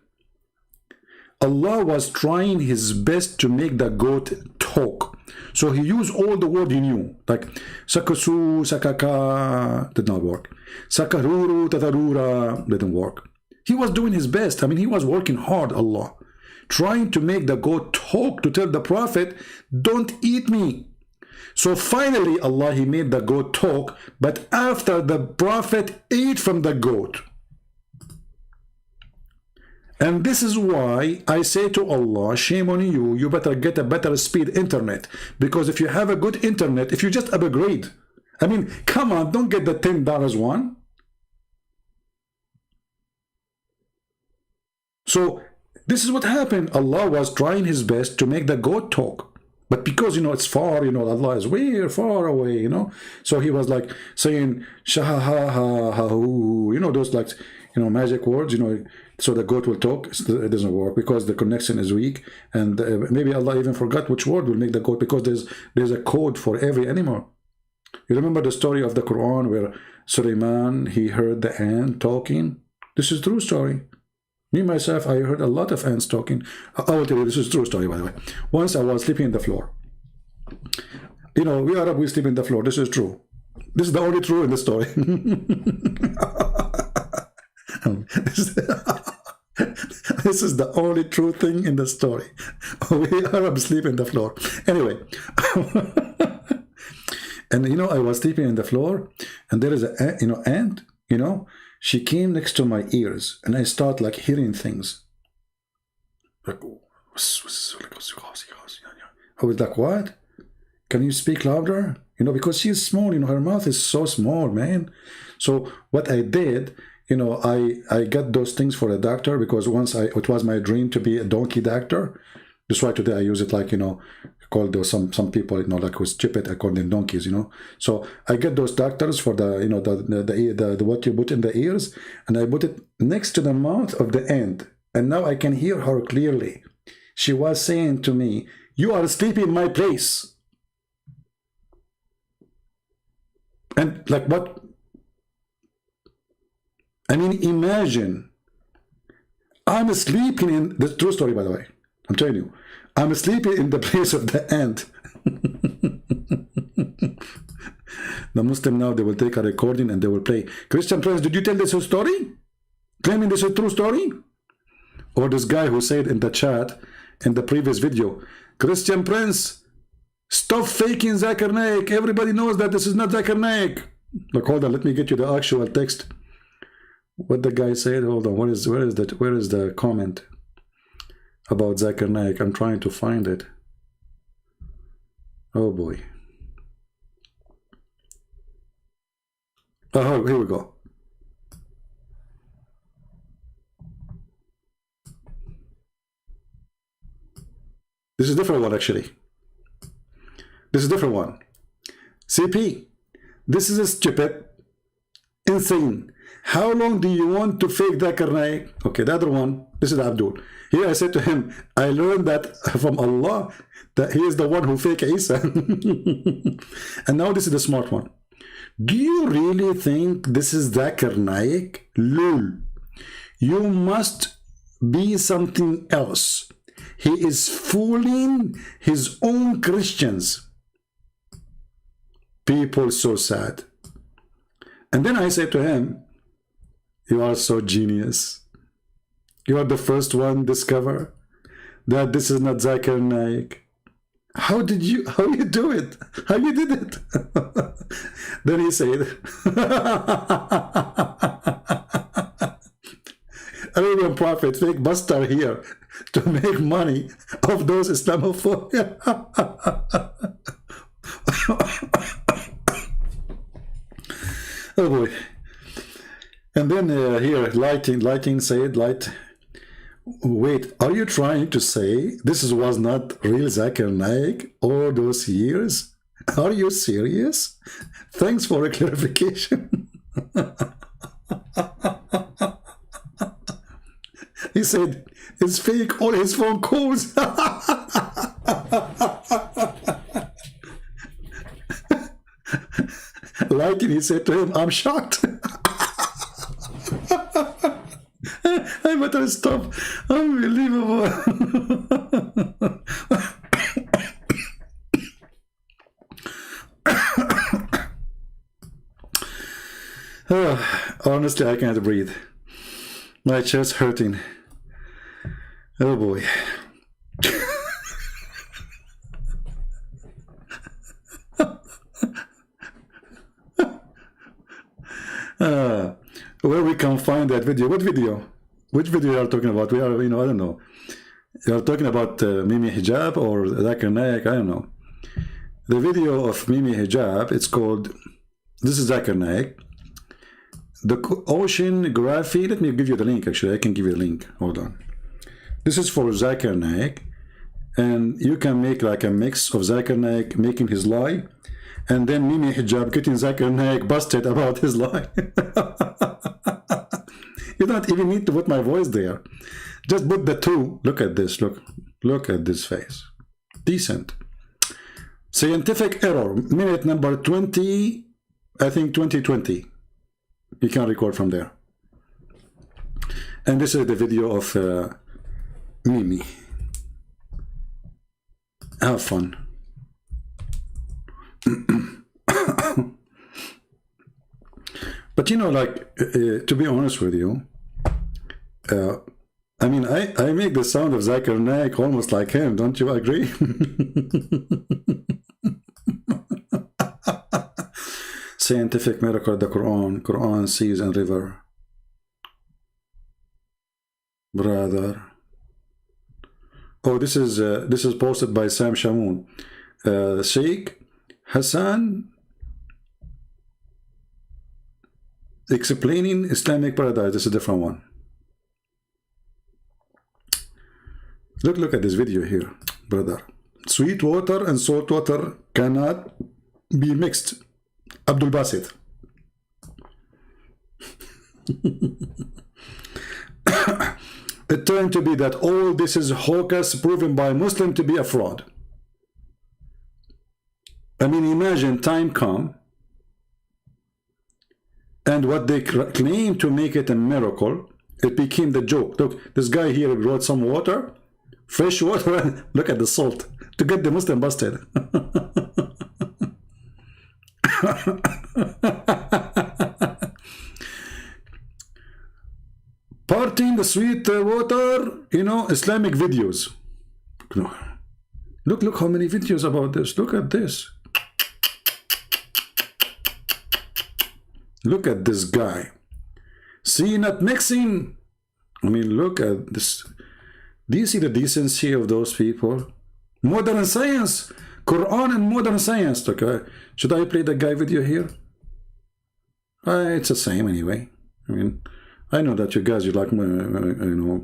Allah was trying his best to make the goat talk. So he used all the word he knew, like sakasu, sakaka, did not work. Sakaruru, tatarura, didn't work. He was doing his best. I mean, he was working hard, Allah, trying to make the goat talk, to tell the prophet, don't eat me. So finally, Allah, he made the goat talk, but after the prophet ate from the goat. And this is why I say to Allah, shame on you, you better get a better speed internet. Because if you have a good internet, if you just upgrade, I mean, come on, don't get the $10 one. So this is what happened. Allah was trying his best to make the goat talk. But because, you know, it's far, you know, Allah is way far away, you know. So he was like saying, shaha-ha-ha-ha-hoo, you know, those like, you know, magic words, you know, so the goat will talk. It doesn't work because the connection is weak. And maybe Allah even forgot which word will make the goat, because there's a code for every animal. You remember the story of the Quran where Sulaiman, he heard the ant talking? This is a true story. Me, myself, I heard a lot of ants talking. I will tell you, this is a true story, by the way. Once I was sleeping on the floor. You know, we Arab, we sleep in the floor. This is true. This is the only true in the story. This is the only true thing in the story. We Arabs sleep in the floor. Anyway. And, you know, I was sleeping in the floor, and there is a, you know, ant, you know, she came next to my ears, and I start like hearing things. Like, I was like, what? Can you speak louder? You know, because she's small, you know, her mouth is so small, man. So what I did, you know, I got those things for a doctor, because once it was my dream to be a donkey doctor. That's why today I use it, like, you know, called those some people, you know, like who's stupid, I call them donkeys, you know. So I get those doctors for the, you know, the what you put in the ears, and I put it next to the mouth of the ant, and now I can hear her clearly. She was saying to me, "You are sleeping in my place." And like what? I mean, imagine. I'm sleeping in the true story, by the way. I'm telling you, I'm sleeping in the place of the ant. The Muslim now, they will take a recording and they will play. Christian Prince, did you tell this story? Claiming this is a true story? Or this guy who said in the chat in the previous video, Christian Prince, stop faking Zakir Naik. Everybody knows that this is not Zakir Naik. Look, hold on, let me get you the actual text. What the guy said. Hold on, where is the comment about Zakir Naik? I'm trying to find it. Oh boy. Oh, here we go. This is a different one, actually. This is a different one. CP, this is a stupid, insane. How long do you want to fake Zakir Naik? Okay, the other one, this is Abdul. Here I said to him, I learned that from Allah, that he is the one who fake Isa. And now this is the smart one. Do you really think this is Zakir Naik? Lul. You must be something else. He is fooling his own Christians. People so sad. And then I said to him, you are so genius. You are the first one discover that this is not Zakir Naik. How you do it? How you did it? Then he said, Arabian prophet, fake buster here to make money of those Islamophobia. Oh boy. And then here, lighting said, wait, are you trying to say this was not real Zakir Naik all those years? Are you serious? Thanks for a clarification. He said, it's fake, all his phone calls. Lighting, he said to him, I'm shocked. I better stop. Unbelievable. Honestly, I can't breathe. My chest hurting. Oh boy. Where we can find that video? What video? Which video you are talking about? We are, I don't know. You are talking about Mimi Hijab or Zakir Naik? I don't know. The video of Mimi Hijab, it's called, this is Zakir Naik. The oceanography, let me give you the link actually. I can give you the link. Hold on. This is for Zakir Naik. And you can make like a mix of Zakir Naik making his lie. And then Mimi Hijab getting Zakir Naik busted about his lie. You don't even need to put my voice there. Just put the two. Look at this. Look at this face. Decent. Scientific error. Minute number 20. I think 2020. You can record from there. And this is the video of Mimi. Have fun. But like, to be honest with you, I mean, I make the sound of Zakir Naik almost like him. Don't you agree? Scientific miracle, the Quran, seas and river. Brother. Oh, this is posted by Sam Shamoun. Sheikh Hassan explaining Islamic paradise. This is a different one. Look at this video here, brother. Sweet water and salt water cannot be mixed. Abdul Basit. It turned to be that all this is hocus proven by Muslim to be a fraud. I mean, imagine time come and what they claim to make it a miracle, it became the joke. Look, this guy here brought some water, fresh water, look at the salt, to get the Muslim busted. Parting the sweet water, Islamic videos. Look how many videos about this. Look at this. Look at this guy. See, not mixing. I mean, look at this. Do you see the decency of those people? Modern science. Quran and modern science. Okay. Should I play the guy video here? It's the same anyway. I mean, I know that you guys, you like,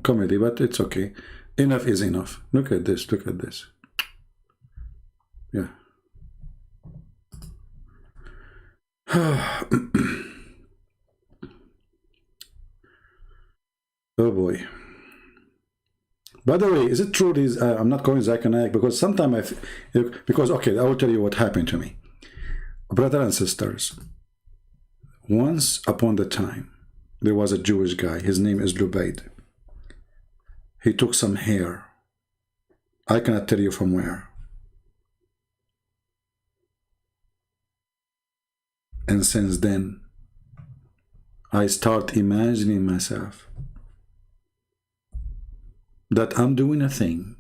comedy, but it's okay. Enough is enough. Look at this. Look at this. Yeah. Oh boy. By the way, is it true these I'm not calling Zakir Naik because sometimes okay, I will tell you what happened to me. Brothers and sisters, once upon the time, there was a Jewish guy. His name is Lubaid. He took some hair. I cannot tell you from where. And since then, I start imagining myself that I'm doing a thing,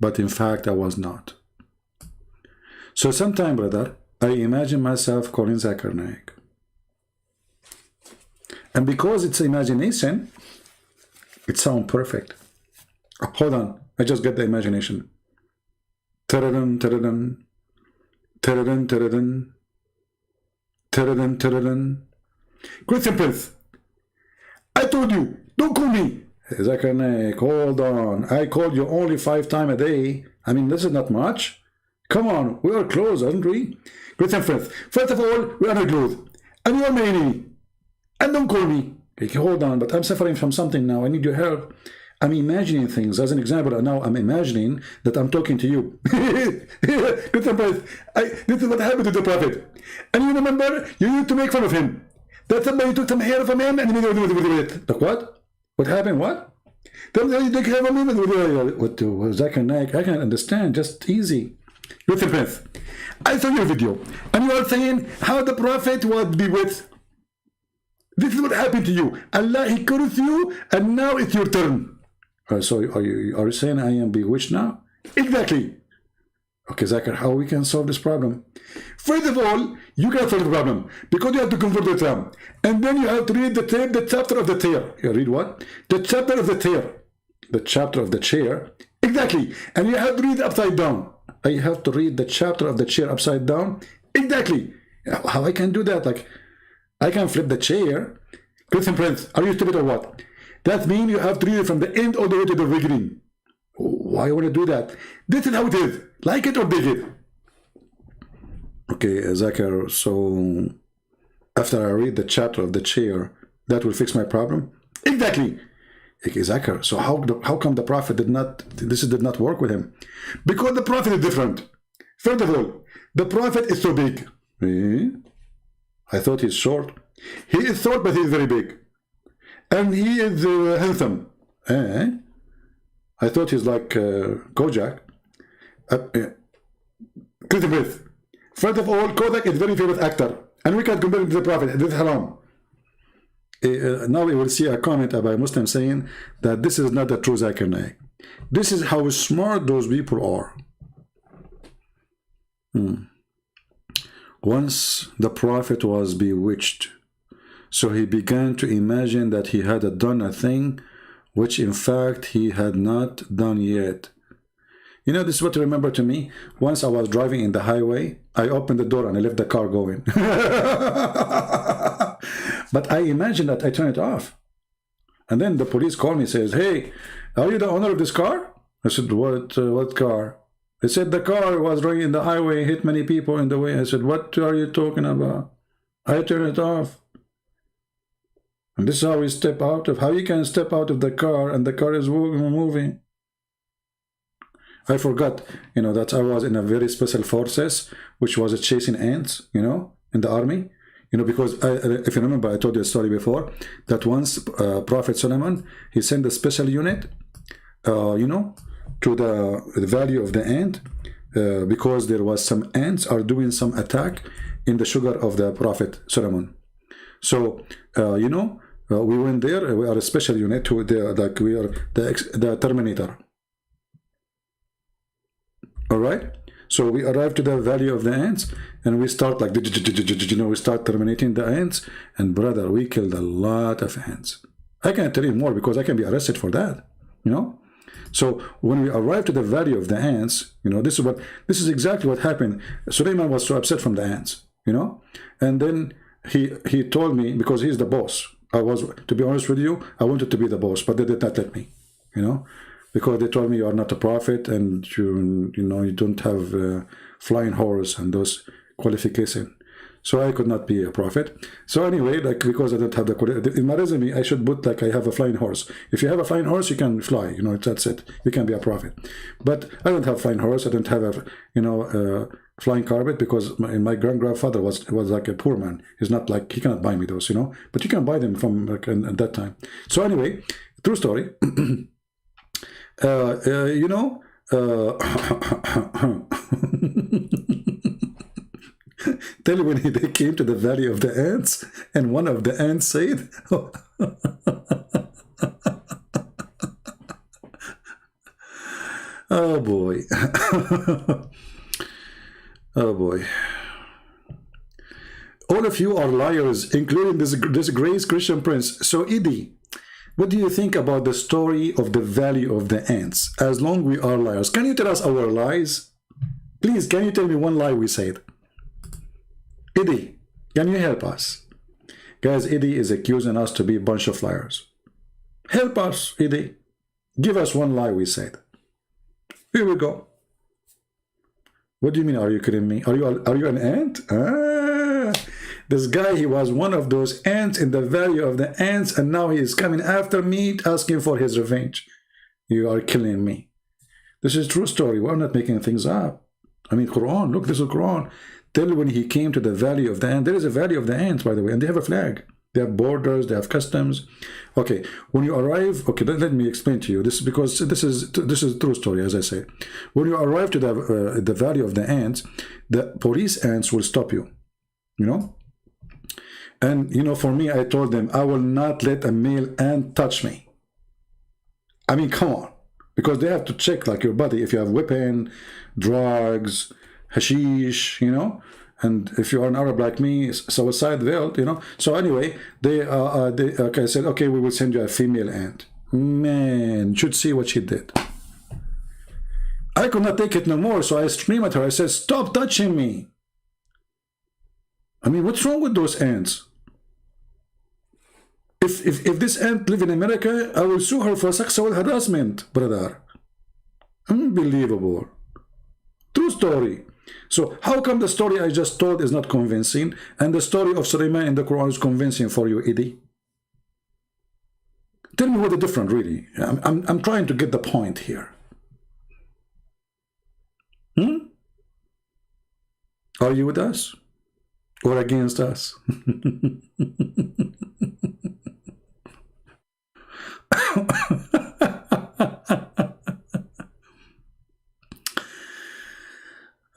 but in fact I was not. So sometime, brother, I imagine myself calling Zakir Naik. And because it's imagination, it sounds perfect. Hold on, I just get the imagination. Taradan, taradan, taradan, taradan, taradan, taradan. Christian Prince, I told you, don't call me. Zakir Naik, hold on. I called you only 5 times a day. I mean, this is not much. Come on, we are close, aren't we? Christian Prince, first of all, we are not close. And you are my enemy. And don't call me. Okay, hold on, but I'm suffering from something now. I need your help. I'm imagining things. As an example, now I'm imagining that I'm talking to you. Christian Prince, this is what happened to the Prophet. And you remember, you used to make fun of him. That somebody took some hair from him and he made it. Like what? What happened? What? Somebody took hair from him and what? Zakir Naik, I can't understand. Just easy. Christian Prince, I saw your video and you are saying how the Prophet would be with. This is what happened to you. Allah, He cursed you, and now it's your turn. So are you saying I am bewitched now? Exactly. Okay, Zakir, how we can solve this problem? First of all, you can solve the problem because you have to convert the Islam, and then you have to read the chapter of the chair. You read what? The chapter of the chair. The chapter of the chair. Exactly. And you have to read upside down. I have to read the chapter of the chair upside down. Exactly. How I can do that? Like, I can flip the chair. Christian Prince, are you stupid or what? That means you have to read it from the end all the way to the beginning. Why you want to do that? This is how it is. Like it or dig it. Okay, Zakir, so after I read the chapter of the chair, that will fix my problem? Exactly. Okay, Zakir, so how come the Prophet did not work with him? Because the Prophet is different. First of all, the Prophet is so big. I thought he's short. He is short, but he is very big. And he is handsome. I thought he's like Kojak. Christian Prince. First of all, Kodak is very famous actor. And we can compare him to the Prophet. This is haram. Now we will see a comment by a Muslim saying that this is not the true Zakir Naik. This is how smart those people are. Once the Prophet was bewitched, so he began to imagine that he had done a thing which in fact he had not done yet. You know, this is what remember to me. Once I was driving in the highway, I opened the door and I left the car going. But I imagined that I turned it off. And then the police called me and says, hey, are you the owner of this car? I said, what car? They said the car was running in the highway, hit many people in the way. I said, what are you talking about? I turned it off. And this is how we step out of, how you can step out of the car and the car is moving. I forgot, you know, that I was in a very special forces, which was chasing ants, you know, in the army. You know, because if you remember, I told you a story before, that once Prophet Solomon, he sent a special unit, you know, to the valley of the ant, because there was some ants are doing some attack in the sugar of the Prophet Solomon. So, you know, we went there, we are a special unit, we are the Terminator. All right? So we arrived to the valley of the ants, and we start like, you know, we start terminating the ants, and brother, we killed a lot of ants. I can't tell you more because I can be arrested for that, you know. So when we arrived to the valley of the ants, you know, this is exactly what happened. Suleiman was so upset from the ants, you know, and then he told me, because he's the boss. To be honest with you, I wanted to be the boss, but they did not let me, you know. Because they told me you are not a prophet and you know you don't have flying horse and those qualifications, so I could not be a prophet. So anyway, like, because I don't have in my resume, I should put like I have a flying horse. If you have a flying horse, you can fly. You know, that's it. You can be a prophet. But I don't have flying horse. I don't have a flying carpet, because my grandfather was like a poor man. He's not like, he cannot buy me those, you know, but you can buy them from like at that time. So anyway, true story. You know, tell you when they came to the valley of the ants, and one of the ants said, oh boy. Oh boy. All of you are liars, including this great Christian prince. So Edie, what do you think about the story of the valley of the ants? As long we are liars, can you tell us our lies? Please, can you tell me one lie we said? Edie, can you help us? Guys, Edie is accusing us to be a bunch of liars. Help us, Edie. Give us one lie we said. Here we go. What do you mean, are you kidding me? Are you an ant? Ah, this guy, he was one of those ants in the valley of the ants, and now he is coming after me, asking for his revenge. You are killing me. This is a true story. We're not making things up. I mean, Quran. Look, this is Quran. Tell when he came to the valley of the ants. There is a valley of the ants, by the way, and they have a flag. They have borders, they have customs. Okay, when you arrive, okay, let me explain to you. This is because this is a true story, as I say. When you arrive to the valley of the ants, the police ants will stop you, you know. And you know, for me, I told them I will not let a male ant touch me. I mean, come on, because they have to check like your body if you have weapon, drugs, hashish, you know. And if you are an Arab like me, suicide veiled, you know. So anyway, they okay, said, okay, we will send you a female ant. Man, you should see what she did. I could not take it no more, so I screamed at her. I said, stop touching me. I mean, what's wrong with those ants? If this ant live in America, I will sue her for sexual harassment, brother. Unbelievable. True story. So how come the story I just told is not convincing, and the story of Sulaiman in the Quran is convincing for you, Edie? Tell me what the difference really. I'm trying to get the point here. Are you with us or against us?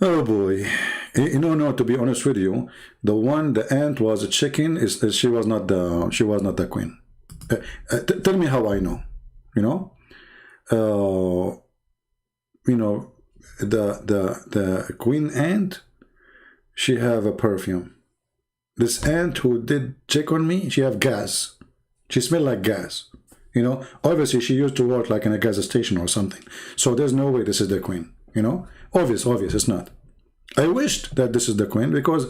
Oh boy. You know, no, to be honest with you, the ant was a chicken, she was not the queen. Tell me how I know. You know? You know, the queen ant, she have a perfume. This ant who did check on me, she have gas. She smell like gas. You know, obviously she used to work like in a gas station or something. So there's no way this is the queen, you know? Obvious, it's not. I wished that this is the queen, because,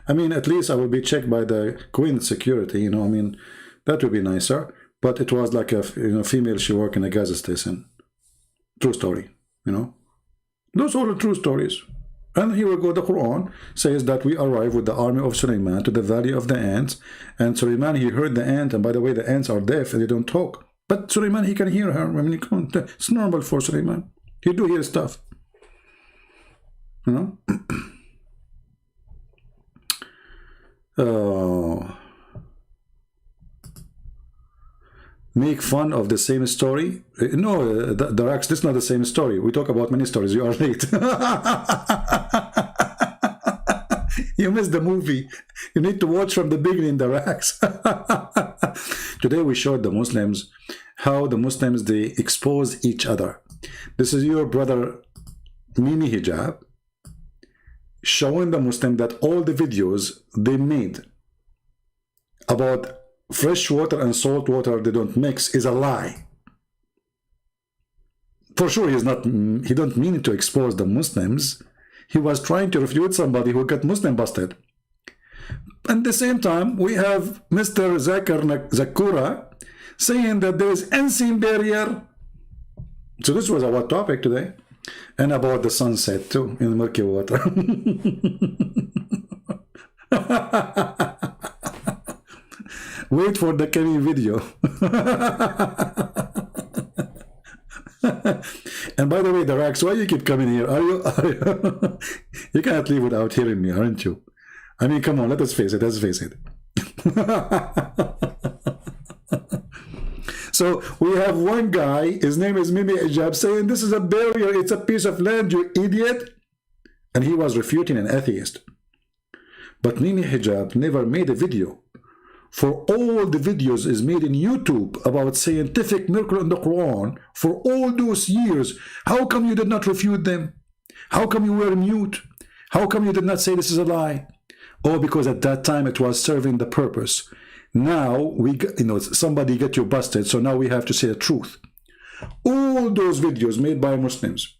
I mean, at least I would be checked by the queen security, you know, I mean, that would be nicer. But it was like a, you know, female, she worked in a gas station. True story, you know. Those are the true stories. And here we go, the Quran says that we arrive with the army of Sulaiman to the valley of the ants. And Sulaiman, he heard the ant, and by the way, the ants are deaf and they don't talk. But Sulaiman, he can hear her. I mean, it's normal for Sulaiman. He do hear stuff. You know? Make fun of the same story? No, this is not the same story. We talk about many stories. You are late. You missed the movie. You need to watch from the beginning, the racks. Today we showed the Muslims how the Muslims, they expose each other. This is your brother Mimi Hijab showing the Muslim that all the videos they made about fresh water and salt water they don't mix is a lie. For sure, he don't mean to expose the Muslims. He was trying to refute somebody who got Muslim busted. At the same time, we have Mr. Zakir saying that there is unseen barrier. So this was our topic today. And about the sunset too, in the murky water. Wait for the coming video. And by the way, the Rax, why you keep coming here? Are you you can't leave without hearing me, aren't you? I mean, come on, let us face it. Let's face it. So we have one guy, his name is Mimi Hijab, saying this is a barrier, it's a piece of land, you idiot. And he was refuting an atheist. But Mimi Hijab never made a video. For all the videos is made in YouTube about scientific miracle in the Quran for all those years. How come you did not refute them? How come you were mute? How come you did not say this is a lie? Oh, because at that time it was serving the purpose. Now we, somebody get you busted, so now we have to say the truth. All those videos made by Muslims,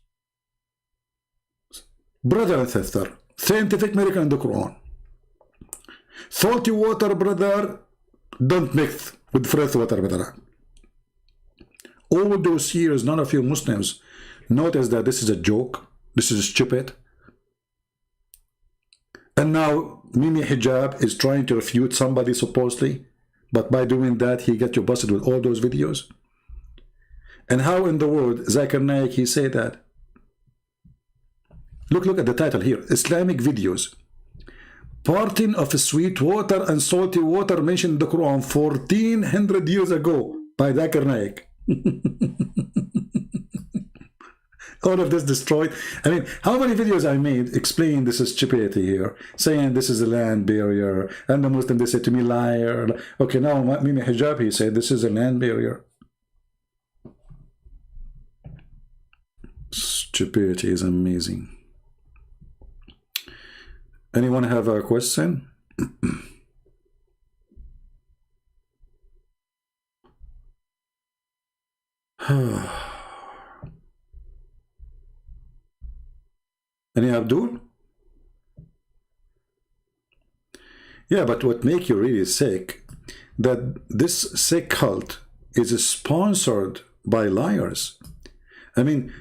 brother and sister, scientific miracle in the Quran, salty water, brother, don't mix with fresh water, brother. All those years, none of you Muslims notice that this is a joke, this is stupid. And now Mimi Hijab is trying to refute somebody supposedly, but by doing that he got you busted with all those videos. And how in the world Zakir Naik he say that? Look at the title here, Islamic videos. Parting of sweet water and salty water mentioned in the Quran 1400 years ago by Zakir Naik. All of this destroyed. I mean, how many videos I made explaining this is stupidity here, saying this is a land barrier, and the Muslim they said to me liar. Okay, now Mimi Hijab he said this is a land barrier. Stupidity is amazing. Anyone have a question? Any Abdul? Yeah, but what makes you really sick, that this sick cult is sponsored by liars. I mean,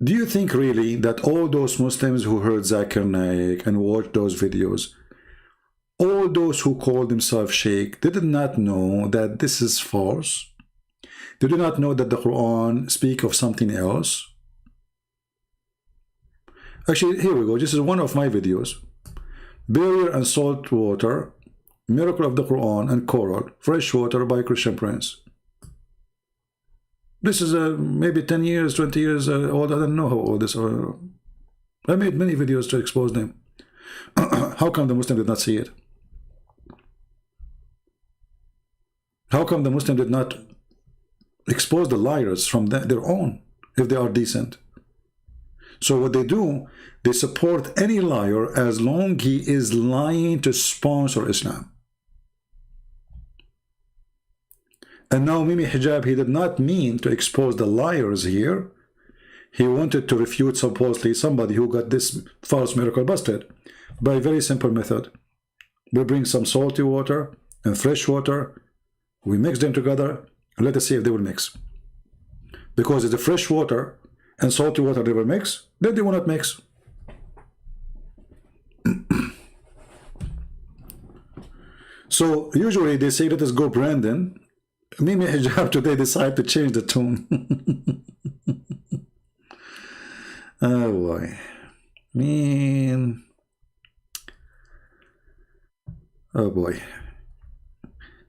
do you think really that all those Muslims who heard Zakir Naik and watched those videos, all those who call themselves Sheikh, they did not know that this is false? They do not know that the Quran speaks of something else? Actually, here we go. This is one of my videos. Barrier and salt water, miracle of the Quran and coral, fresh water by Christian Prince. This is maybe 10 years, 20 years old. I don't know how old this is. I made many videos to expose them. How come the Muslim did not see it? How come the Muslim did not expose the liars from their own, if they are decent? So what they do, they support any liar as long he is lying to sponsor Islam. And now Mimi Hijab, he did not mean to expose the liars here. He wanted to refute supposedly somebody who got this false miracle busted by a very simple method. We bring some salty water and fresh water, we mix them together, and let us see if they will mix. Because if the fresh water and salty water they will mix, then they will not mix. So usually they say, let us go Brandon. Mimi Hijab today decided to change the tune. Oh boy. Man. Oh boy.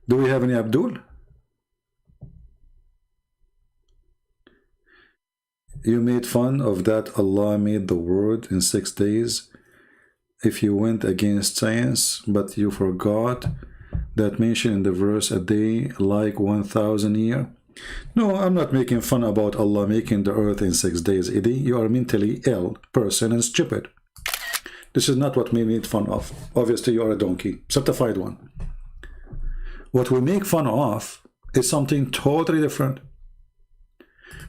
Do we have any Abdul? You made fun of that Allah made the world in 6 days if you went against science, but you forgot that mention in the verse a day like 1,000 years. No, I'm not making fun about Allah making the earth in 6 days, Eddie. You are a mentally ill person and stupid. This is not what we made fun of. Obviously, you are a donkey, certified one. What we make fun of is something totally different.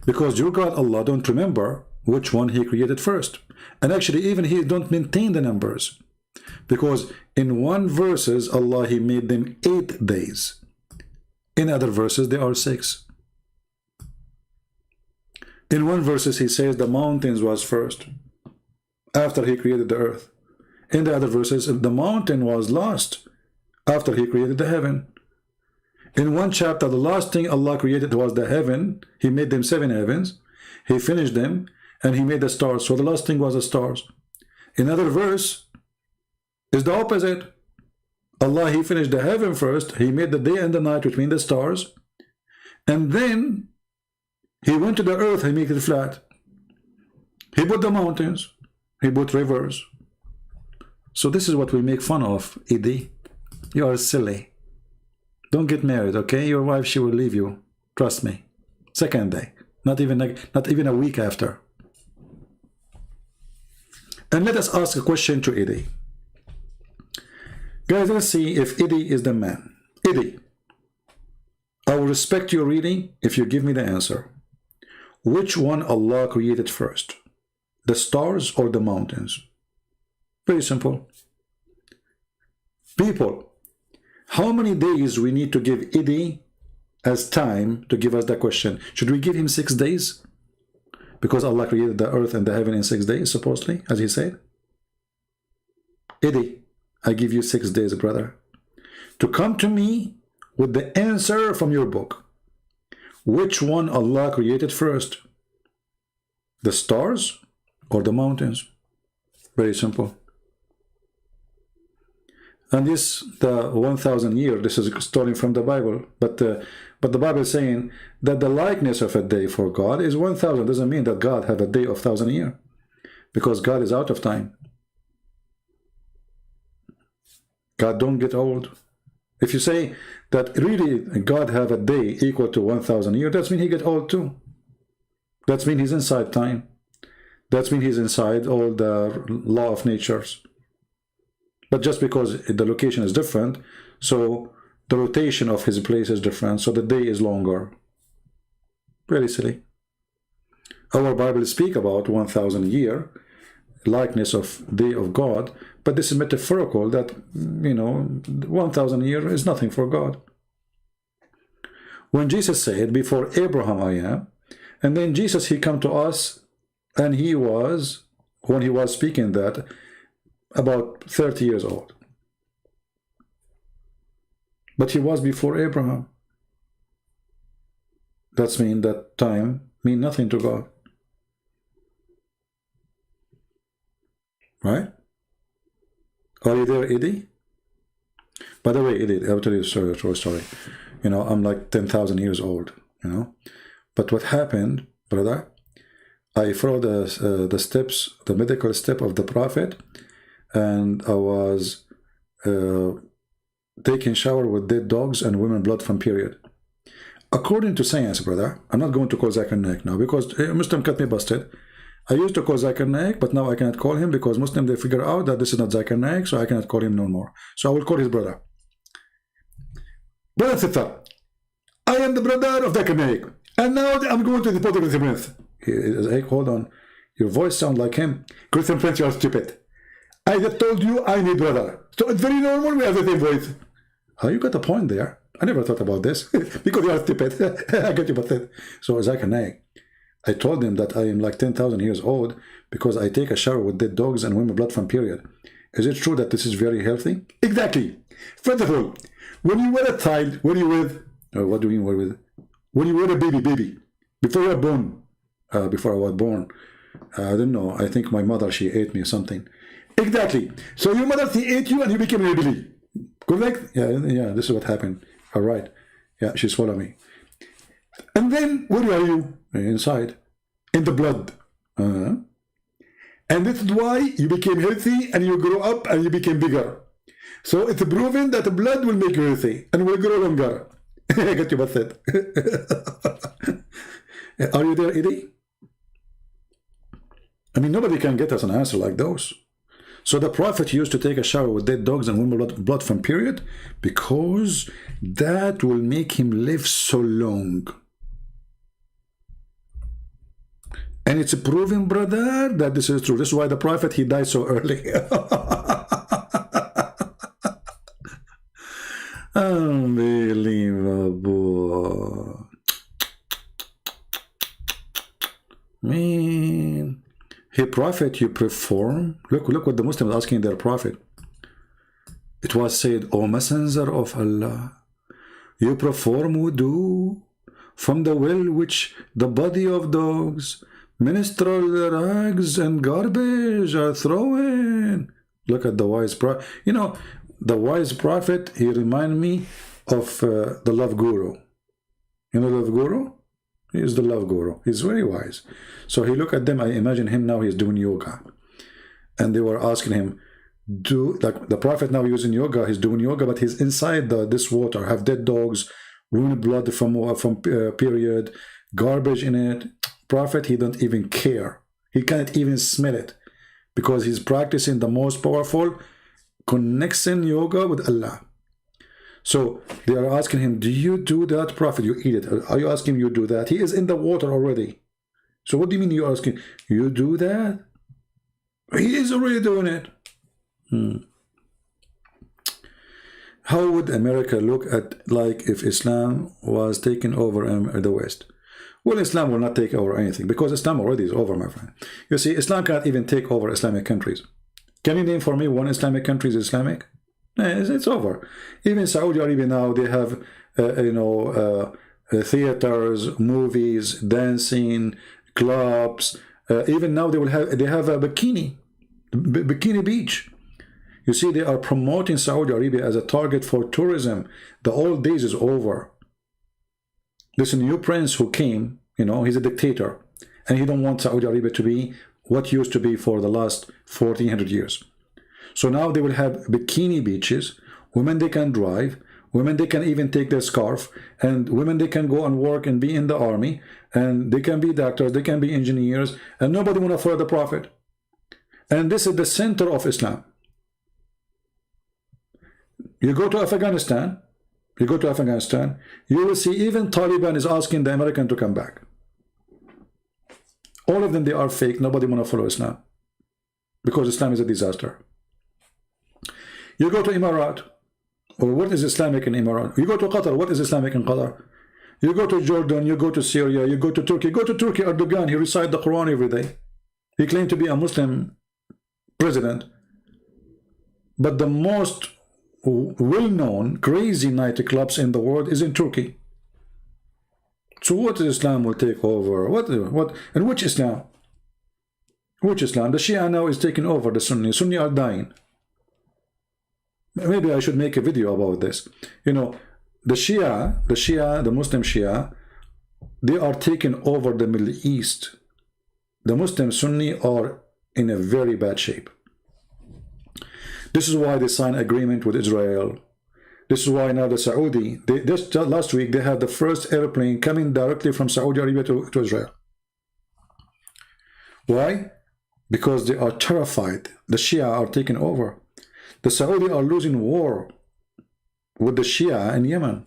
Because your God Allah don't remember which one he created first. And actually even he don't maintain the numbers. Because in one verses Allah he made them 8 days. In other verses they are 6. In one verses he says the mountains was first, after he created the earth. In the other verses the mountain was last, after he created the heaven. In one chapter, the last thing Allah created was the heaven. He made them 7 heavens. He finished them. and he made the stars. So the last thing was the stars. Another verse is the opposite. Allah, he finished the heaven first. He made the day and the night, which mean the stars. And then he went to the earth, he made it flat. He put the mountains. He put rivers. So this is what we make fun of, Idi. You are silly. Don't get married, okay? Your wife, she will leave you. Trust me. Second day. Not even a week after. And let us ask a question to Idi. Guys, let's see if Idi is the man. Idi, I will respect your reading if you give me the answer. Which one Allah created first? The stars or the mountains? Very simple. People, how many days we need to give Idi as time to give us the question? Should we give him 6 days? Because Allah created the earth and the heaven in 6 days, supposedly, as he said. Idi, I give you 6 days, brother, to come to me with the answer from your book. Which one Allah created first? The stars or the mountains? Very simple. And this, the 1,000 year, this is stolen from the Bible, but the Bible is saying that the likeness of a day for God is 1,000. Doesn't mean that God have a day of 1,000 year, because God is out of time. God don't get old. If you say that really God have a day equal to 1,000 years, that means he get old too. That means he's inside time. That means he's inside all the law of natures. But just because the location is different, so the rotation of his place is different, so the day is longer. Very silly. Our Bible speak about 1,000 year likeness of day of God, but this is metaphorical that, 1,000 year is nothing for God. When Jesus said, before Abraham I am, and then Jesus, he come to us, and he was, when he was speaking that, about 30 years old. But he was before Abraham. That means that time mean nothing to God. Right? Are you there, Idi? By the way, Idi, I'll tell you a short story. I'm like 10,000 years old, But what happened, brother, I followed the steps, the medical step of the Prophet, and I was taking shower with dead dogs and women blood from period. According to science, brother, I'm not going to call Zakir Naik now, because Muslim got me busted. I used to call Zakir Naik, but now I cannot call him because Muslim, they figure out that this is not Zakir Naik, so I cannot call him no more. So I will call his brother. Brother Sister, I am the brother of Zakir Naik, and now I'm going to the Christian Prince. Hey, hold on. Your voice sounds like him. Christian Prince, you are stupid. I just told you I need brother. So it's very normal we have the same voice. Oh, you got a point there. I never thought about this. Because you are stupid. I got you, but so Zakir Naik, I told him that I am like 10,000 years old because I take a shower with dead dogs and women blood from period. Is it true that this is very healthy? Exactly. First of all, when you were a child, when you were, what do you mean with? When you were a baby, before you were born, before I was born, I don't know, I think my mother, she ate me or something. Exactly. So your mother, she ate you and you became a baby. Correct? Yeah, this is what happened. All right. Yeah, she swallowed me. And then, where are you? Inside. In the blood. And this is why you became healthy and you grew up and you became bigger. So it's proven that the blood will make you healthy and will grow longer. I got you busted. Are you there, Idi? I mean, nobody can get us an answer like those. So the Prophet used to take a shower with dead dogs and women blood from period because that will make him live so long. And it's proven, brother, that this is true. This is why the Prophet, he died so early. Unbelievable. Man. Hey, Prophet, you perform? Look what the Muslims asking their Prophet. It was said, O Messenger of Allah, you perform wudu from the well which the body of dogs, Ministerial rags and garbage are throwing. Look at the wise prophet. You know, the wise prophet, he reminded me of the love guru. You know the love guru? He is the love guru. He's very wise. So he looked at them. I imagine him now, he's doing yoga. And they were asking him, like the prophet now using yoga, he's doing yoga, but he's inside this water, have dead dogs, ruined blood from period, garbage in it. Prophet, he don't even care. He can't even smell it because he's practicing the most powerful connection yoga with Allah. So they are asking him, do you do that, Prophet? You eat it. Are you asking him you do that? He is in the water already. So what do you mean you're asking? You do that? He is already doing it. How would America look at like if Islam was taking over the West? Well, Islam will not take over anything because Islam already is over, my friend. You see, Islam can't even take over Islamic countries. Can you name for me one Islamic country is Islamic? It's over. Even Saudi Arabia now, they have theaters, movies, dancing, clubs. Even now they have a bikini beach. You see, they are promoting Saudi Arabia as a target for tourism. The old days is over. This new prince who came, he's a dictator, and he don't want Saudi Arabia to be what used to be for the last 1400 years. So now they will have bikini beaches. Women, they can drive. Women, they can even take their scarf, and women, they can go and work and be in the army, and they can be doctors, they can be engineers, and nobody want to follow the Prophet. And this is the center of Islam. You go to Afghanistan, you will see even Taliban is asking the American to come back. All of them, they are fake. Nobody want to follow Islam because Islam is a disaster. You go to Emirat, or what is Islamic in Emirat? You go to Qatar, what is Islamic in Qatar? You go to Jordan, you go to Syria, you go to Turkey. Go to Turkey, Erdogan, he recites the Quran every day. He claimed to be a Muslim president. But the most well-known crazy nightclubs in the world is in Turkey. So what Islam will take over? What and which Islam? Which Islam? The Shia now is taking over the Sunni. Sunni are dying. Maybe I should make a video about this. The Muslim Shia, they are taking over the Middle East. The Muslim Sunni are in a very bad shape. This is why they signed agreement with Israel. This is why now the Saudi, just last week, they had the first airplane coming directly from Saudi Arabia to Israel. Why? Because they are terrified. The Shia are taking over. The Saudi are losing war with the Shia in Yemen.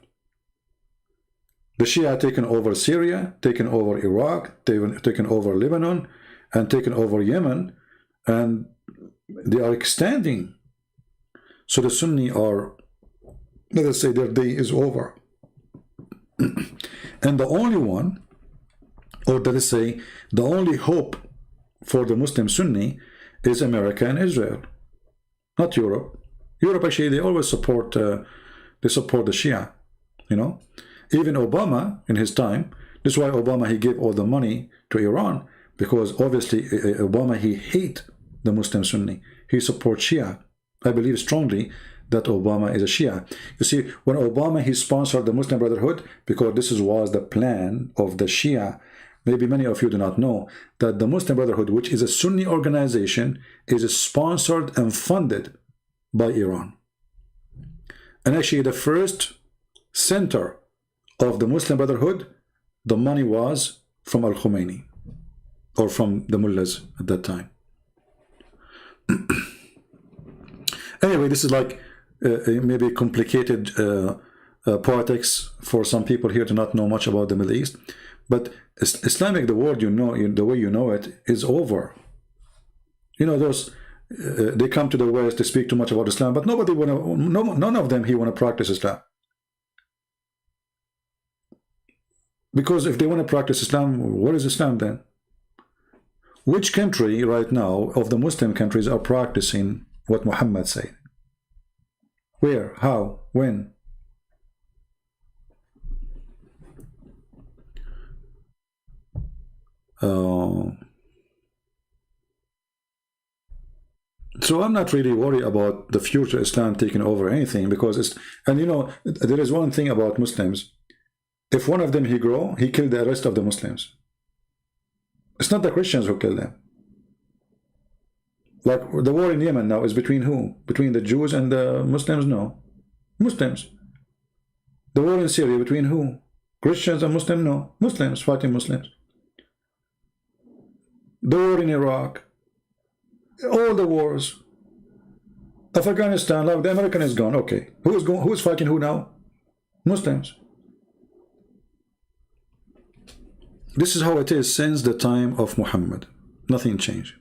The Shia taken over Syria, taken over Iraq, taken over Lebanon, and taken over Yemen, and they are extending. So the Sunni are, let us say, their day is over. And the only one, or let us say, the only hope for the Muslim Sunni is America and Israel, not Europe. Europe, actually, they always support, the Shia, Even Obama, in his time, this is why Obama, he gave all the money to Iran, because obviously Obama, he hate the Muslim Sunni. He supports Shia. I believe strongly that Obama is a Shia. You see, when Obama, he sponsored the Muslim Brotherhood, because this was the plan of the Shia. Maybe many of you do not know that the Muslim Brotherhood, which is a Sunni organization, is sponsored and funded by Iran. And actually, the first center of the Muslim Brotherhood, the money was from Al-Khomeini, or from the mullahs at that time. Anyway, this is like maybe complicated politics for some people here to not know much about the Middle East. But Islamic, the word the way you know it, is over. Those they come to the West, they speak too much about Islam, but none of them here want to practice Islam. Because if they want to practice Islam, what is Islam then? Which country right now of the Muslim countries are practicing what Muhammad said? Where? How? When? So I'm not really worried about the future Islam taking over anything, because it's, and you know, there is one thing about Muslims. If one of them he grow, he killed the rest of the Muslims. It's not the Christians who kill them. Like the war in Yemen now is between who? Between the Jews and the Muslims? No. Muslims. The war in Syria between who? Christians and Muslims? No. Muslims fighting Muslims. The war in Iraq. All the wars. Afghanistan, like the American is gone. Okay. Who's fighting who now? Muslims. This is how it is since the time of Muhammad. Nothing changed.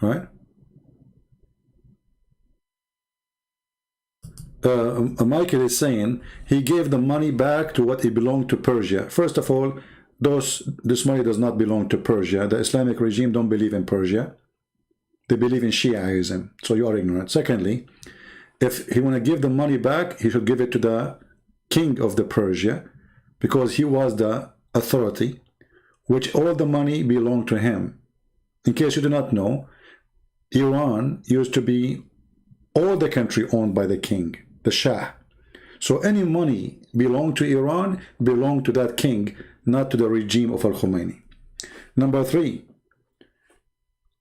Right? Michael is saying he gave the money back to what it belonged to Persia. First of all, this money does not belong to Persia. The Islamic regime don't believe in Persia. They believe in Shiaism. So you are ignorant. Secondly, if he want to give the money back, he should give it to the king of the Persia, because he was the authority, which all the money belonged to him. In case you do not know, Iran used to be all the country owned by the king, the Shah. So any money belonged to Iran belonged to that king, not to the regime of Al-Khomeini. Number 3,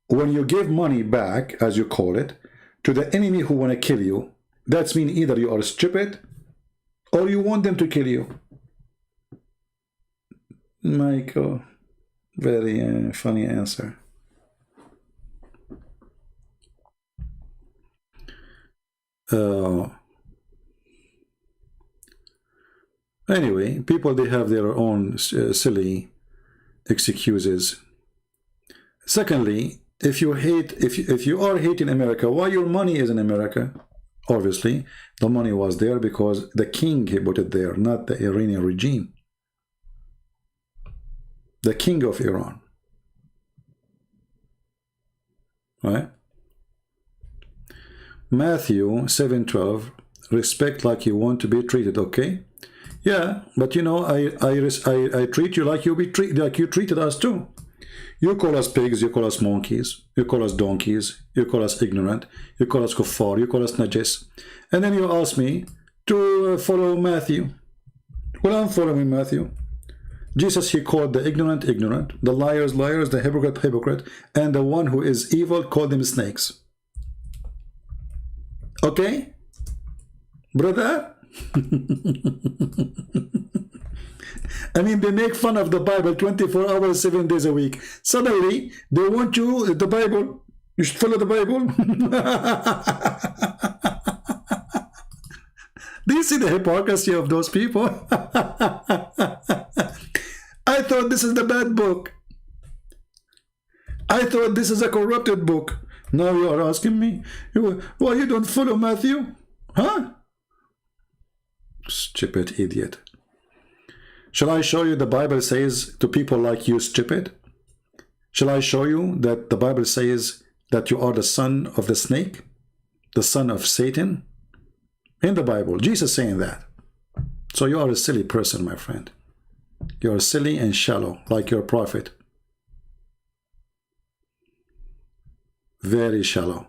when you give money back, as you call it, to the enemy who want to kill you, that's mean either you are stupid or you want them to kill you. Michael, very funny answer. Anyway, people, they have their own silly excuses. Secondly, if you hate, if you are hating America, why your money is in America? Obviously, the money was there because the king he put it there, not the Iranian regime. The king of Iran. Right? Matthew 7:12, respect like you want to be treated. Okay, yeah, but you know, I treat you like you treated us too. You call us pigs, you call us monkeys, you call us donkeys, you call us ignorant, you call us kuffar, you call us najis, and then you ask me to follow Matthew. Well, I'm following Matthew. Jesus, he called the ignorant, ignorant, the liars, liars, the hypocrite, hypocrite, and the one who is evil, called them snakes. Okay? Brother? I mean, they make fun of the Bible 24 hours, 7 days a week. Suddenly, they want you, the Bible, you should follow the Bible. Do you see the hypocrisy of those people? I thought this is the bad book. I thought this is a corrupted book. Now you are asking me, why you don't follow Matthew? Huh? Stupid idiot. Shall I show you the Bible says to people like you, stupid? Shall I show you that the Bible says that you are the son of the snake? The son of Satan? In the Bible, Jesus saying that. So you are a silly person, my friend. You are silly and shallow, like your prophet. Very shallow.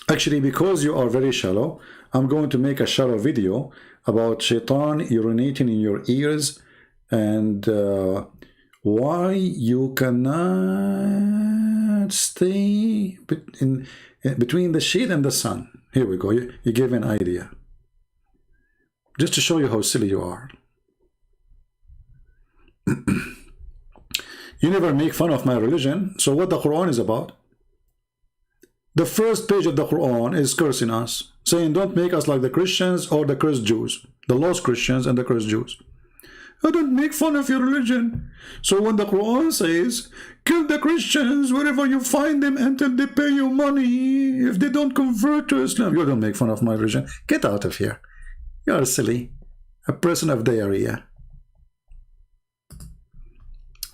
Actually, because you are very shallow, I'm going to make a shallow video about shaitan urinating in your ears and why you cannot stay between the shade and the sun. Here we go. You gave me an idea. Just to show you how silly you are. You never make fun of my religion, so what the Quran is about? The first page of the Quran is cursing us, saying don't make us like the Christians or the cursed Jews, the lost Christians and the cursed Jews. I don't make fun of your religion. So when the Quran says, kill the Christians wherever you find them until they pay you money, if they don't convert to Islam, you don't make fun of my religion. Get out of here. You are silly. A person of diarrhea.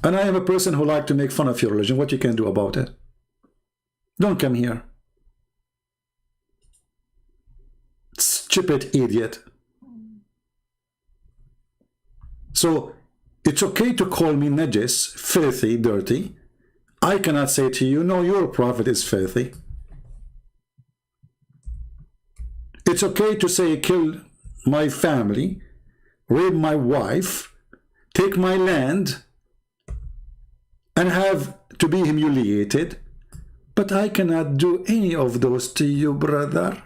And I am a person who like to make fun of your religion. What you can do about it? Don't come here. Stupid idiot. So it's okay to call me najis, filthy, dirty. I cannot say to you, no, your prophet is filthy. It's okay to say kill my family, rape my wife, take my land, and have to be humiliated. But I cannot do any of those to you, brother.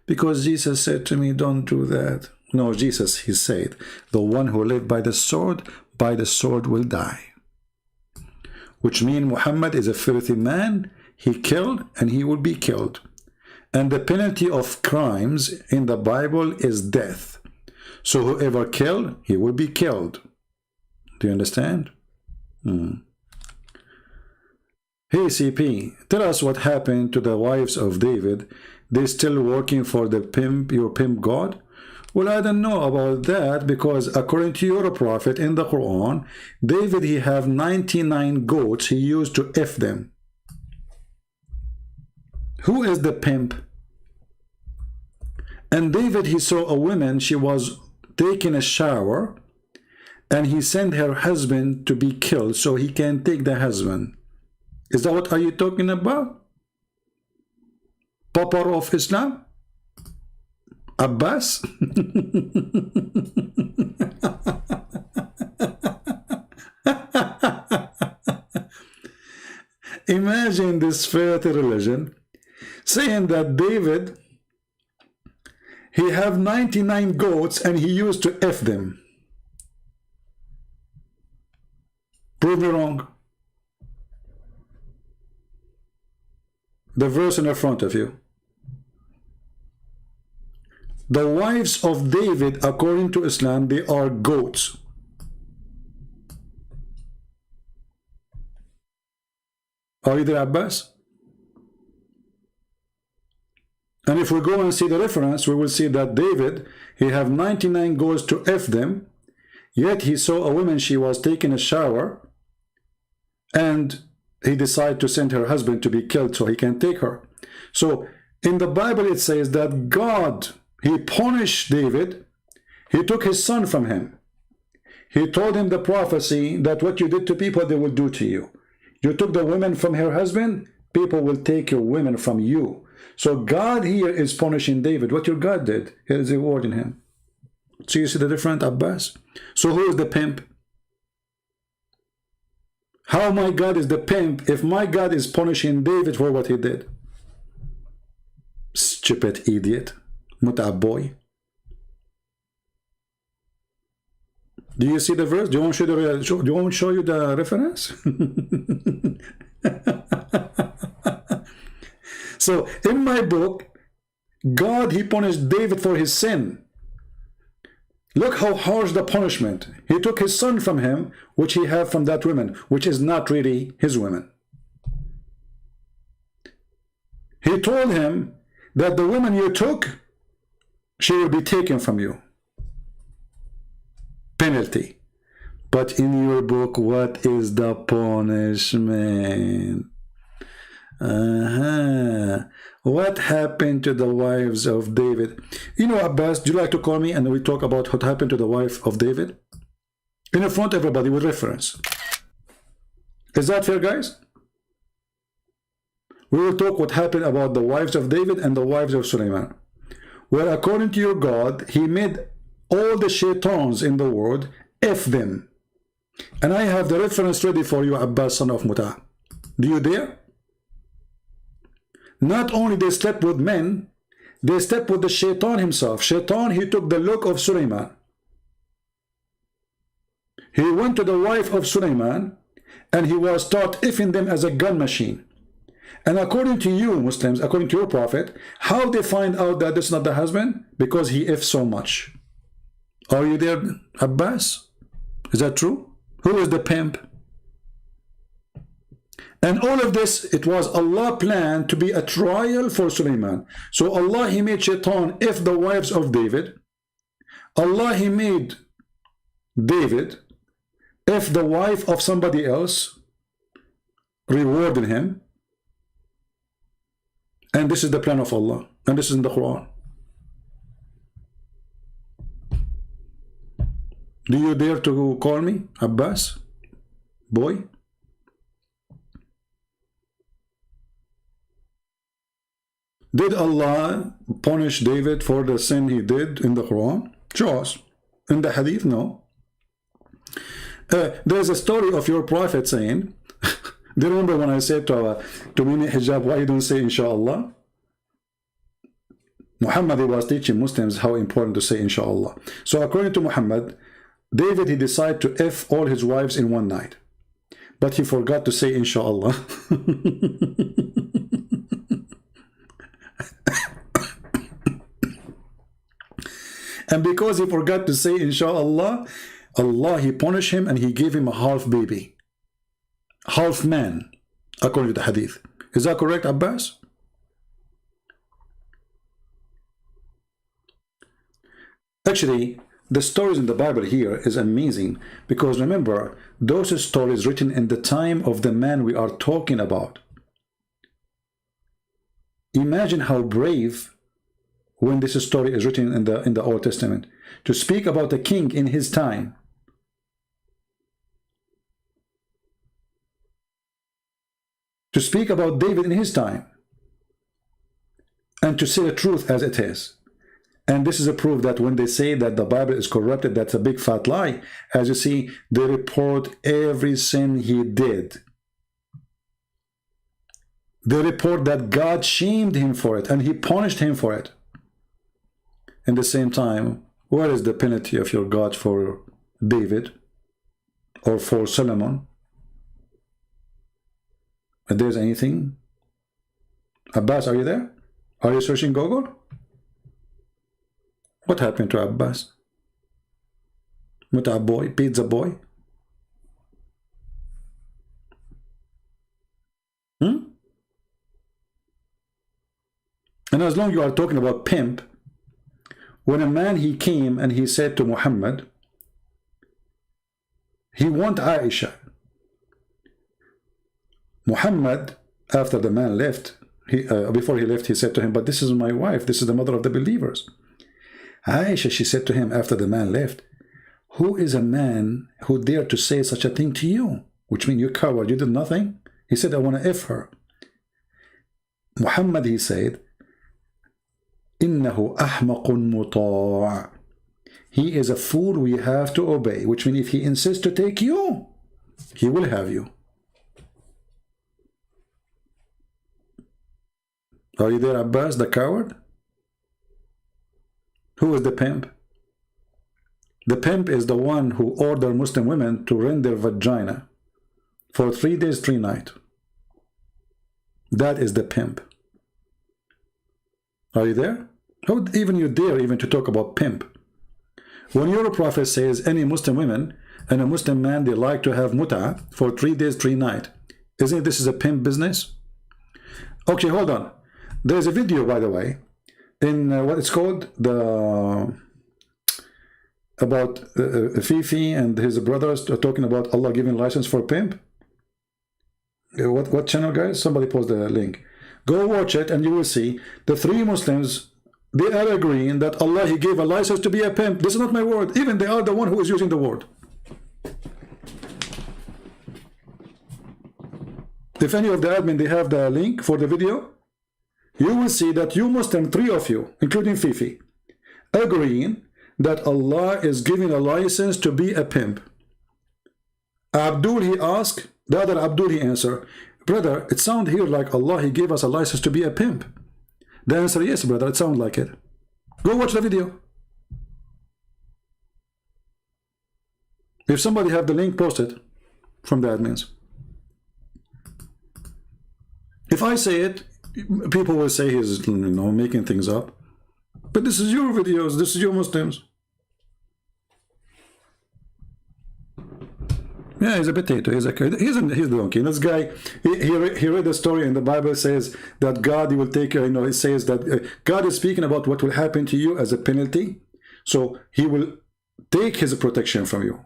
Because Jesus said to me, don't do that. No, Jesus, he said, the one who lived by the sword will die. Which means Muhammad is a filthy man. He killed and he will be killed. And the penalty of crimes in the Bible is death. So whoever killed, he will be killed. Do you understand? Hey CP, tell us what happened to the wives of David. They still working for the pimp, your pimp God? Well, I don't know about that, because according to your prophet in the Quran, David, he have 99 goats he used to F them. Who is the pimp? And David, he saw a woman, she was taking a shower, and he sent her husband to be killed so he can take the husband. Is that what are you talking about? Papa of Islam? Abbas? Imagine this filthy religion saying that David, he have 99 goats and he used to F them. Prove me wrong. The verse in the front of you. The wives of David, according to Islam, they are goats. Are you there, Abbas? And if we go and see the reference, we will see that David, he have 99 goats to F them, yet he saw a woman, she was taking a shower, and he decided to send her husband to be killed so he can take her. So in the Bible it says that God, he punished David. He took his son from him. He told him the prophecy that what you did to people, they will do to you. You took the women from her husband, people will take your women from you. So God here is punishing David. What your God did, here is rewarding him. So you see the difference, Abbas? So who is the pimp? How my God is the pimp if my God is punishing David for what he did? Stupid idiot. Muta boy. Do you see the verse? Do you want to show you the reference? So in my book, God, he punished David for his sin. Look how harsh the punishment. He took his son from him, which he had from that woman, which is not really his woman. He told him that the woman you took, she will be taken from you. Penalty. But in your book, what is the punishment? What happened to the wives of David? You know, Abbas, do you like to call me and we talk about what happened to the wife of David? In front of everybody with reference. Is that fair, guys? We will talk what happened about the wives of David and the wives of Sulaiman. Well, according to your God, he made all the shaitans in the world, F them. And I have the reference ready for you, Abbas, son of Muta. Do you dare? Not only they slept with men, they slept with the shaitan himself. Shaitan, he took the look of Sulaiman. He went to the wife of Sulaiman and he was start effing them as a gun machine. And according to you Muslims, according to your prophet, how they find out that this is not the husband? Because he effed so much. Are you there, Abbas? Is that true? Who is the pimp? And all of this, it was Allah planned to be a trial for Sulaiman. So Allah, he made shaitan if the wives of David. Allah, he made David if the wife of somebody else, rewarding him. And this is the plan of Allah. And this is in the Quran. Do you dare to call me Abbas? Boy? Did Allah punish David for the sin he did in the Quran? Show us. In the Hadith, no. There's a story of your prophet saying, do you remember when I said to Mini Hijab, why you don't say Inshallah? Muhammad was teaching Muslims how important to say Inshallah. So according to Muhammad, David, he decided to F all his wives in one night. But he forgot to say Inshallah. And because he forgot to say Inshallah, Allah, he punished him and he gave him a half baby. Half man, according to the hadith. Is that correct, Abbas? Actually, the stories in the Bible here is amazing because remember, those stories written in the time of the man we are talking about. Imagine how brave when this story is written in the Old Testament to speak about a king in his time. To speak about David in his time and to say the truth as it is. And this is a proof that when they say that the Bible is corrupted, that's a big fat lie. As you see, they report every sin he did. They report that God shamed him for it and he punished him for it. In the same time, what is the penalty of your God for David or for Solomon? If there's anything? Abbas, are you there? Are you searching Google? What happened to Abbas? Muta boy, pizza boy? And as long as you are talking about pimp, when a man he came and he said to Muhammad, he want Aisha. Muhammad, after the man left, before he left, he said to him, but this is my wife, this is the mother of the believers. Aisha, she said to him after the man left, who is a man who dared to say such a thing to you? Which means you coward, you did nothing? He said, I want to F her. Muhammad, he said, إِنَّهُ أَحْمَقٌ مُطَاعٌ. He is a fool we have to obey, which means if he insists to take you, he will have you. Are you there, Abbas, the coward? Who is the pimp? The pimp is the one who ordered Muslim women to rend their vagina for 3 days, 3 nights. That is the pimp. Are you there? How even you dare even to talk about pimp? When your prophet says any Muslim women and a Muslim man, they like to have muta for 3 days, 3 nights, isn't this is a pimp business? Okay, hold on. There's a video, by the way, in what it's called, about Fifi and his brothers talking about Allah giving license for pimp. What channel, guys? Somebody post the link. Go watch it and you will see the 3 Muslims, they are agreeing that Allah, he gave a license to be a pimp. This is not my word. Even they are the one who is using the word. If any of the admin, they have the link for the video, you will see that you Muslim, 3 of you, including Fifi, agreeing that Allah is giving a license to be a pimp. Abdul, he asked, the other Abdul, he answered, brother, it sounds here like Allah, he gave us a license to be a pimp. The answer, yes, brother, it sounds like it. Go watch the video. If somebody have the link, post it from the admins. If I say it, people will say he's, making things up. But this is your videos, this is your Muslims. Yeah, he's a potato. He's the donkey. This guy, he read the story in the Bible, says that God, he will take, it says that God is speaking about what will happen to you as a penalty. So he will take his protection from you.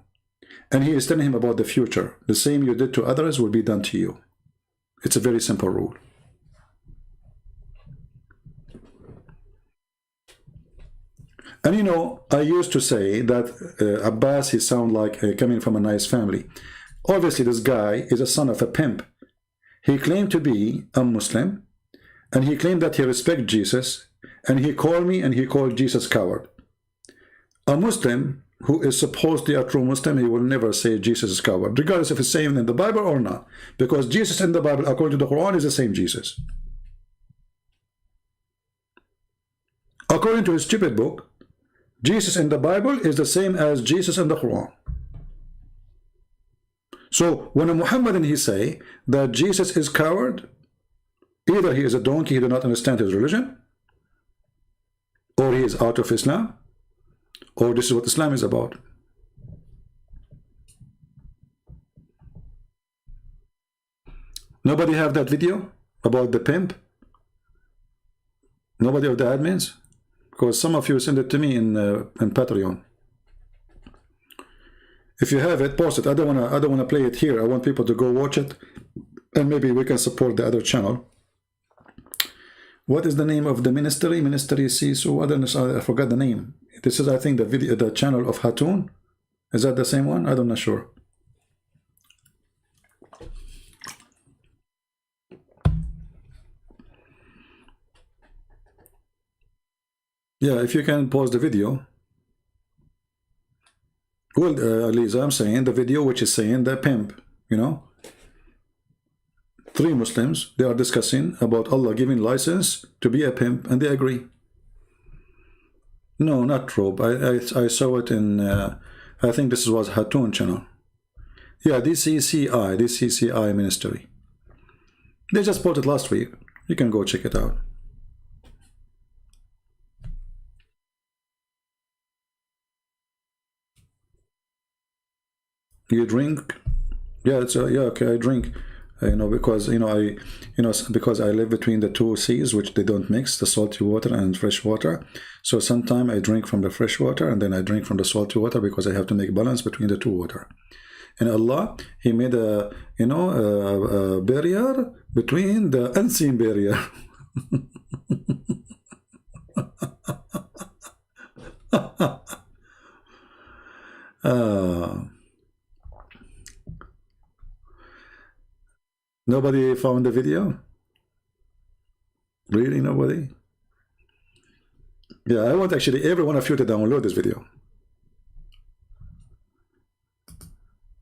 And he is telling him about the future. The same you did to others will be done to you. It's a very simple rule. And you know, I used to say that Abbas, he sound like coming from a nice family. Obviously, this guy is a son of a pimp. He claimed to be a Muslim, and he claimed that he respects Jesus, and he called me and he called Jesus coward. A Muslim who is supposedly a true Muslim, he will never say Jesus is coward, regardless if it's saying in the Bible or not, because Jesus in the Bible, according to the Quran, is the same Jesus. According to his stupid book, Jesus in the Bible is the same as Jesus in the Quran. So when a Muhammadan he say that Jesus is coward, either he is a donkey, he does not understand his religion, or he is out of Islam, or this is what Islam is about. Nobody have that video about the pimp? Nobody of the admins? Because some of you send it to me in Patreon. If you have it, post it. I don't wanna play it here. I want people to go watch it, and maybe we can support the other channel. What is the name of the ministry? Ministry Sisu. I forgot the name. This is, I think, the channel of Hatun. Is that the same one? I'm not sure. Yeah, if you can pause the video. Well, Lisa, I'm saying the video which is saying the pimp, you know. 3 Muslims, they are discussing about Allah giving license to be a pimp, and they agree. No, not Rob. I saw it in, I think this was Hatun channel. Yeah, DCCI ministry. They just posted last week. You can go check it out. You drink? Yeah, it's yeah, okay, I drink. You know, because because I live between the 2 seas, which they don't mix, the salty water and fresh water. So sometimes I drink from the fresh water, and then I drink from the salty water, because I have to make balance between the 2 water. And Allah, He made a a barrier between the unseen barrier. Nobody found the video? Really, nobody? Yeah, I want actually every one of you to download this video.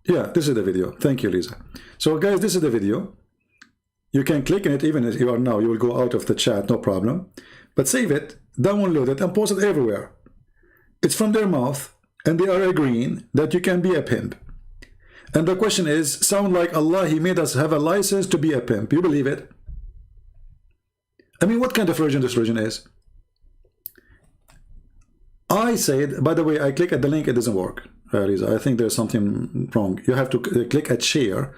Yeah, this is the video. Thank you, Lisa. So guys, this is the video. You can click on it even as you are now. You will go out of the chat, no problem. But save it, download it, and post it everywhere. It's from their mouth, and they are agreeing that you can be a pimp. And the question is, sound like Allah, He made us have a license to be a pimp. You believe it? I mean, what kind of religion this religion is? I said, by the way, I click at the link, it doesn't work. I think there's something wrong. You have to click at share,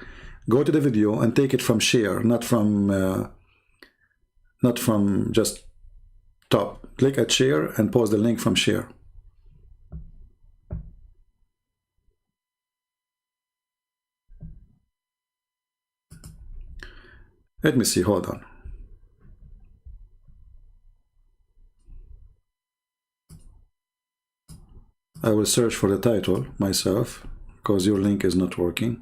go to the video and take it from share, not from just top. Click at share and post the link from share. Let me see, hold on. I will search for the title myself, because your link is not working.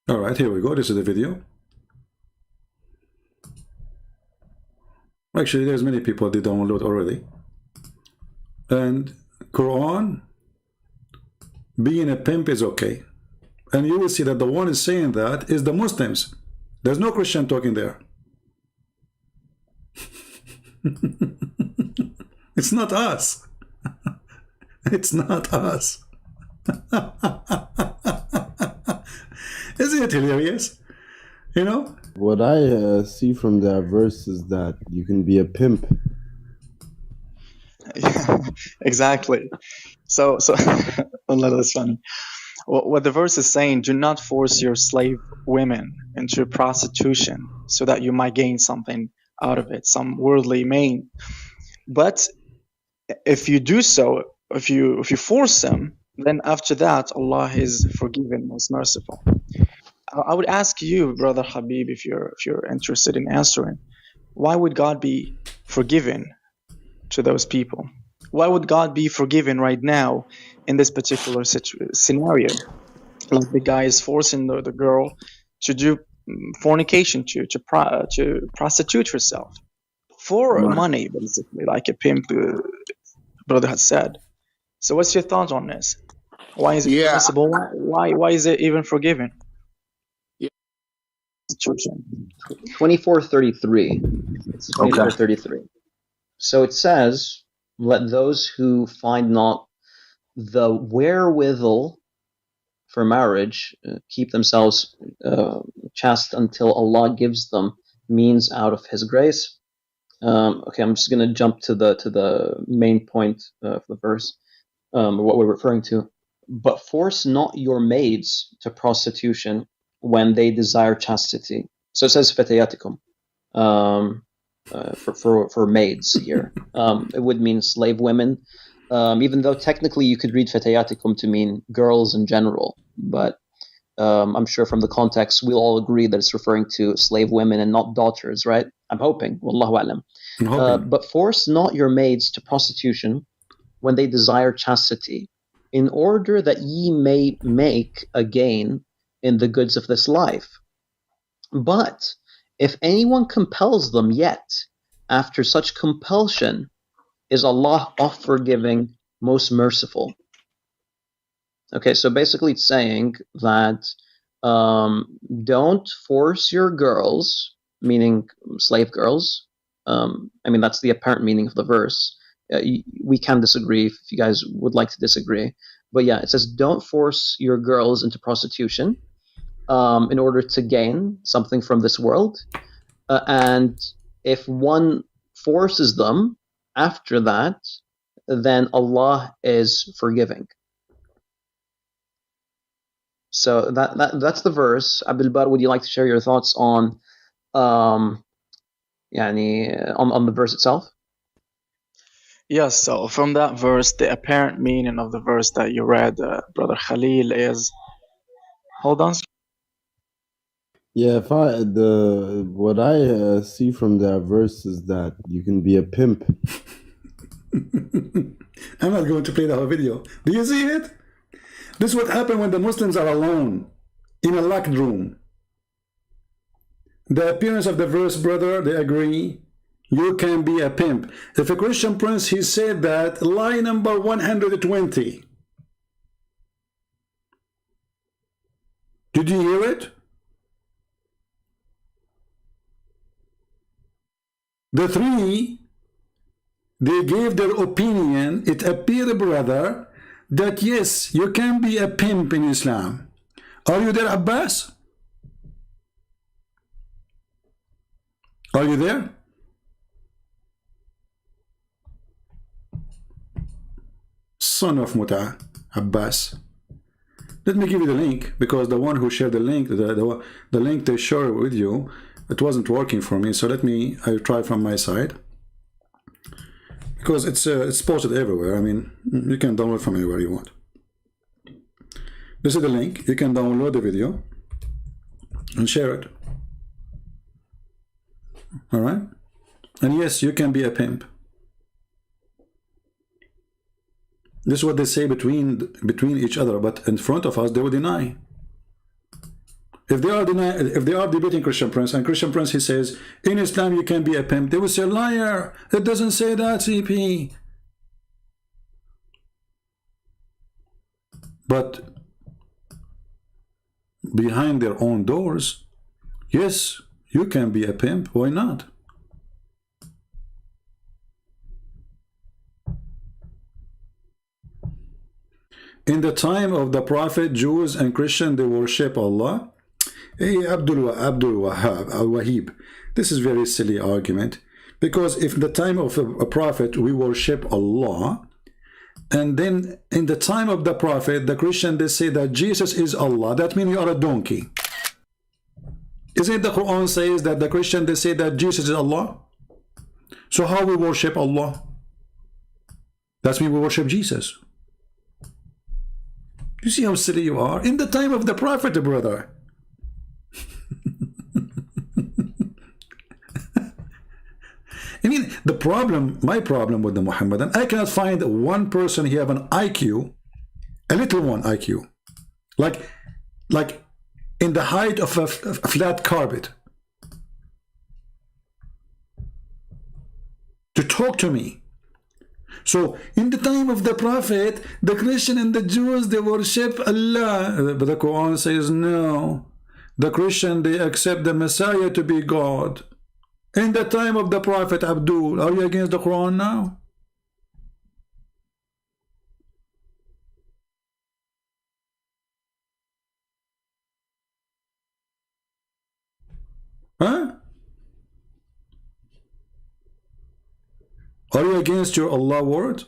All right, here we go. This is the video. Actually, there's many people that download already. And Quran, being a pimp is okay. And you will see that the one is saying that is the Muslims. There's no Christian talking there. It's not us. It's not us. Isn't it hilarious? You know? What I see from that verse is that you can be a pimp. Yeah, exactly. So Allah, that's funny. what the verse is saying, do not force your slave women into prostitution so that you might gain something out of it, some worldly gain. But if you do so, if you force them, then after that, Allah is forgiving, most merciful. I would ask you, Brother Habib, if you're interested in answering, why would God be forgiving to those people? Why would God be forgiving right now in this particular scenario? Like the guy is forcing the girl to do fornication, to prostitute herself for money, basically, like a pimp, brother had said. So what's your thoughts on this? Why is it permissible? Why is it even forgiven? 2433. It's 2433. So it says, let those who find not the wherewithal for marriage keep themselves chaste until Allah gives them means out of His grace. Okay, I'm just going to jump to the main point of the verse, what we're referring to. But force not your maids to prostitution when they desire chastity. So it says fatayatikum for maids here. It would mean slave women, even though technically you could read fatayatikum to mean girls in general. But I'm sure from the context we'll all agree that it's referring to slave women and not daughters, right? I'm hoping. Wallahu alam. But force not your maids to prostitution when they desire chastity, in order that ye may make a gain in the goods of this life. But if anyone compels them, yet after such compulsion is Allah oft forgiving, most merciful. Okay, so basically it's saying that don't force your girls, meaning slave girls. I mean, that's the apparent meaning of the verse. We can disagree if you guys would like to disagree. But yeah, it says don't force your girls into prostitution in order to gain something from this world. And if one forces them after that, then Allah is forgiving. So that's the verse. Abdul Bar, would you like to share your thoughts on on the verse itself? Yes, so from that verse, the apparent meaning of the verse that you read, Brother Khalil, is... Hold on. Yeah, what I see from that verse is that you can be a pimp. I'm not going to play the whole video. Do you see it? This is what happens when the Muslims are alone in a locked room. The appearance of the verse, brother, they agree. You can be a pimp. If a Christian prince, he said that, lie number 120. Did you hear it? The three, they gave their opinion. It appeared, brother, that yes, you can be a pimp in Islam. Are you there, Abbas? Are you there? Son of Muta, Abbas. Let me give you the link, because the one who shared the link, the link they share with you, it wasn't working for me. So I'll try from my side, because it's posted everywhere. I mean, you can download from anywhere you want. This is the link. You can download the video and share it. All right. And yes, you can be a pimp. This is what they say between each other, but in front of us they will deny. If they are debating Christian Prince, and Christian Prince, he says in Islam you can be a pimp, they will say, liar, it doesn't say that, CP. But behind their own doors, yes, you can be a pimp. Why not? In the time of the Prophet, Jews and Christians, they worship Allah. Hey, Abdul Wahib, this is a very silly argument, because if in the time of a Prophet we worship Allah, and then in the time of the Prophet, the Christian, they say that Jesus is Allah. That means you are a donkey. Isn't it the Quran says that the Christian, they say that Jesus is Allah? So how we worship Allah? That means we worship Jesus. You see how silly you are? In the time of the Prophet, brother. I mean, the problem, my problem with the Muhammadan, I cannot find one person who have an IQ, a little one IQ, like in the height of a flat carpet, to talk to me. So in the time of the Prophet, the Christian and the Jews, they worship Allah, but the Quran says no. The Christian, they accept the Messiah to be God. In the time of the Prophet Abdul, are you against the Quran now? Huh? Are you against your Allah word?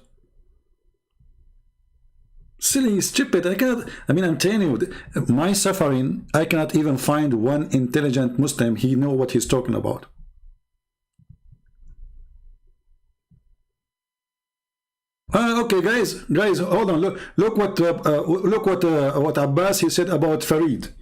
Silly, stupid. I'm telling you, my suffering, I cannot even find one intelligent Muslim, he know what he's talking about. Okay, guys, hold on. Look what Abbas he said about Farid.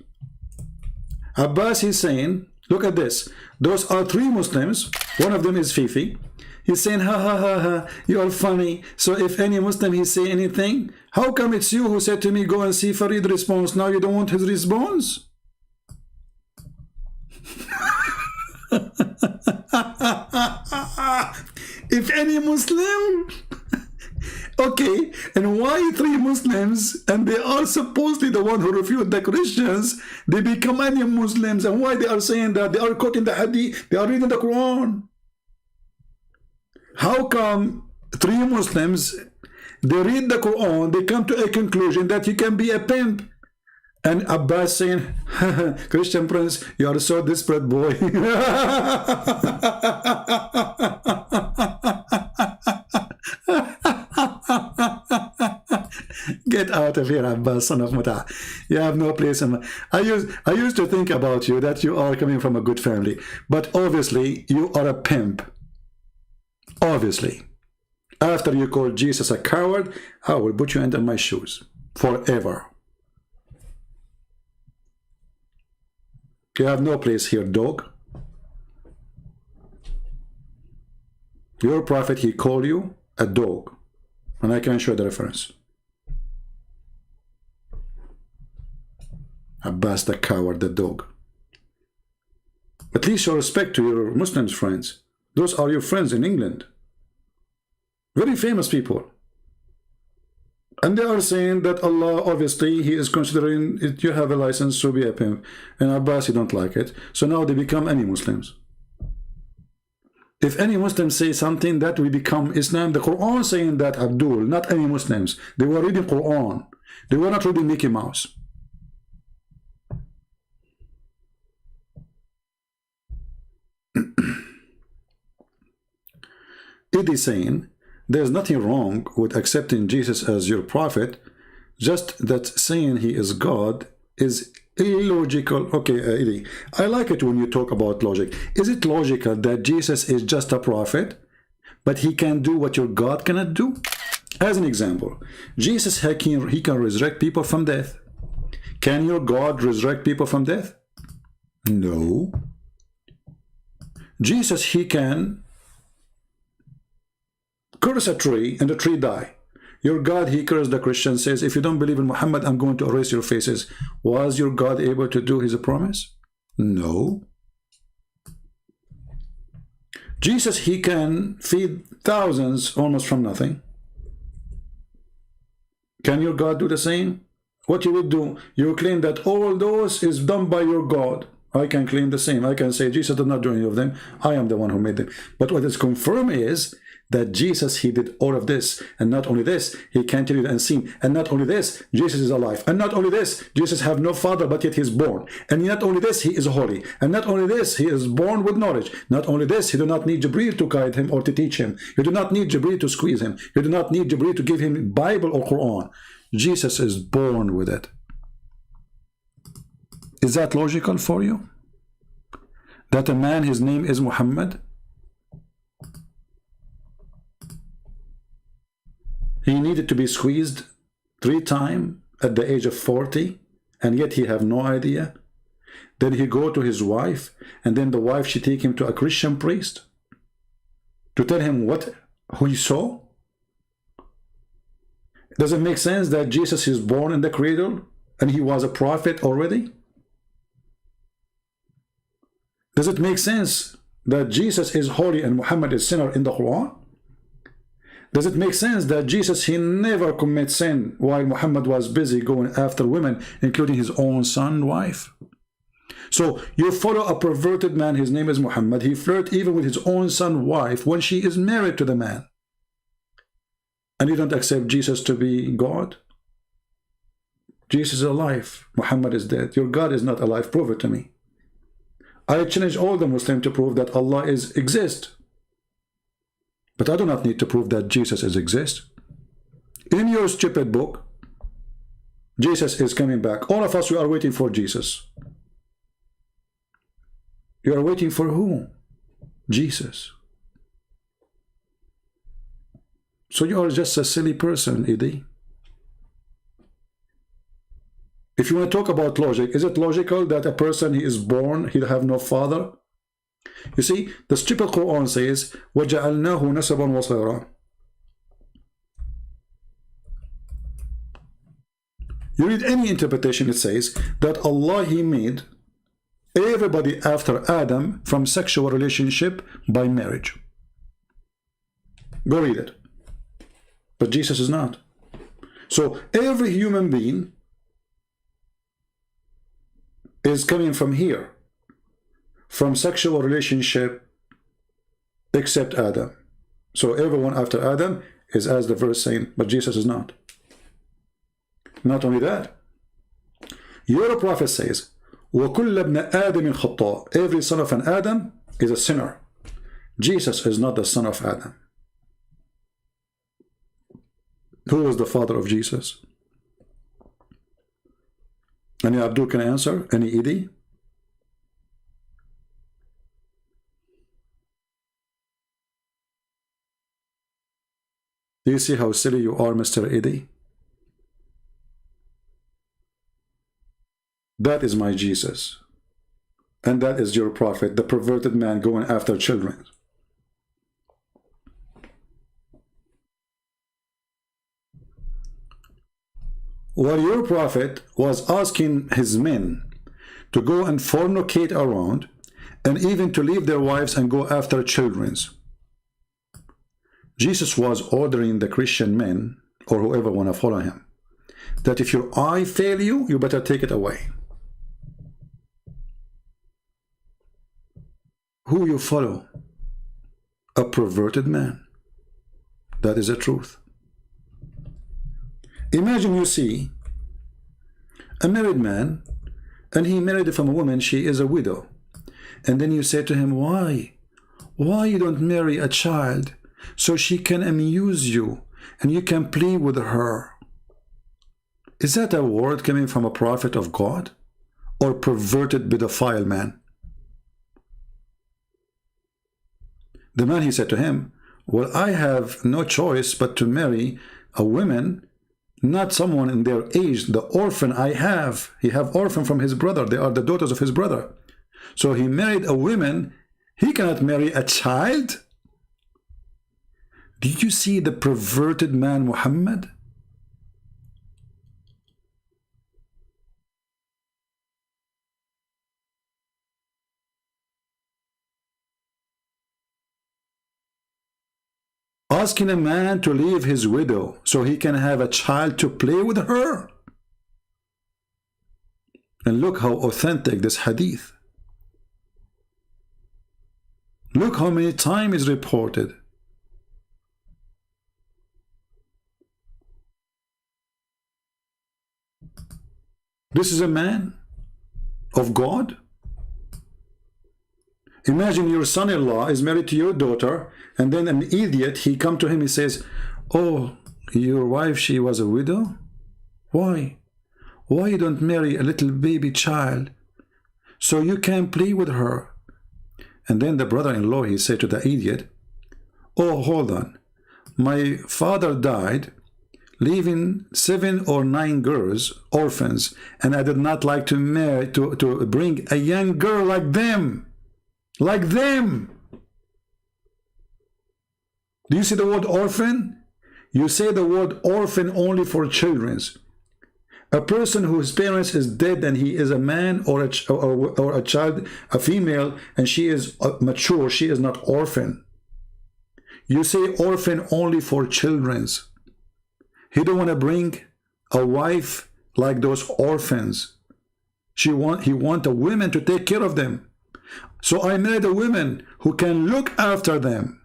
Abbas he's saying, look at this. Those are three Muslims. One of them is Fifi. He's saying, ha ha ha ha, you are funny. So if any Muslim he say anything, how come it's you who said to me, go and see Farid response? Now you don't want his response? If any Muslim. Okay, and why three Muslims, and they are supposedly the one who refute the Christians, they become any Muslims, and why they are saying that? They are quoting the Hadith, they are reading the Quran. How come three Muslims, they read the Quran, they come to a conclusion that you can be a pimp, and Abbas saying, Christian Prince, you are so desperate, boy. Get out of here, Abbas, son of Muta. You have no place in my... I used to think about you that you are coming from a good family, but obviously you are a pimp. Obviously. After you call Jesus a coward, I will put you under my shoes forever. You have no place here, dog. Your prophet, he called you a dog, and I can show the reference. Abbas the coward, the dog. At least show respect to your Muslim friends. Those are your friends in England. Very famous people. And they are saying that Allah, obviously, he is considering it, you have a license to be a pimp. And Abbas, he don't like it. So now they become any Muslims. If any Muslims say something, that we become Islam. The Quran saying that, Abdul, not any Muslims. They were reading Quran. They were not reading Mickey Mouse. It is saying there's nothing wrong with accepting Jesus as your prophet, just that saying he is God is illogical. Okay, Eddie, I like it when you talk about logic. Is it logical that Jesus is just a prophet, but he can do what your God cannot do? As an example, Jesus, he can resurrect people from death. Can your God resurrect people from death? No. Jesus, he can curse a tree and the tree die. Your God, he cursed the Christian, says, if you don't believe in Muhammad, I'm going to erase your faces. Was your God able to do his promise? No. Jesus, he can feed thousands almost from nothing. Can your God do the same? What you would do, you claim that all those is done by your God. I can claim the same. I can say Jesus did not do any of them. I am the one who made them. But what is confirmed is that Jesus, he did all of this, and not only this, he can't tell you the unseen, and not only this, Jesus is alive, and not only this, Jesus have no father, but yet he is born, and not only this, he is holy, and not only this, he is born with knowledge, not only this, you do not need Jibreel to guide him or to teach him, you do not need Jibreel to squeeze him, you do not need Jibreel to give him Bible or Quran. Jesus is born with it. Is that logical for you? That a man, his name is Muhammad, he needed to be squeezed 3 times at the age of 40, and yet he have no idea. Then he go to his wife, and then the wife, she take him to a Christian priest to tell him who he saw. Does it make sense that Jesus is born in the cradle and he was a prophet already? Does it make sense that Jesus is holy and Muhammad is sinner in the Quran? Does it make sense that Jesus, he never commit sin while Muhammad was busy going after women, including his own son and wife? So you follow a perverted man, his name is Muhammad, he flirt even with his own son wife when she is married to the man. And you don't accept Jesus to be God? Jesus is alive, Muhammad is dead. Your God is not alive, prove it to me. I challenge all the Muslims to prove that Allah exists. But I do not need to prove that Jesus exists. In your stupid book, Jesus is coming back. All of us, we are waiting for Jesus. You are waiting for who? Jesus. So you are just a silly person, Idi. If you want to talk about logic, is it logical that a person, he is born, he'll have no father? You see, the stupid Quran says, وَجَعَلْنَاهُ نَسَبًا وَصَيْرًا. You read any interpretation, it says that Allah, he made everybody after Adam from sexual relationship by marriage. Go read it. But Jesus is not. So every human being is coming from here, from sexual relationship, except Adam. So everyone after Adam is, as the verse saying, but Jesus is not. Not only that, your prophet says, وَكُلَّ ابْنَ آدَمٍ خَطَّاء. Every son of an Adam is a sinner. Jesus is not the son of Adam. Who is the father of Jesus? Any Abdul can answer? Any Idi? Do you see how silly you are, Mr. Idi? That is my Jesus. And that is your prophet, the perverted man going after children. While your prophet was asking his men to go and fornicate around, and even to leave their wives and go after children, Jesus was ordering the Christian men, or whoever want to follow him, that if your eye fail you, you better take it away. Who you follow? A perverted man. That is the truth. Imagine you see a married man, and he married from a woman, she is a widow. And then you say to him, why? Why you don't marry a child so she can amuse you and you can play with her? Is that a word coming from a prophet of God or perverted pedophile man? The man, he said to him, well, I have no choice but to marry a woman, not someone in their age. The orphan I have, he have orphan from his brother. They are the daughters of his brother. So he married a woman. He cannot marry a child. Did you see the perverted man Muhammad? Asking a man to leave his widow so he can have a child to play with her. And look how authentic this hadith. Look how many times is reported. This is a man of God? Imagine your son-in-law is married to your daughter, and then an idiot, he come to him, he says, oh, your wife, she was a widow? Why? Why you don't marry a little baby child so you can play with her? And then the brother-in-law, he said to the idiot, oh, hold on. My father died, leaving 7 or 9 girls, orphans, and I did not like to marry, to bring a young girl like them. Like them. Do you see the word orphan? You say the word orphan only for children's. A person whose parents is dead and he is a man or a child, a female, and she is mature, she is not orphan. You say orphan only for children's. He don't want to bring a wife like those orphans. He want a woman to take care of them. So I married a woman who can look after them.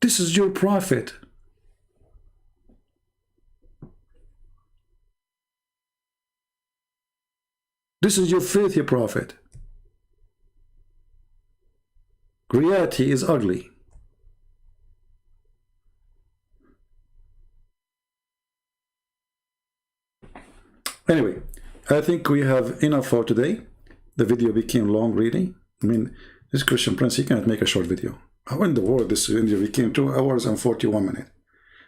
This is your prophet. This is your faith, your prophet. Reality is ugly. Anyway, I think we have enough for today. The video became long, really. I mean, this Christian Prince, he cannot make a short video. How in the world this video became 2 hours and 41 minutes?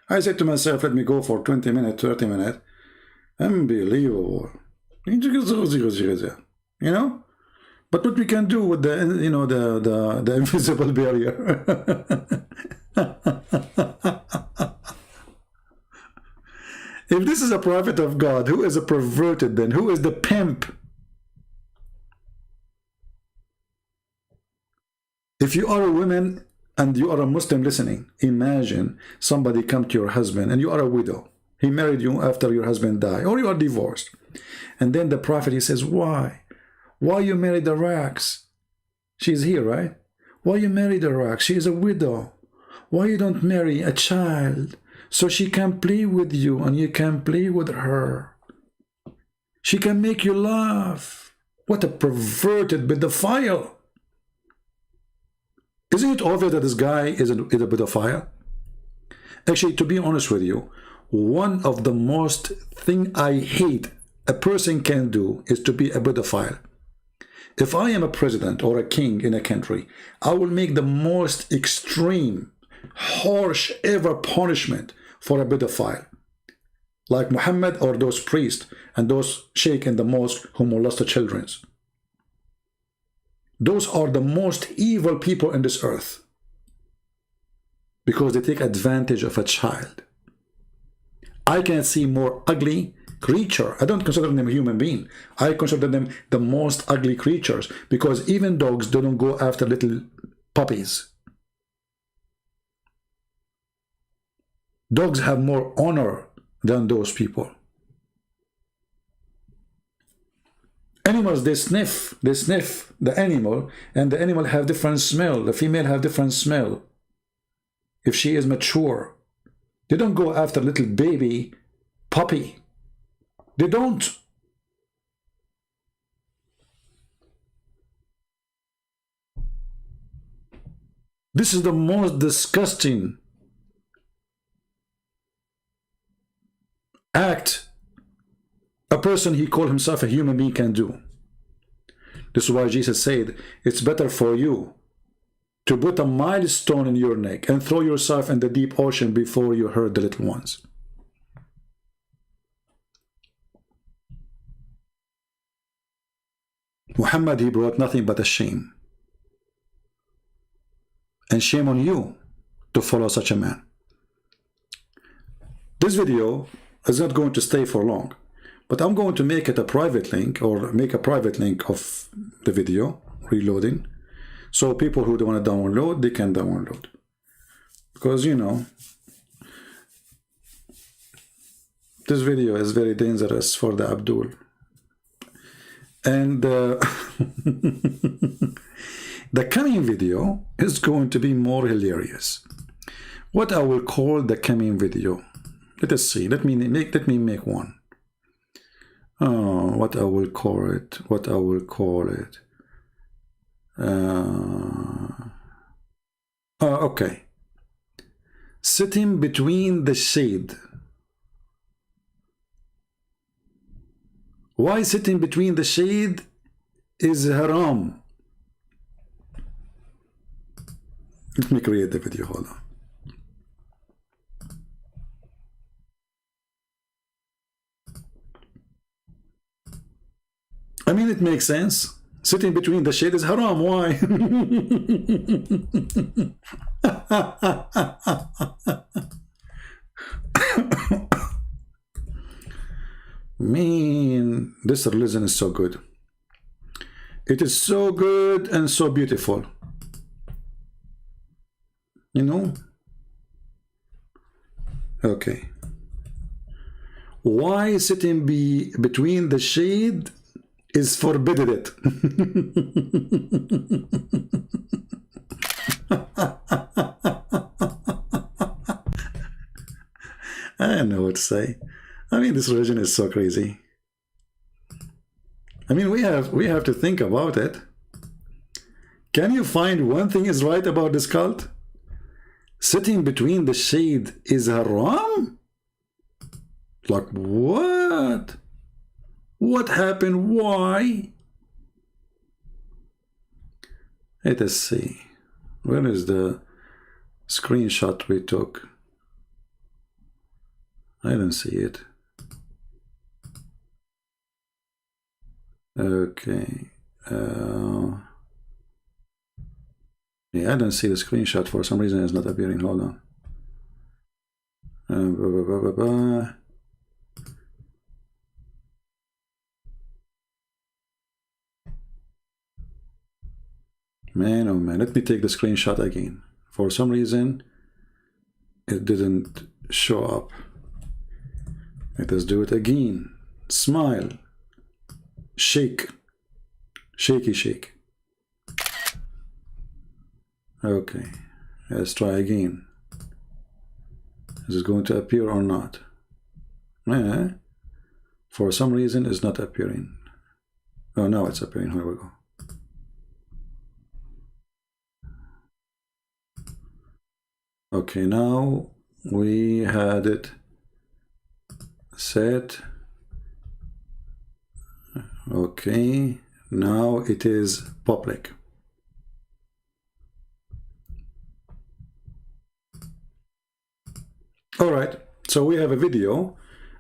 I said to myself, let me go for 20 minutes, 30 minutes. Unbelievable. You know? But what we can do with the, you know, the invisible barrier. If this is a prophet of God, who is a perverted then? Who is the pimp? If you are a woman and you are a Muslim listening, imagine somebody come to your husband and you are a widow. He married you after your husband died, or you are divorced. And then the prophet, he says, why? Why you married the rags? She's here, right? Why you married the rags? She is a widow. Why you don't marry a child so she can play with you and you can play with her? She can make you laugh. What a perverted pedophile. Isn't it obvious that this guy is a pedophile? Actually, to be honest with you, one of the most thing I hate a person can do is to be a pedophile. If I am a president or a king in a country, I will make the most extreme, harsh ever punishment for a pedophile. Like Mohammed or those priests and those sheikh in the mosque who molested children. Those are the most evil people in this earth. Because they take advantage of a child. I can't see more ugly creature. I don't consider them a human being. I consider them the most ugly creatures, because even dogs don't go after little puppies. Dogs have more honor than those people. Animals, they sniff the animal, and the animal have different smell. The female have different smell. If she is mature, they don't go after little baby puppy. They don't. This is the most disgusting act a person he called himself a human being can do. This is why Jesus said, it's better for you to put a milestone in your neck and throw yourself in the deep ocean before you hurt the little ones. Muhammad, he brought nothing but a shame. And shame on you to follow such a man. This video is not going to stay for long, but I'm going to make it a private link, or make a private link of the video, reloading, so people who don't want to download, they can download. Because, you know, this video is very dangerous for the Abdul. And the coming video is going to be more hilarious. What I will call the coming video. Let us see. Let me make one. Oh, what I will call it? What I will call it? Okay. Sitting between the shade. Why sitting between the shade is haram? Let me create the video. Hold on. I mean, it makes sense. Sitting between the shade is haram. Why? Man, this religion is so good. It is so good and so beautiful. You know? Okay. Why sitting between the shade is forbidden it. I don't know what to say. I mean, this religion is so crazy. I mean, we have to think about it. Can you find one thing is right about this cult? Sitting between the shade is haram? Like what? What happened? Why? Let us see. Where is the screenshot we took? I don't see it. Okay. Yeah, I don't see the screenshot. For some reason it's not appearing. Hold on. Man, oh man, let me take the screenshot again. For some reason, it didn't show up. Let us do it again. Smile. Shake. Shaky shake. Okay, let's try again. Is it going to appear or not? For some reason, it's not appearing. Oh, now it's appearing. Here we go. Okay, now we had it set. Okay, now it is public. All right, so we have a video,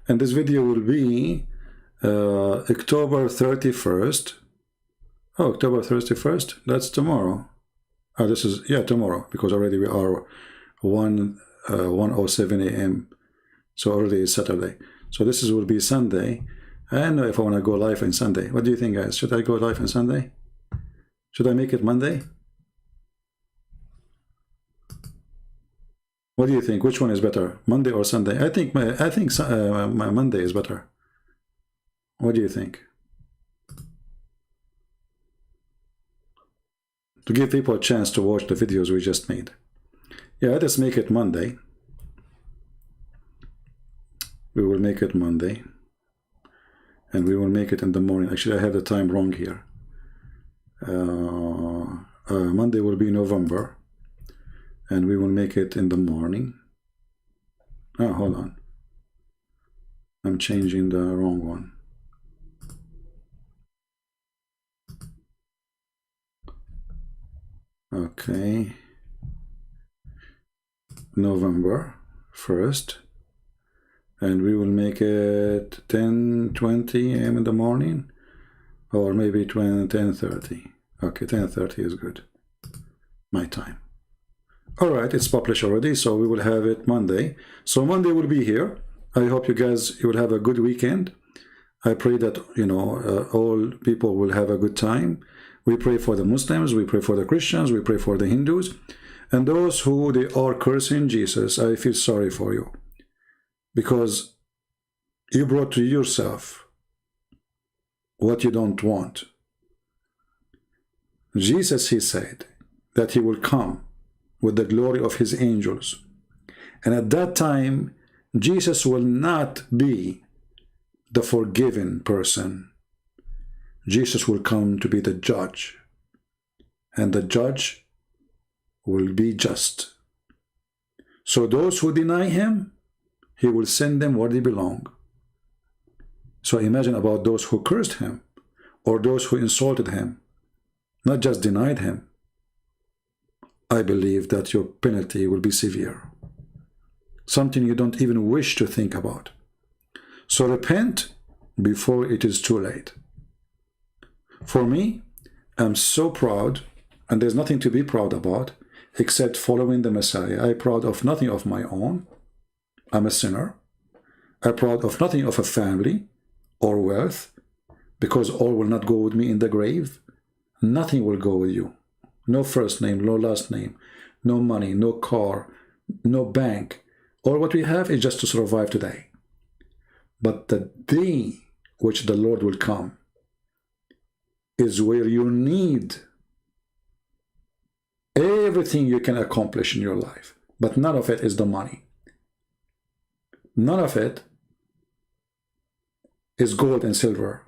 and this video will be October 31st. Oh, October 31st, that's tomorrow. Oh, this is, yeah, tomorrow, because already we are 1:07 a.m. So already it's Saturday. So this will be Sunday. I don't know if I want to go live on Sunday. What do you think, guys? Should I go live on Sunday? Should I make it Monday? What do you think? Which one is better, Monday or Sunday? I think my Monday is better. What do you think? To give people a chance to watch the videos we just made. Yeah, let us make it Monday. We will make it Monday. And we will make it in the morning. Actually, I have the time wrong here. Monday will be November. And we will make it in the morning. Oh, hold on. I'm changing the wrong one. Okay. November 1st. And we will make it 10:20 a.m. in the morning. Or maybe 10:30. Okay, 10:30 is good. My time. All right, it's published already, so we will have it Monday. So Monday will be here. I hope you guys, you will have a good weekend. I pray that, you know, all people will have a good time. We pray for the Muslims, we pray for the Christians, we pray for the Hindus. And those who they are cursing Jesus, I feel sorry for you. Because you brought to yourself what you don't want. Jesus, he said that he will come with the glory of his angels. And at that time, Jesus will not be the forgiven person. Jesus will come to be the judge, and the judge will be just. So those who deny him, he will send them where they belong. So imagine about those who cursed him, or those who insulted him, not just denied him. I believe that your penalty will be severe, something you don't even wish to think about. So repent before it is too late. For me, I'm so proud, and there's nothing to be proud about except following the Messiah. I'm proud of nothing of my own. I'm a sinner. I'm proud of nothing of a family or wealth, because all will not go with me in the grave. Nothing will go with you. No first name, no last name, no money, no car, no bank. All what we have is just to survive today. But the day which the Lord will come is where you need everything you can accomplish in your life. But none of it is the money. None of it is gold and silver.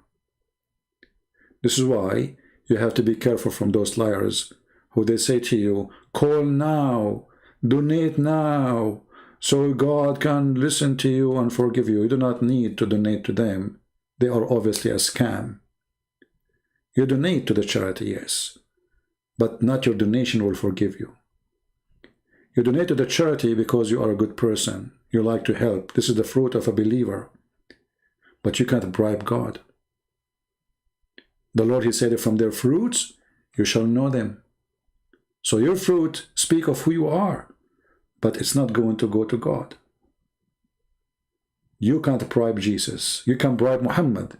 This is why you have to be careful from those liars who they say to you, call now, donate now, so God can listen to you and forgive you. You do not need to donate to them. They are obviously a scam. You donate to the charity, yes, but not your donation will forgive you. You donate to the charity because you are a good person. You like to help. This is the fruit of a believer. But you can't bribe God. The Lord, he said, from their fruits you shall know them. So your fruit speak of who you are, but it's not going to go to God. You can't bribe Jesus. You can bribe Mohammed,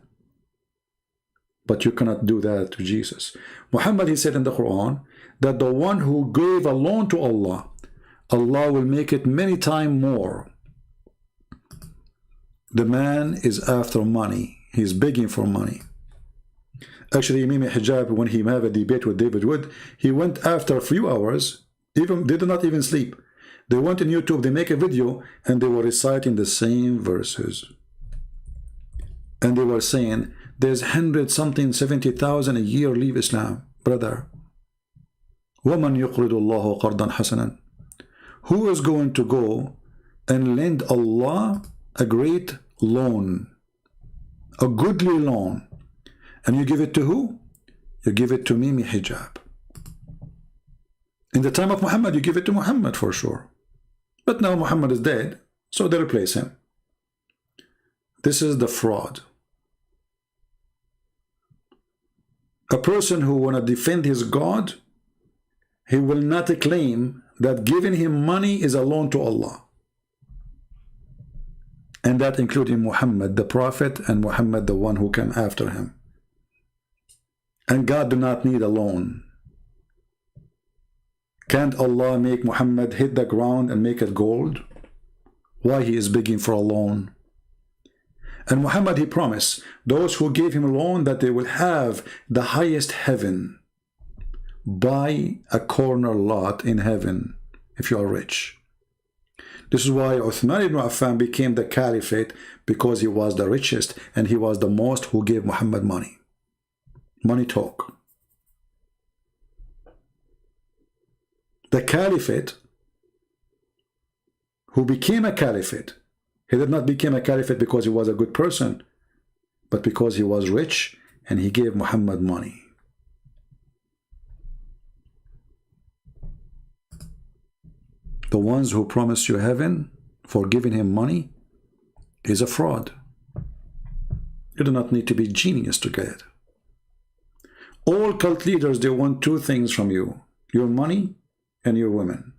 but you cannot do that to Jesus. Muhammad, he said in the Quran, that the one who gave a loan to Allah, Allah will make it many times more. The man is after money. He's begging for money. Actually, Imam Hijab, when he had a debate with David Wood, he went after a few hours, they did not even sleep. They went on YouTube, they make a video, and they were reciting the same verses. And they were saying, there's 100-something, 70,000 a year leave Islam. Brother, وَمَنْ يُقْرِضُ اللَّهُ قَرْضًا حَسَنًا. Who is going to go and lend Allah a great loan, a goodly loan, and you give it to who? You give it to Mimi Hijab. In the time of Muhammad, you give it to Muhammad for sure. But now Muhammad is dead, so they replace him. This is the fraud. A person who want to defend his God, he will not claim that giving him money is a loan to Allah. And that including Muhammad, the prophet, and Muhammad, the one who came after him. And God do not need a loan. Can't Allah make Muhammad hit the ground and make it gold? Why he is begging for a loan? And Muhammad, he promised those who gave him a loan that they will have the highest heaven. Buy a corner lot in heaven if you are rich. This is why Uthman ibn Affan became the caliphate, because he was the richest and he was the most who gave Muhammad money. Money talk. The caliphate who became a caliphate, he did not become a caliphate because he was a good person, but because he was rich and he gave Muhammad money. The ones who promise you heaven for giving him money is a fraud. You do not need to be genius to get it. All cult leaders, they want two things from you: your money and your women.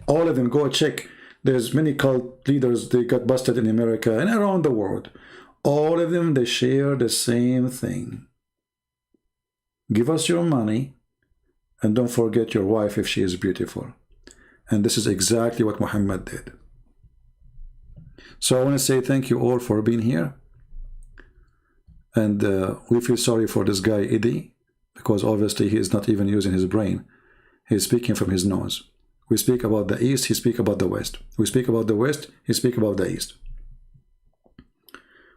All of them, go check. There's many cult leaders, they got busted in America and around the world. All of them, they share the same thing. Give us your money and don't forget your wife if she is beautiful. And this is exactly what Muhammad did. So I want to say thank you all for being here. And we feel sorry for this guy, Eddie, because obviously he is not even using his brain. He's speaking from his nose. We speak about the East, he speak about the West. We speak about the West, he speak about the East.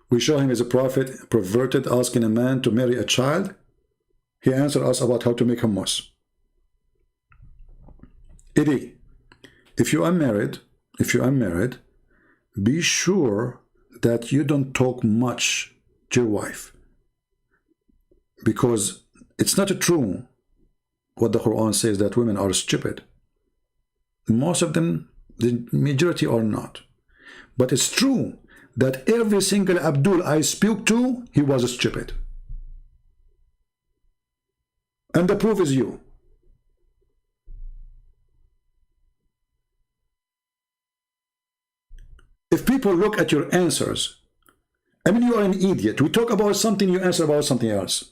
We show him as a prophet, perverted, asking a man to marry a child. He answered us about how to make hummus. Eddie, if you are married, be sure that you don't talk much to your wife. Because it's not true what the Quran says that women are stupid. Most of them, the majority are not. But it's true that every single Abdul I spoke to, he was stupid. And the proof is you. If people look at your answers, I mean, you are an idiot. We talk about something, you answer about something else.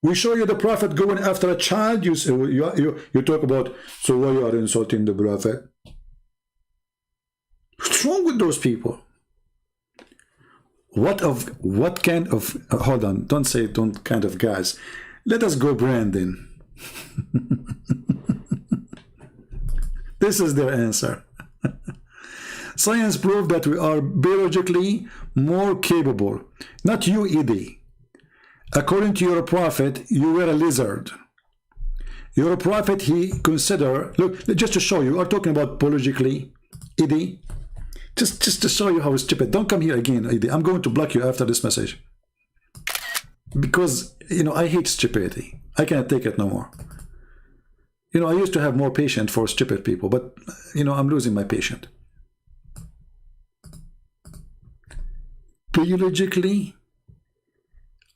We show you the prophet going after a child, you talk about, so why you are insulting the prophet? What's wrong with those people? What kind of, hold on, don't say don't kind of guys. Let us go Brandon. This is their answer. Science proved that we are biologically more capable. Not you, Edie. According to your prophet, you were a lizard. Your prophet, he considered, look, just to show you, are talking about biologically, Edie. Just to show you how stupid. Don't come here again, Edie. I'm going to block you after this message. Because, you know, I hate stupidity. I can't take it no more. You know, I used to have more patience for stupid people, but, you know, I'm losing my patience. Biologically,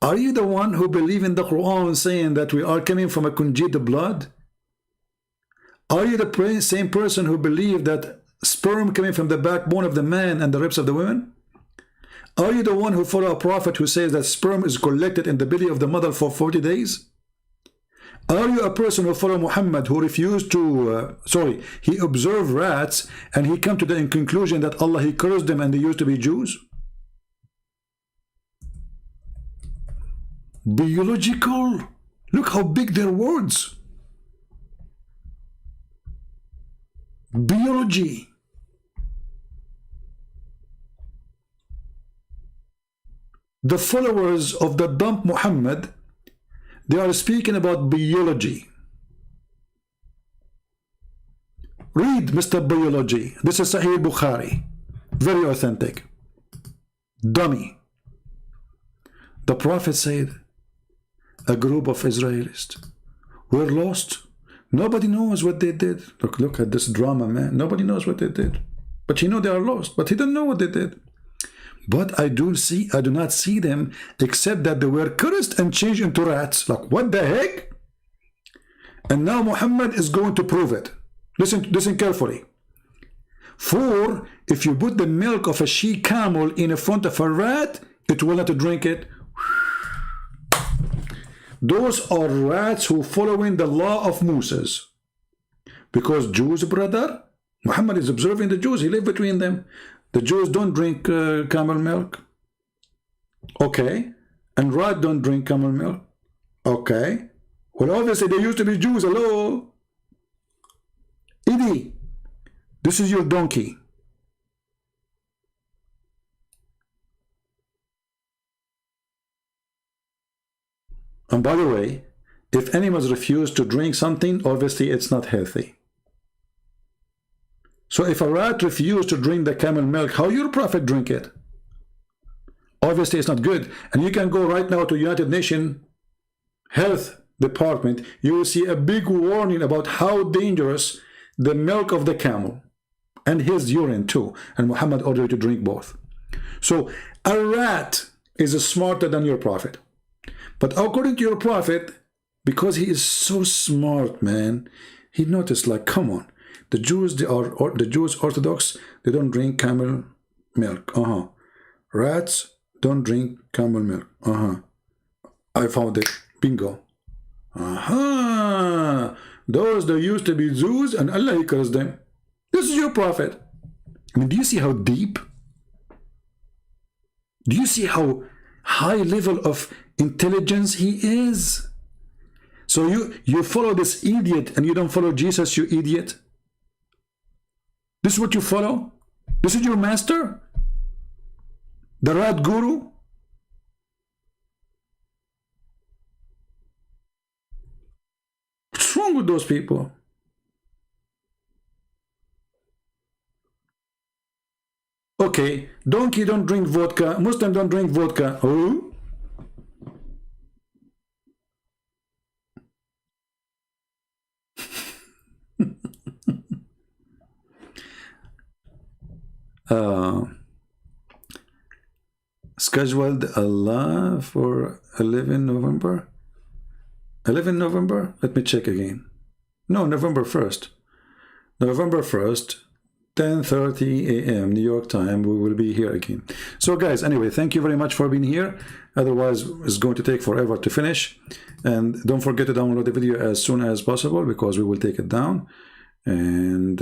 are you the one who believe in the Quran saying that we are coming from a congealed blood? Are you the same person who believe that sperm coming from the backbone of the man and the ribs of the women? Are you the one who follow a prophet who says that sperm is collected in the belly of the mother for 40 days? Are you a person who follow Mohammed who refused to, he observed rats and he come to the conclusion that Allah, he cursed them and they used to be Jews? Biological. Look how big their words. Biology. The followers of the dumb Muhammad, they are speaking about biology. Read Mr. Biology. This is Sahih Bukhari. Very authentic. Dummy. The Prophet said, a group of Israelis were lost. Nobody knows what they did. Look at this drama, man. Nobody knows what they did. But you know they are lost. But he don't know what they did. But I do not see them except that they were cursed and changed into rats. Like, what the heck? And now Muhammad is going to prove it. Listen carefully. For if you put the milk of a she-camel in front of a rat, it will not drink it. Those are rats who following the law of Moses. Because Jews, brother, Muhammad is observing the Jews. He lived between them. The Jews don't drink camel milk. Okay. And rat don't drink camel milk. Okay. Well, obviously they used to be Jews. Hello. Edie, this is your donkey. And by the way, if animals refuse to drink something, obviously it's not healthy. So if a rat refuses to drink the camel milk, how your prophet drink it? Obviously it's not good. And you can go right now to United Nations Health Department, you will see a big warning about how dangerous the milk of the camel and his urine too. And Muhammad ordered you to drink both. So a rat is smarter than your prophet. But according to your prophet, because he is so smart, man, he noticed, like, come on, the Jews, the Jews Orthodox, they don't drink camel milk. Rats don't drink camel milk. I found it. Bingo. Those that used to be Jews and Allah, he cursed them. This is your prophet. I mean, do you see how deep? Do you see how high level of intelligence he is? So you follow this idiot and you don't follow Jesus, you idiot. This is what you follow? This is your master? The rat guru? What's wrong with those people? Okay, donkey don't drink vodka, Muslim don't drink vodka. Oh? Scheduled Allah for 11 November? 11 November? Let me check again. No, November 1st. November 1st, 10:30 a.m. New York time, we will be here again. So guys, anyway, thank you very much for being here. Otherwise, it's going to take forever to finish. And don't forget to download the video as soon as possible, because we will take it down. And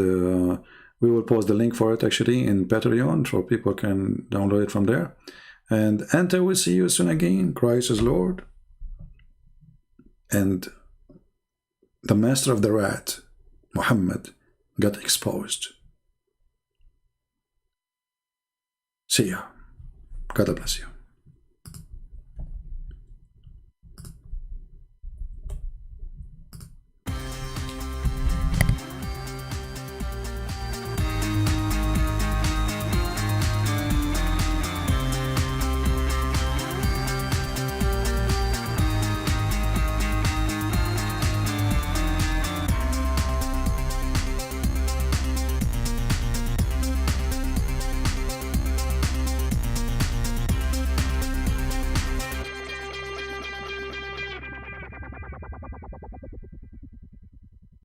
we will post the link for it actually in Patreon, so people can download it from there. And until we see you soon again, Christ is Lord. And the master of the rat, Mohammed, got exposed. See ya. God bless you.